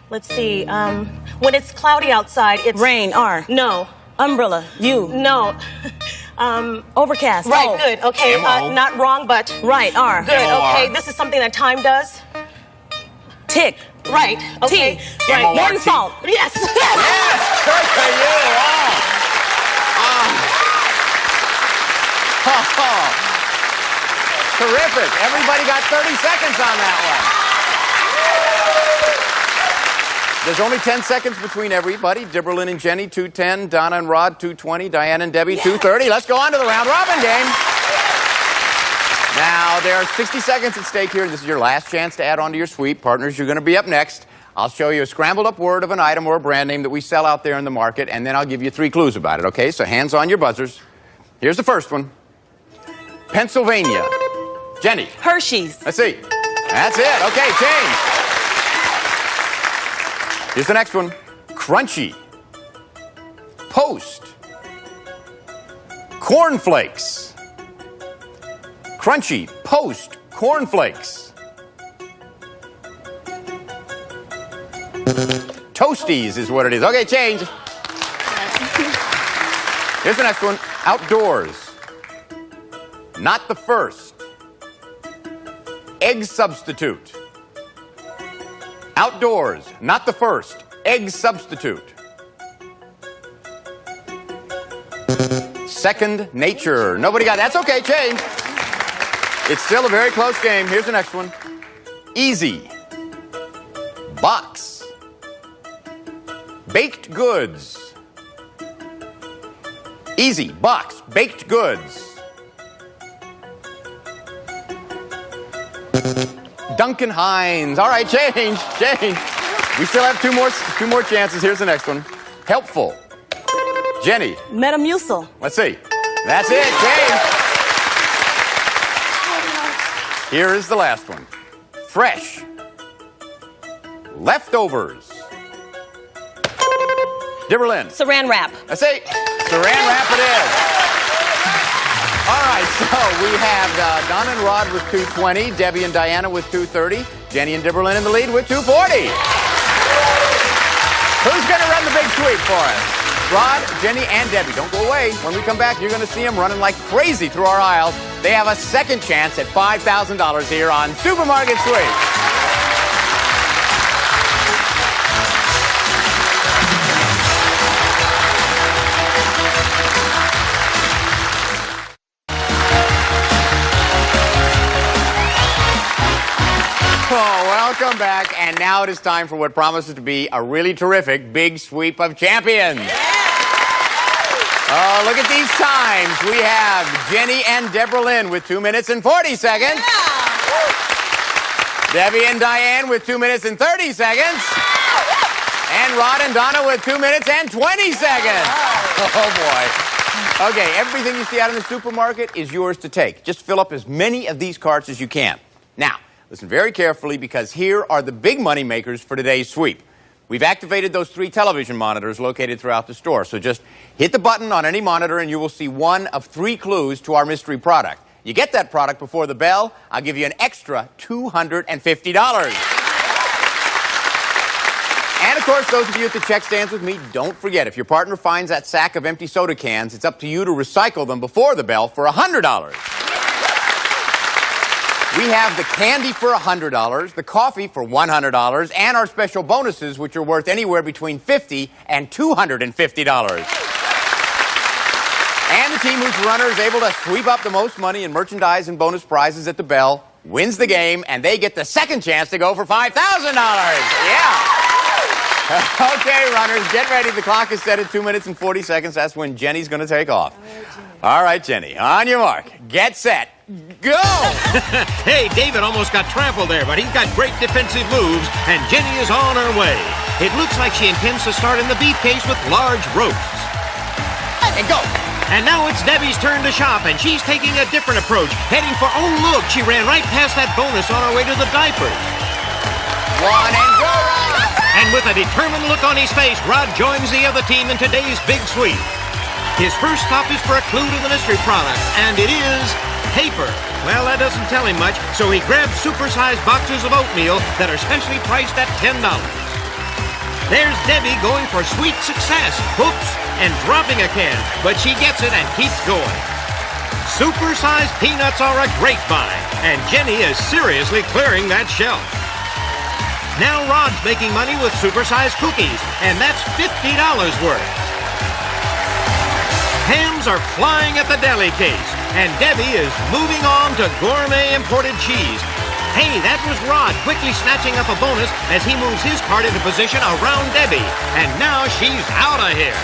let's see, when it's cloudy outside, it's... Rain. R. No. Umbrella. U. No. Overcast. Right, O. good. Okay, M-O. not wrong, but... Right. R. Good, M-O-R. okay, this is something that time does. Tick. Right, okay. T. Right. M-O-R-T. Morning salt. Yes. Yes! Good for you. Terrific. Everybody got 30 seconds on that one. There's only 10 seconds between everybody. Dibberlin and Jenny, 2:10. Donna and Rod, 2:20. Diane and Debbie, 2:30. Let's go on to the round robin game. Now, there are 60 seconds at stake here, and this is your last chance to add on to your sweep. Partners, you're going to be up next. I'll show you a scrambled up word of an item or a brand name that we sell out there in the market, and then I'll give you 3 clues about it, okay? So hands on your buzzers. Here's the first one. Pennsylvania. Jenny. Hershey's. Let's see. That's it. Okay, change. Here's the next one. Crunchy. Post. Cornflakes. Crunchy. Post. Cornflakes. Toasties is what it is. Okay, change. Here's the next one. Outdoors. Not the first. Egg substitute. Outdoors. Not the first. Egg substitute. Second nature. Nobody got that. That's okay, change. It's still a very close game. Here's the next one. Easy. Box. Baked goods. Easy. Box. Baked goods. Duncan Hines. All right, change. We still have two more chances. Here's the next one. Helpful. Jenny. Metamucil. Let's see. That's it. Change. Here is the last one. Fresh. Leftovers. Dibberlin. Saran wrap. Let's see. Saran wrap it is. All right, so we have Donna and Rod with 2:20, Debbie and Diana with 2:30, Jenny and Dibberlin in the lead with 2:40. Who's going to run the big sweep for us? Rod, Jenny, and Debbie. Don't go away. When we come back, you're going to see them running like crazy through our aisles. They have a second chance at $5,000 here on Supermarket Sweep. Welcome back, and now it is time for what promises to be a really terrific big sweep of champions. Oh, look at these times. We have Jenny and Dibberlin with 2 minutes and 40 seconds. Debbie and Diane with 2 minutes and 30 seconds. And Rod and Donna with 2 minutes and 20 seconds. Oh, boy. Okay, everything you see out in the supermarket is yours to take. Just fill up as many of these carts as you can. Now, listen very carefully, because here are the big money makers for today's sweep. We've activated those 3 television monitors located throughout the store. So just hit the button on any monitor and you will see one of 3 clues to our mystery product. You get that product before the bell, I'll give you an extra $250. And of course, those of you at the check stands with me, don't forget, if your partner finds that sack of empty soda cans, it's up to you to recycle them before the bell for $100. We have the candy for $100, the coffee for $100, and our special bonuses, which are worth anywhere between $50 and $250. And the team whose runner is able to sweep up the most money in merchandise and bonus prizes at the bell wins the game, and they get the second chance to go for $5,000. Yeah. Okay, runners, get ready. The clock is set at 2 minutes and 40 seconds. That's when Jenny's going to take off. All right, Jenny, on your mark, get set, go! Hey, David almost got trampled there, but he's got great defensive moves, and Jenny is on her way. It looks like she intends to start in the beef case with large roasts. And go! And now it's Debbie's turn to shop, and she's taking a different approach, heading for, oh look, she ran right past that bonus on her way to the diapers. One and go, Rod! And with a determined look on his face, Rod joins the other team in today's big sweep. His first stop is for a clue to the mystery product, and it is paper. Well, that doesn't tell him much, so he grabs super-sized boxes of oatmeal that are specially priced at $10. There's Debbie going for sweet success. Oops, and dropping a can, but she gets it and keeps going. Super-sized peanuts are a great buy, and Jenny is seriously clearing that shelf. Now Rod's making money with super-sized cookies, and that's $50 worth. Hams are flying at the deli case. and Debbie is moving on to gourmet imported cheese. Hey, that was Rod quickly snatching up a bonus as he moves his cart into position around Debbie. And now she's out of here.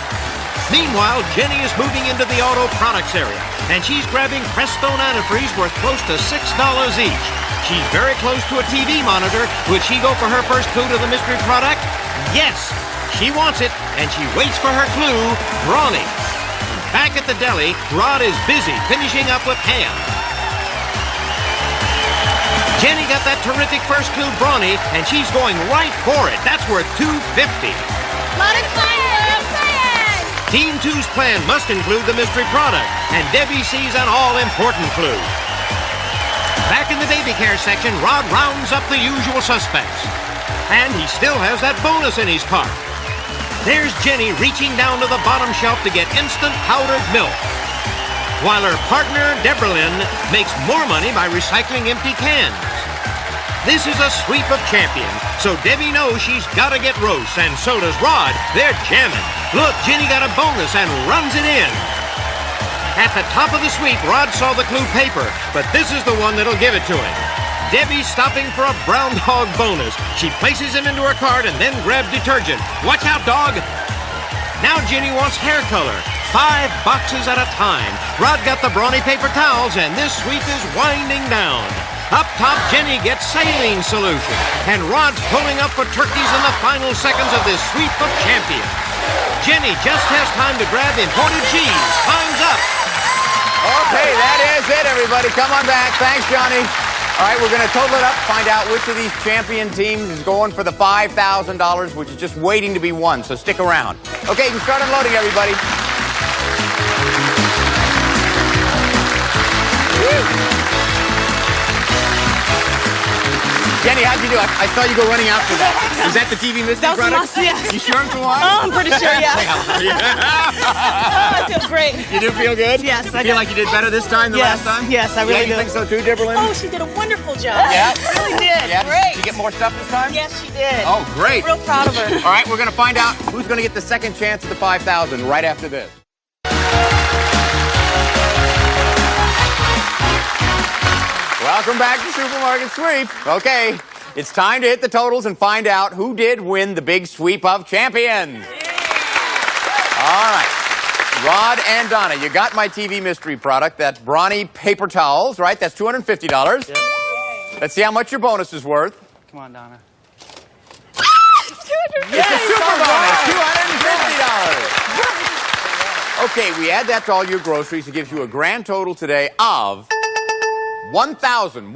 Meanwhile, Jenny is moving into the auto products area, and she's grabbing Prestone antifreeze worth close to $6 each. She's very close to a TV monitor. Would she go for her first clue to the mystery product? Yes, she wants it, and she waits for her clue, Brawny. Back at the deli, Rod is busy finishing up with ham. Jenny got that terrific first clue, Brawny, and she's going right for it. That's worth $2.50. Team 2's plan must include the mystery product, and Debbie sees an all-important clue. Back in the baby care section, Rod rounds up the usual suspects. And he still has that bonus in his cart. There's Jenny reaching down to the bottom shelf to get instant powdered milk, while her partner, Deborah Lynn, makes more money by recycling empty cans. This is a sweep of champions, so Debbie knows she's got to get roast, and so does Rod. They're jamming. Look, Jenny got a bonus and runs it in. At the top of the sweep, Rod saw the clue paper, but this is the one that'll give it to him. Debbie's stopping for a brown dog bonus. She places him into her cart and then grabs detergent. Watch out, dog! Now Jenny wants hair color. 5 boxes at a time. Rod got the Brawny paper towels, and this sweep is winding down. Up top, Jenny gets saline solution, and Rod's pulling up for turkeys in the final seconds of this sweep of champions. Jenny just has time to grab imported cheese. Time's up. Okay, that is it, everybody. Come on back. Thanks, Johnny. All right, we're going to total it up, find out which of these champion teams is going for the $5,000, which is just waiting to be won, so stick around. Okay, you can start unloading, everybody. Jenny, how'd you do? I saw you go running out for that. Was that the TV mystery product? Yes. You sure it's the one? Oh, I'm pretty sure, yeah. Oh, I feel great. You do feel good? Yes, I feel do. like you did better this time than last time? Yes, I really you do. think so too, Deborah Lynn? Oh, she did a wonderful job. Yeah? Really did. Yeah? Great. Did you get more stuff this time? Yes, she did. Oh, great. Real proud of her. All right, we're going to find out who's going to get the second chance at the $5,000 right after this. Welcome back to Supermarket Sweep. Okay, it's time to hit the totals and find out who did win the big sweep of champions. All right, Rod and Donna, you got my TV mystery product. That's Brawny paper towels, right? That's $250. Yep. Let's see how much your bonus is worth. Come on, Donna. It's a super bonus, $250. Okay, we add that to all your groceries. It gives you a grand total today of $1,142.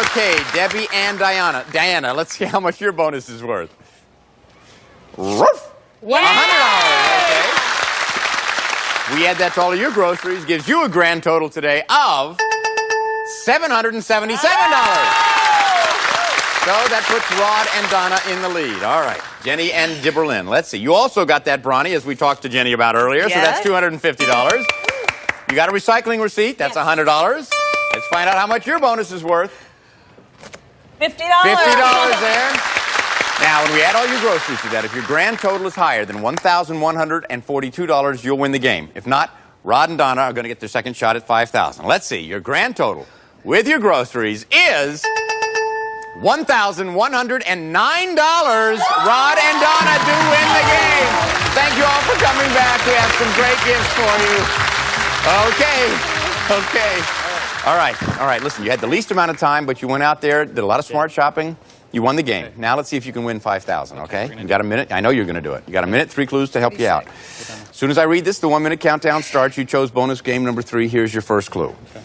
Okay, Debbie and Diana. Diana, let's see how much your bonus is worth. Roof! $100. Okay. We add that to all of your groceries. Gives you a grand total today of $777. So that puts Rod and Donna in the lead. All right. Jenny and Deborah Lynn. Let's see. You also got that Brawny, as we talked to Jenny about earlier. Yes. So that's $250. You got a recycling receipt. That's $100. Let's find out how much your bonus is worth. $50. $50 there. Now, when we add all your groceries to that, if your grand total is higher than $1,142, you'll win the game. If not, Rod and Donna are going to get their second shot at $5,000. Let's see. Your grand total with your groceries is $1,109. Rod and Donna do win the game. Thank you all for coming back. We have some great gifts for you. Okay. All right. Listen, you had the least amount of time, but you went out there, did a lot of smart shopping. You won the game. Okay. Now let's see if you can win $5,000, okay? You got a minute. I know you're going to do it. You got a minute, 3 clues to help you out. As soon as I read this, the 1-minute countdown starts. You chose bonus game number 3. Here's your first clue. Okay.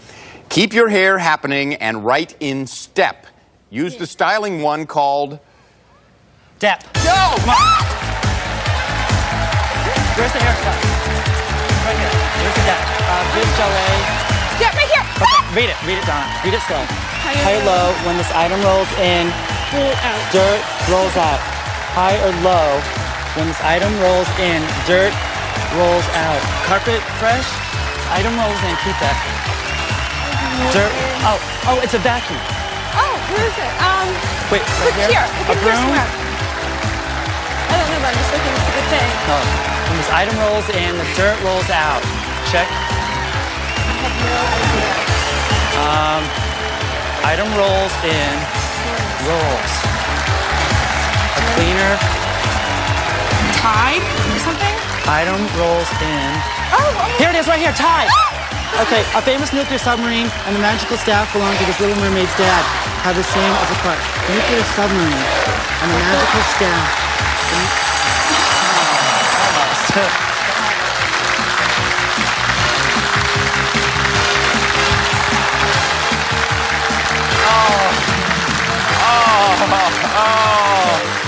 Keep your hair happening and right in step. Use the styling one called Dep. Go! Where's the haircut? Right here. Where's the Dep? Good Chalet. Yeah, right here. Okay, read it, Donna. Read it slow. High or low, when this item rolls in, dirt rolls out. High or low, when this item rolls in, dirt rolls out. Carpet fresh, this item rolls in, keep that. Dirt, oh, it's a vacuum. Oh, where is it? Wait, right here? Here. A broom? I don't know, but I'm just looking for the thing. Oh. When this item rolls in, the dirt rolls out. Check. Item rolls in, rolls. A cleaner. Tide or something? Item rolls in. Oh, Here it is, right here, Tide. Okay, a famous nuclear submarine and the magical staff belonging to this Little Mermaid's dad have the same as a part. Nuclear submarine and the magical staff.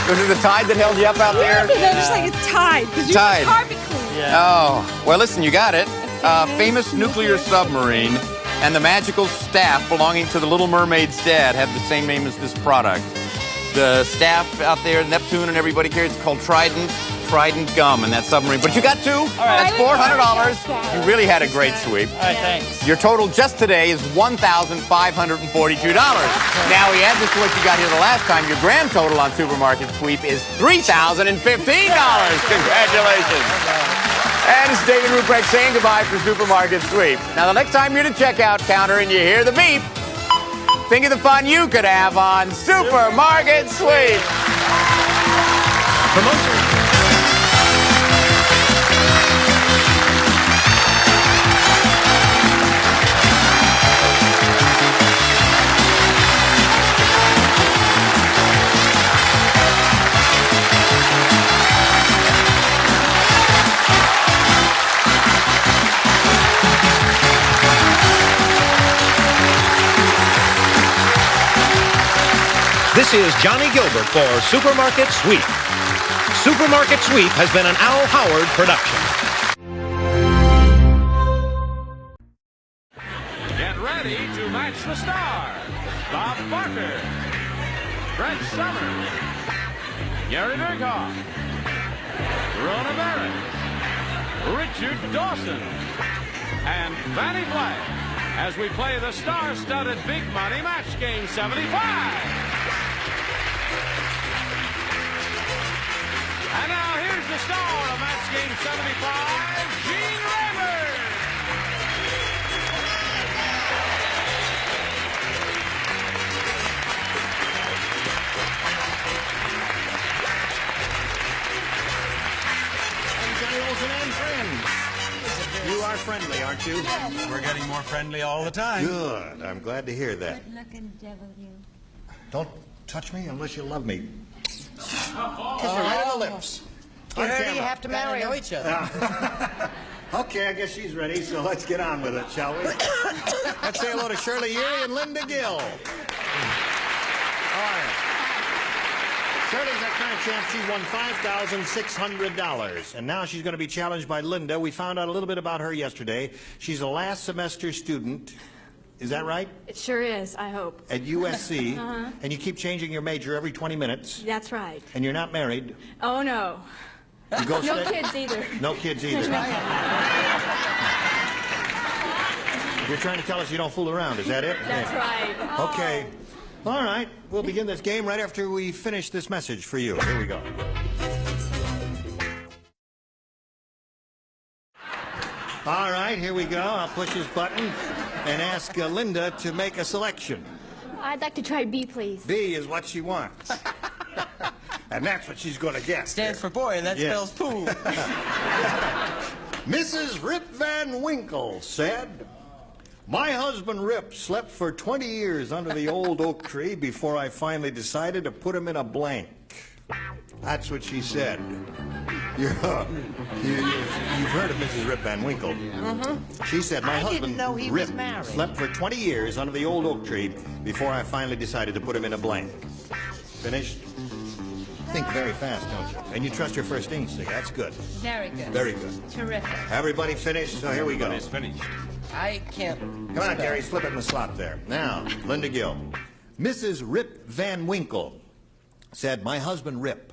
Was it the tide that held you up out there? Yeah, just like it's Tide. Because you Tide. carpet clean. Oh, well, listen, you got it. Famous nuclear submarine and the magical staff belonging to the Little Mermaid's dad have the same name as this product. The staff out there, Neptune and everybody here, it's called Trident gum in that submarine. But you got two. All right. That's $400. You really had a great sweep. All right, thanks. Your total just today is $1,542. Now we add this to what you got here the last time. Your grand total on Supermarket Sweep is $3,015. Congratulations. And it's David Ruprecht saying goodbye for Supermarket Sweep. Now, the next time you're at the checkout counter and you hear the beep, think of the fun you could have on Supermarket Sweep. Promotion. This is Johnny Gilbert for Supermarket Sweep. Supermarket Sweep has been an Al Howard production. Get ready to match the stars. Bob Barker, Brett Summers, Gary Berghoff, Rona Barrett, Richard Dawson, and Fannie Flagg as we play the star-studded Big Money Match Game 75. And now here's the star of Match Game 75, Gene Rayburn. Johnny Olsen and friends. You are friendly, aren't you? Yes. We're getting more friendly all the time. Good. I'm glad to hear that. Good-looking devil, you. Don't touch me unless you love me. Kiss me right on the lips. You heard you have to marry each other. Okay, I guess she's ready, so let's get on with it, shall we? Let's say hello to Shirley Erie and Linda Gill. All right. Shirley's our current champ. She won $5,600. And now she's going to be challenged by Linda. We found out a little bit about her yesterday. She's a last semester student. Is that right? It sure is, I hope. At USC. And you keep changing your major every 20 minutes. That's right. And you're not married. Oh, no. You go No stay- kids either. No kids either. You're trying to tell us you don't fool around, is that it? That's right. Okay. All right. We'll begin this game right after we finish this message for you. Here we go. All right, here we go. I'll push this button and ask Linda to make a selection. I'd like to try B, please. B is what she wants. And that's what she's going to get. Stands for boy, and that Yes. spells poo. Mrs. Rip Van Winkle said, "My husband Rip slept for 20 years under the old oak tree before I finally decided to put him in a blank." That's what she said. You've heard of Mrs. Rip Van Winkle. She said, "My I didn't husband know he Rip was married." slept for 20 years under the old oak tree before I finally decided to put him in a blank." Finished? Think very fast, don't you? And you trust your first instinct. That's good. Very good. Very good. Terrific. Everybody finished? So here we go. Everybody's finished. I can't. Come on, Gary, slip it in the slot there. Now, Linda Gill. Mrs. Rip Van Winkle said, "My husband Rip."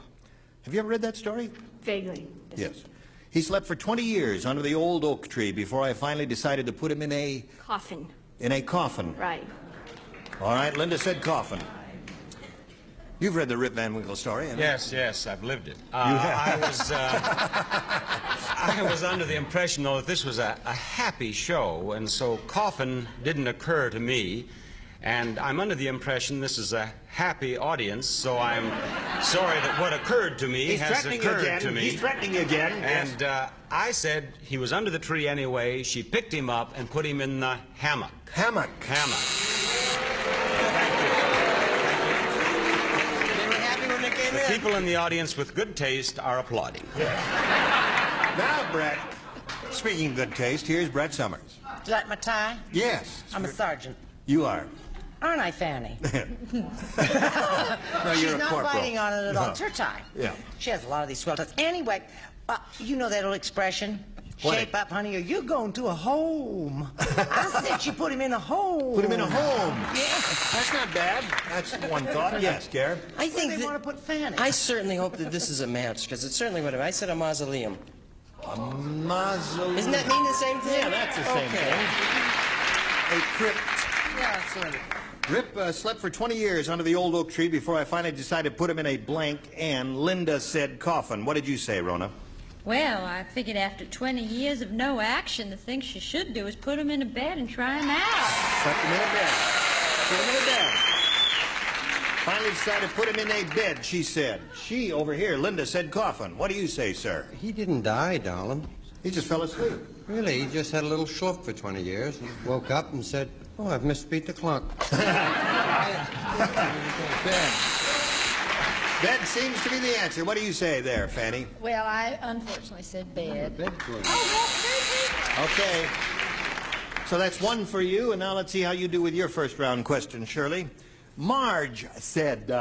Have you ever read that story? Vaguely. Yes. "He slept for 20 years under the old oak tree before I finally decided to put him in a Coffin. coffin." Right. All right, Linda said coffin. You've read the Rip Van Winkle story, haven't you? Yes, I've lived it. You have? I was I was under the impression, though, that this was a happy show, and so coffin didn't occur to me. And I'm under the impression this is a happy audience, so I'm sorry that what occurred to me has occurred to me. He's threatening you again. And I said he was under the tree anyway. She picked him up and put him in the hammock. Hammock. Hammock. They were happy when they came The in. people in the audience with good taste are applauding. Now, Brett, speaking of good taste, here's Brett Summers. Do you like my tie? Yes. I'm a sergeant. You are. Aren't I, Fanny? No, She's you're a not corporal. biting on it at all. No. It's her tie. Yeah. She has a lot of these swell ties. Anyway, you know that old expression? What? Shape up, honey, or you're going to a home. I said she put him in a home. Put him in a home. Yeah. That's not bad. That's one thought. Yes, Gare. I think they want to put Fanny. I certainly hope that this is a match, because it's certainly what I said, a mausoleum. A mausoleum. Isn't that mean the same thing? Yeah, that's the same thing. A crypt. Yeah, sort of. Rip slept for 20 years under the old oak tree before I finally decided to put him in a blank and Linda said coffin. What did you say, Rona? Well, I figured after 20 years of no action, the thing she should do is put him in a bed and try him out. Put him in a bed. Put him in a bed. Finally decided to put him in a bed, she said. She over here, Linda, said coffin. What do you say, sir? He didn't die, darling. He just fell asleep. Really, he just had a little schluff for 20 years. He woke up and said, "Oh, I've misbeat the clock." Bed seems to be the answer. What do you say there, Fanny? Well, I unfortunately said bed. Okay. So that's one for you, and now let's see how you do with your first round question, Shirley. Marge said,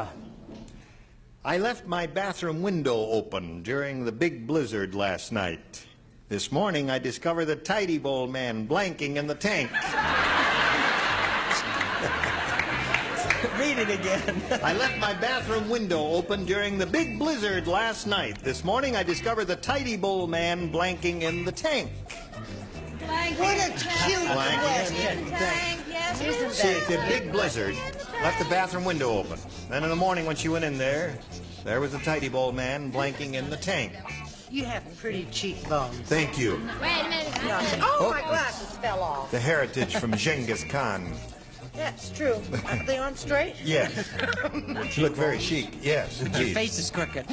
I left my bathroom window open during the big blizzard last night. This morning I discovered the tidy bowl man blanking in the tank. Read it again. I left my bathroom window open during the big blizzard last night. This morning I discovered the tidy bowl man blanking in the tank. What a cute question. See, it's a big blizzard. Left the bathroom window open. Then in the morning when she went in there was the tidy bowl man blanking in the tank. You have pretty cheekbones. Thank you. Wait a minute. Oh, my glasses fell off. The heritage from Genghis Khan. That's true. Are they on straight? Yes. You look very chic. Yes, Your indeed. face is crooked.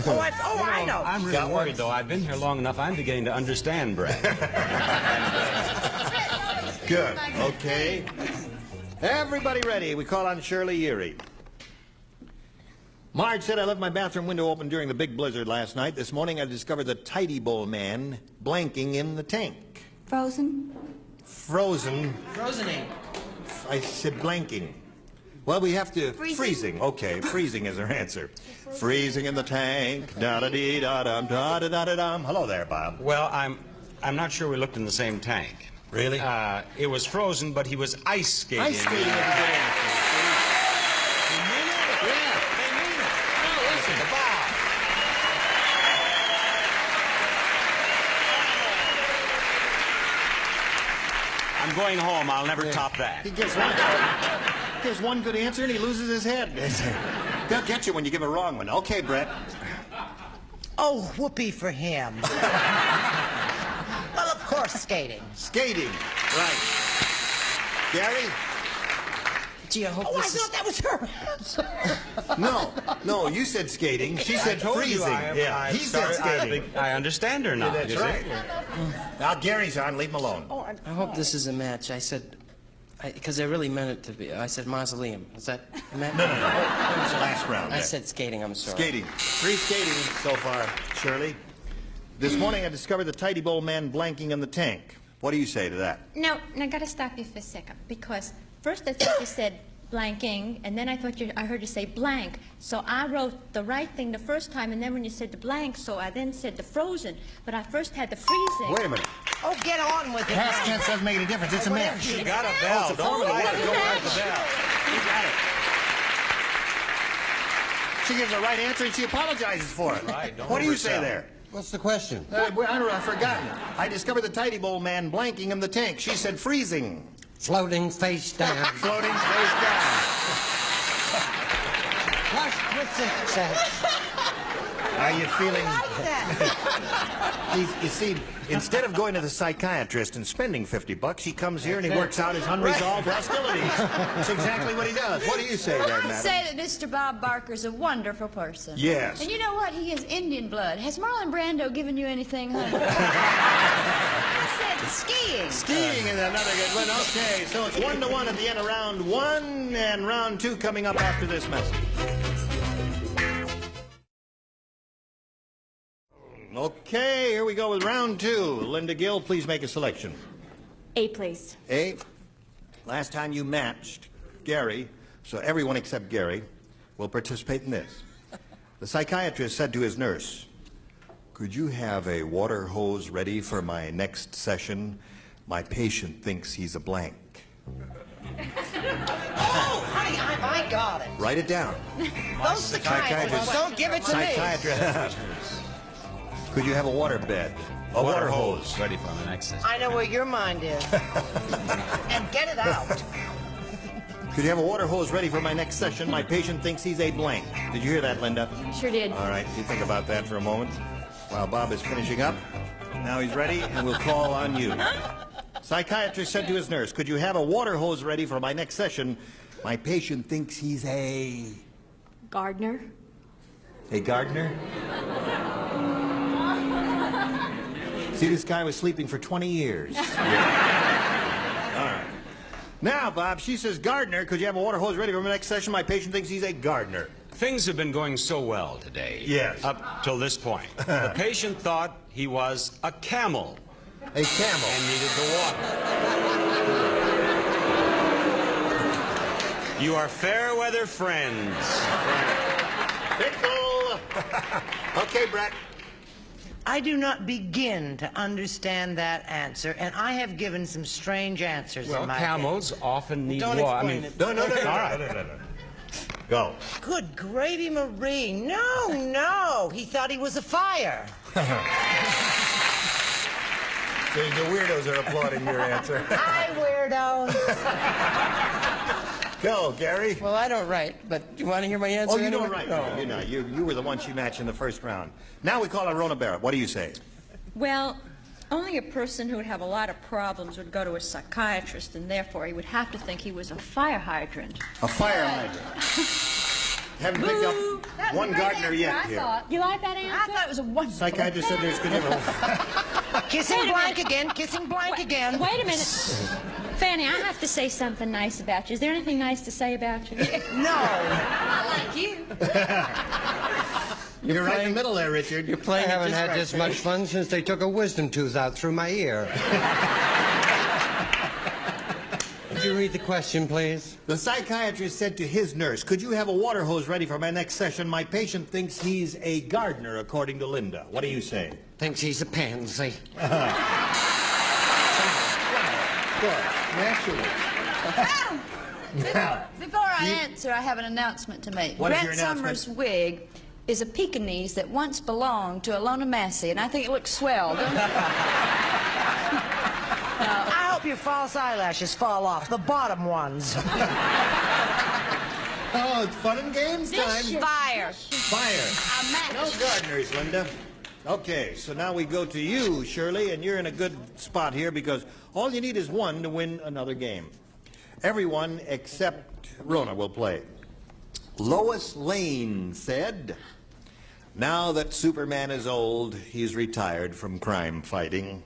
I know. I'm really worried, though. I've been here long enough. I'm beginning to understand, Brad. Good. Okay. Everybody ready? We call on Shirley Erie. Marge said I left my bathroom window open during the big blizzard last night. This morning I discovered the tidy bowl man blanking in the tank. Frozen? Frozen. Frozening. I said blanking. Well, we have to... Freezing? Okay, freezing is our answer. Freezing in the tank. Da-da-dee-da-dum, da-da-da-da-dum. Hello there, Bob. Well, I'm not sure we looked in the same tank. Really? It was frozen, but he was ice skating. Ice skating is a good answer. I'm going home. I'll never top that. He gives one good answer and he loses his head. They'll get you when you give a wrong one. Okay, Brett. Oh, whoopee for him. Well, of course, skating. Skating. Right. Gary? Gee, I hope I thought that was her. No, you said skating. She said freezing. He said skating. I understand her now. Yeah, that's right. Now Gary's on. Leave him alone. I hope this is a match. I said, because I really meant it to be. I said mausoleum. Is that a match? No. That was the last round. I said skating. I'm sorry. Skating. 3 skating so far, Shirley. This morning I discovered the tidy bowl man blanking in the tank. What do you say to that? No, I gotta stop you for a second, because first I thought you said blanking, and then I heard you say blank. So I wrote the right thing the first time, and then when you said the blank, so I then said the frozen. But I first had the freezing. Wait a minute. Oh, get on with it. Past tense doesn't make any difference. It's a match. You got a bell. Don't let it go out the bell. You got it. She gives the right answer and she apologizes for it. Right, don't what do you oversell. say there? What's the question? I've forgotten. I discovered the tidy bowl man blanking in the tank. She said freezing. Floating face down. Floating face down. Flush with success. Are you feeling... I like that. You see, instead of going to the psychiatrist and spending $50, he comes here and he works out his unresolved hostilities. That's exactly what he does. What do you say there, I madam? say that Mr. Bob Barker's a wonderful person. Yes. And you know what? He has Indian blood. Has Marlon Brando given you anything, honey? I said skiing. Skiing is another good one. Okay, so it's 1-1 at the end of round 1, and round 2 coming up after this message. Okay, here we go with round 2. Linda Gill, please make a selection. A, please. A. Last time you matched Gary, so everyone except Gary will participate in this. The psychiatrist said to his nurse, "Could you have a water hose ready for my next session? My patient thinks he's a blank." Oh, honey, I got it. Write it down. Those psychiatrists don't give it to me. Psychiatrist. Could you have a water bed? A water hose. Ready for the next session. I know where your mind is. And get it out. Could you have a water hose ready for my next session? My patient thinks he's a blank. Did you hear that, Linda? Sure did. All right, you think about that for a moment while Bob is finishing up. Now he's ready, and we'll call on you. Psychiatrist said to his nurse, "Could you have a water hose ready for my next session? My patient thinks he's a..." Gardener. A gardener? See, this guy was sleeping for 20 years. All right. Now, Bob, she says, "Gardener, could you have a water hose ready for my next session? My patient thinks he's a gardener." Things have been going so well today. Yes. Up till this point. The patient thought he was a camel. A camel. And needed the water. You are fair weather friends. Fickle. Okay, Brett. I do not begin to understand that answer, and I have given some strange answers Well, in my camels often need Don't water. explain it. No. All right. No. Go. Good gravy, Marie. No. He thought he was a fire. The weirdos are applauding your answer. Hi, weirdos. Go, Gary. Well, I don't write, but you want to hear my answer? Oh, you anyway? don't write. No, you're not. You were the one she matched in the first round. Now we call on Rona Barrett. What do you say? Well, only a person who would have a lot of problems would go to a psychiatrist, and therefore he would have to think he was a fire hydrant. A fire hydrant. Haven't picked up one gardener yet here. You like that answer? I thought it was a wonderful. Psychiatrist said there's good news. Kissing blank again. Kissing blank again. Wait a minute. Fanny, I have to say something nice about you. Is there anything nice to say about you? No. I like you. You're right in the middle there, Richard. You're playing I haven't it just had right, this much fun since they took a wisdom tooth out through my ear. Would you read the question, please? The psychiatrist said to his nurse, "Could you have a water hose ready for my next session? My patient thinks he's a gardener," according to Linda. What do you say? Thinks he's a pansy. Good. Naturally. Now, Before I answer, I have an announcement to make. What is your Brett announcement? Summers' wig is a Pekingese that once belonged to Ilona Massey, and I think it looks swell, don't it? I hope your false eyelashes fall off, the bottom ones. Oh, it's fun and games time. Fire. Fire. No gardeners, Linda. Okay, so now we go to you, Shirley, and you're in a good spot here because all you need is one to win another game. Everyone except Rona will play. Lois Lane said, "Now that Superman is old, he's retired from crime fighting.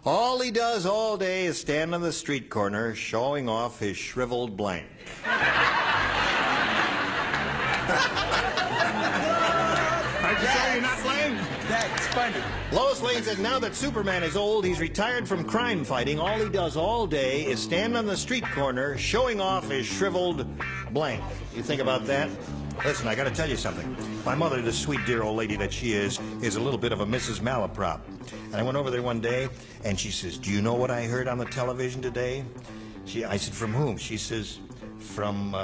All he does all day is stand on the street corner showing off his shriveled blank." Aren't you sorry you're not playing? That's funny. Lois Lane said, "Now that Superman is old, he's retired from crime fighting. All he does all day is stand on the street corner showing off his shriveled blank." You think about that? Listen, I got to tell you something. My mother, the sweet, dear old lady that she is a little bit of a Mrs. Malaprop. And I went over there one day, and she says, "Do you know what I heard on the television today?" I said, "From whom?" She says, "From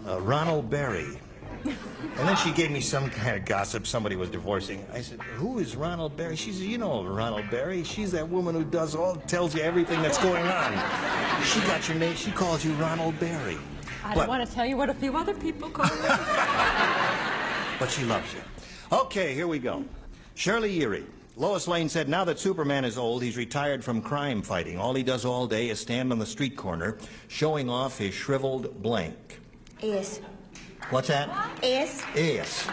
Ronald Berry." And then she gave me some kind of gossip. Somebody was divorcing. I said, "Who is Ronald Berry?" She said, "You know Ronald Berry. She's that woman who tells you everything that's going on. She got your name. She calls you Ronald Berry." I don't want to tell you what a few other people call me. But she loves you. Okay, here we go. Shirley Erie. Lois Lane said now that Superman is old, he's retired from crime fighting. All he does all day is stand on the street corner showing off his shriveled blank. Yes. What's that? Yes. Yes.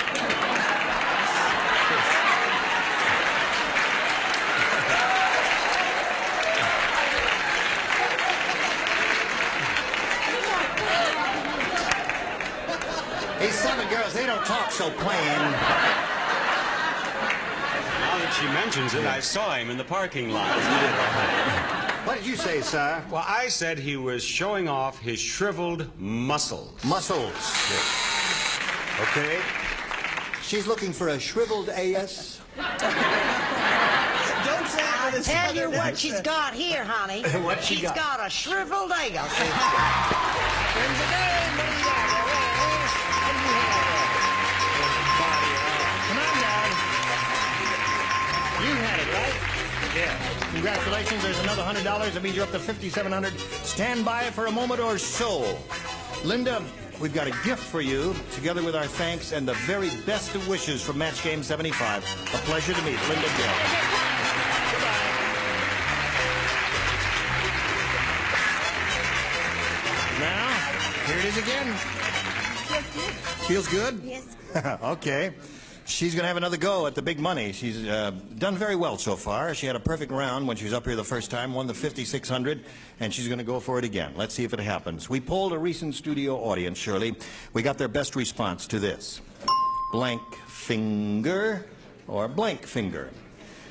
These seven girls, they don't talk so plain. Now that she mentions it, I saw him in the parking lot. What did you say, sir? Well, I said he was showing off his shriveled muscles. Muscles. Okay. She's looking for a shriveled ass. Don't say it with a tell you what she's got here, honey. What she She's got? got a shriveled ass. Friends again, what do you got? What do you have? Come on, John. You had it, right? Yeah. Congratulations, there's another $100. That means you're up to $5,700. Stand by for a moment or so. Linda, we've got a gift for you, together with our thanks and the very best of wishes from Match Game 75. A pleasure to meet Linda Gill. Now, here it is again. Feels good? Yes. Okay. She's going to have another go at the big money. She's done very well so far. She had a perfect round when she was up here the first time, won the $5,600, and she's going to go for it again. Let's see if it happens. We polled a recent studio audience, Shirley. We got their best response to this. Blank finger or blank finger?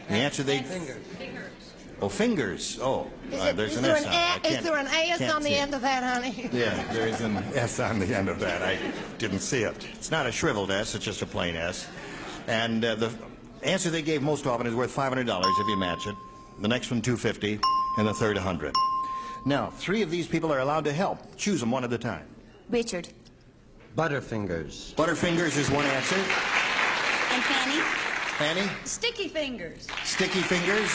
The answer they... Fingers. Oh, fingers. Oh, there's an there S on it. Is there an S on the end of that, honey? Yeah, there is an S on the end of that. I didn't see it. It's not a shriveled S, it's just a plain S. And the answer they gave most often is worth $500 if you match it. The next one, $250, and the third, $100. Now, three of these people are allowed to help. Choose them one at a time. Richard. Butterfingers. Butterfingers is one answer. And Fanny. Fanny? Sticky fingers. Sticky fingers.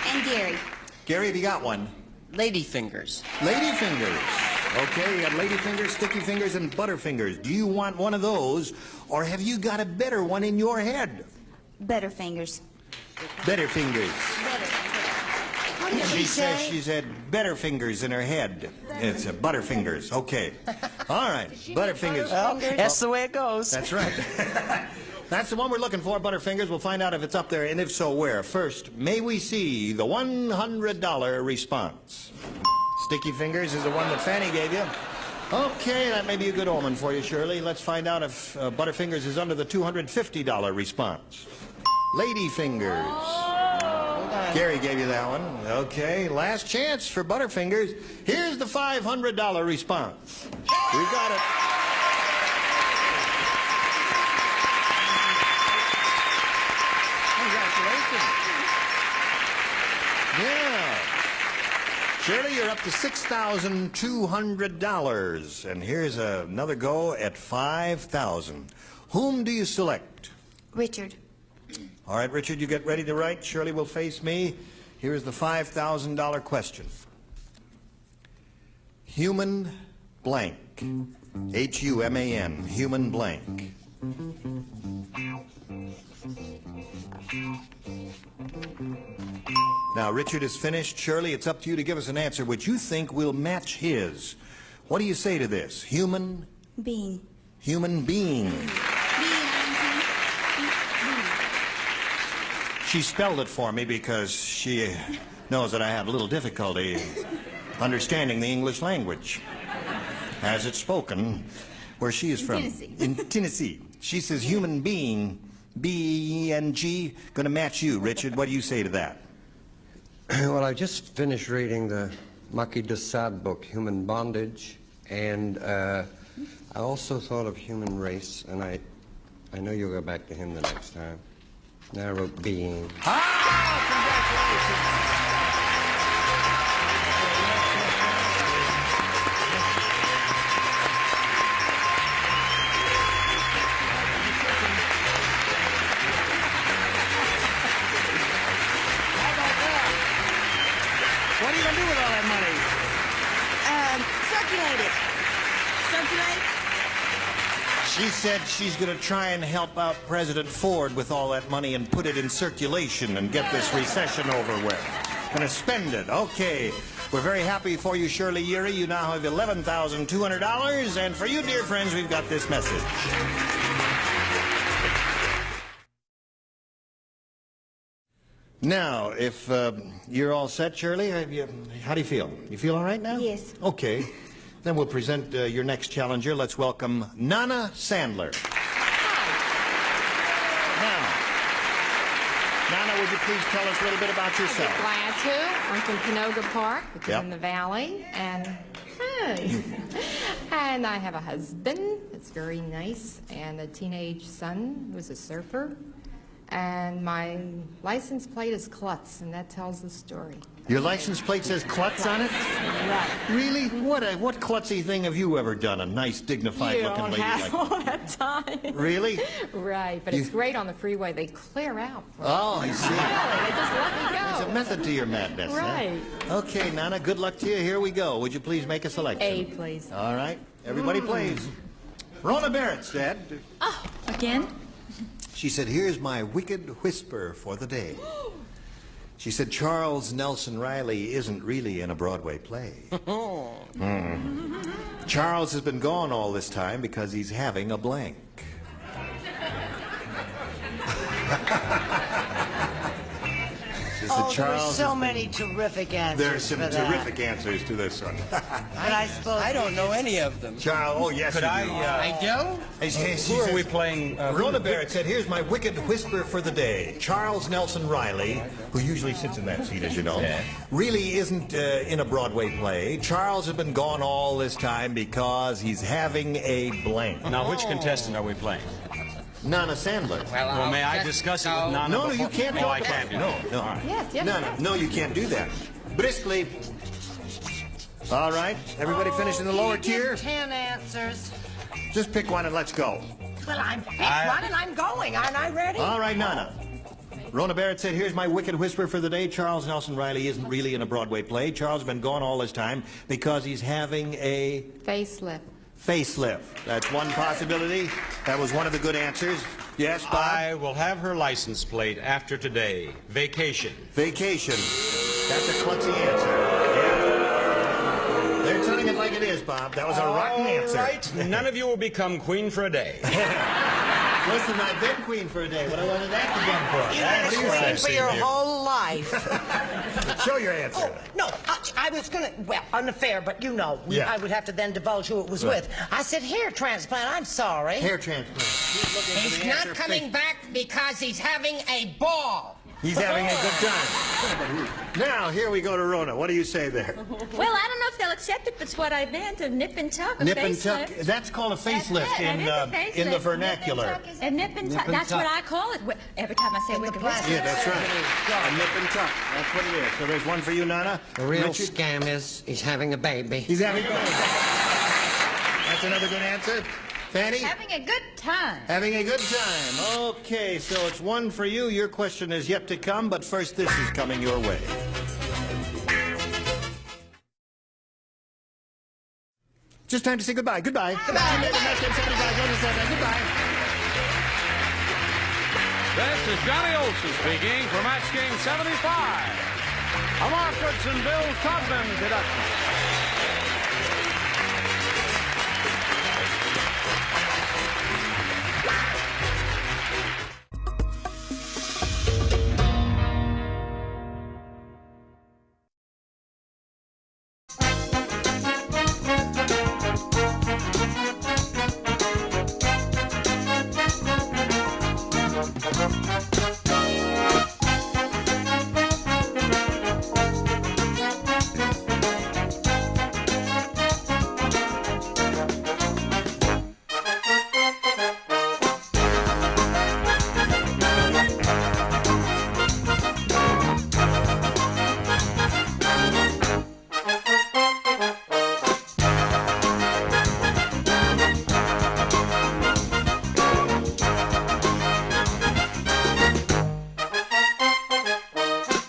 And Gary. Gary, have you got one? Ladyfingers. Ladyfingers. Okay, you got ladyfingers, sticky fingers, and butterfingers. Do you want one of those, or have you got a better one in your head? Better fingers. Better fingers. What did She says say? she's had better fingers in her head. It's butterfingers. Okay. All right. Butterfingers. Well, that's the way it goes. That's right. That's the one we're looking for, Butterfingers. We'll find out if it's up there, and if so, where. First, may we see the $100 response. Sticky Fingers is the one that Fanny gave you. Okay, that may be a good omen for you, Shirley. Let's find out if Butterfingers is under the $250 response. Ladyfingers. Gary gave you that one. Okay, last chance for Butterfingers. Here's the $500 response. We got it. Congratulations. Yeah. Shirley, you're up to $6,200. And here's another go at $5,000. Whom do you select? Richard. All right, Richard, you get ready to write. Shirley will face me. Here is the $5,000 question. Human blank. H-U-M-A-N. Human blank. Now, Richard is finished. Shirley, it's up to you to give us an answer which you think will match his. What do you say to this? Human? Being. Human being. She spelled it for me because she knows that I have a little difficulty understanding the English language as it's spoken where she is from. Tennessee. In Tennessee. She says human being, B-E-N-G, going to match you. Richard, what do you say to that? Well, I just finished reading the Marquis de Sade book, Human Bondage, and I also thought of human race, and I know you'll go back to him the next time. And I wrote being. Congratulations. What are you going to do with all that money? Circulate it. Circulate. She said she's going to try and help out President Ford with all that money and put it in circulation and get this recession over with. Going to spend it. Okay. We're very happy for you, Shirley Urey. You now have $11,200. And for you, dear friends, we've got this message. Now, if you're all set, Shirley, how do you feel? You feel all right now? Yes. Okay. Then we'll present your next challenger. Let's welcome Nana Sandler. Now, Nana, would you please tell us a little bit about yourself? I'd be glad to. I'm from Canoga Park, which is in the valley, and and I have a husband that's very nice, and a teenage son who's a surfer, and my license plate is Klutz, and that tells the story. Your license plate says Klutz on it? Right. Really? What klutzy thing have you ever done? A nice, dignified-looking lady like You don't have all that time. Really? Right, but it's great on the freeway. They clear out. Oh, I see. Really, they just let me go. There's a method to your madness. Right. Huh? Okay, Nana, good luck to you. Here we go. Would you please make a selection? A, please. All right. Everybody plays. Rona Barrett said... Oh, again? She said, here's my wicked whisper for the day. She said, Charles Nelson Riley isn't really in a Broadway play. Charles has been gone all this time because he's having a blank. She said, Charles, there's so many terrific answers. There's some terrific answers to this one. But I suppose I don't know any of them. Charles, oh yes, Could you I? do. I do? Who are we playing? Rona Barrett said, here's my wicked whisper for the day. Charles Nelson Riley, who usually sits in that seat, as you know, really isn't in a Broadway play. Charles has been gone all this time because he's having a blank. Now, which contestant are we playing? Nana Sandler. Well, may I discuss it with Nana? No, before? you can't. Oh, I can't. No. Yes, yes. No, you can't do that. Briskly. All right, everybody finished in the lower tier? 10 answers. Just pick one and let's go. Well, I'm picked one and I'm going. Aren't I ready? All right, Nana. Rona Barrett said, here's my wicked whisper for the day. Charles Nelson Riley isn't really in a Broadway play. Charles has been gone all this time because he's having a... Facelift. Facelift. That's one possibility. That was one of the good answers. Yes, Bob? I will have her license plate after today. Vacation. Vacation. That's a klutzy answer. Yeah. They're telling it like it is, Bob. That was a rotten answer. All right. None of you will become queen for a day. Listen, I've been queen for a day. What I wanted that to be for? You've been queen for your whole life. Show your answer. Oh, no, I was going to, well, unfair, but you know, I would have to then divulge who it was with. I said hair transplant. I'm sorry. Hair transplant. He's not coming back because he's having a ball. He's having a good time. Now, here we go to Rona. What do you say there? Well, I don't know if they'll accept it, but it's what I meant, a nip and tuck, a Nip and facelift. tuck. That's called a facelift in the vernacular. A nip and tuck. That's what I call it. Every time I say wicked whisper. Yeah, that's right. A nip and tuck. That's what it is. So there's one for you, Nana. The real scam is he's having a baby. He's having a baby. That's another good answer. Fanny? Having a good time. Having a good time. Okay, so it's one for you. Your question is yet to come, but first this is coming your way. Just time to say goodbye. Goodbye. Goodbye. Goodbye. This is Johnny Olson speaking for Match Game 75. A Mark Goodson Bill Codman deduction.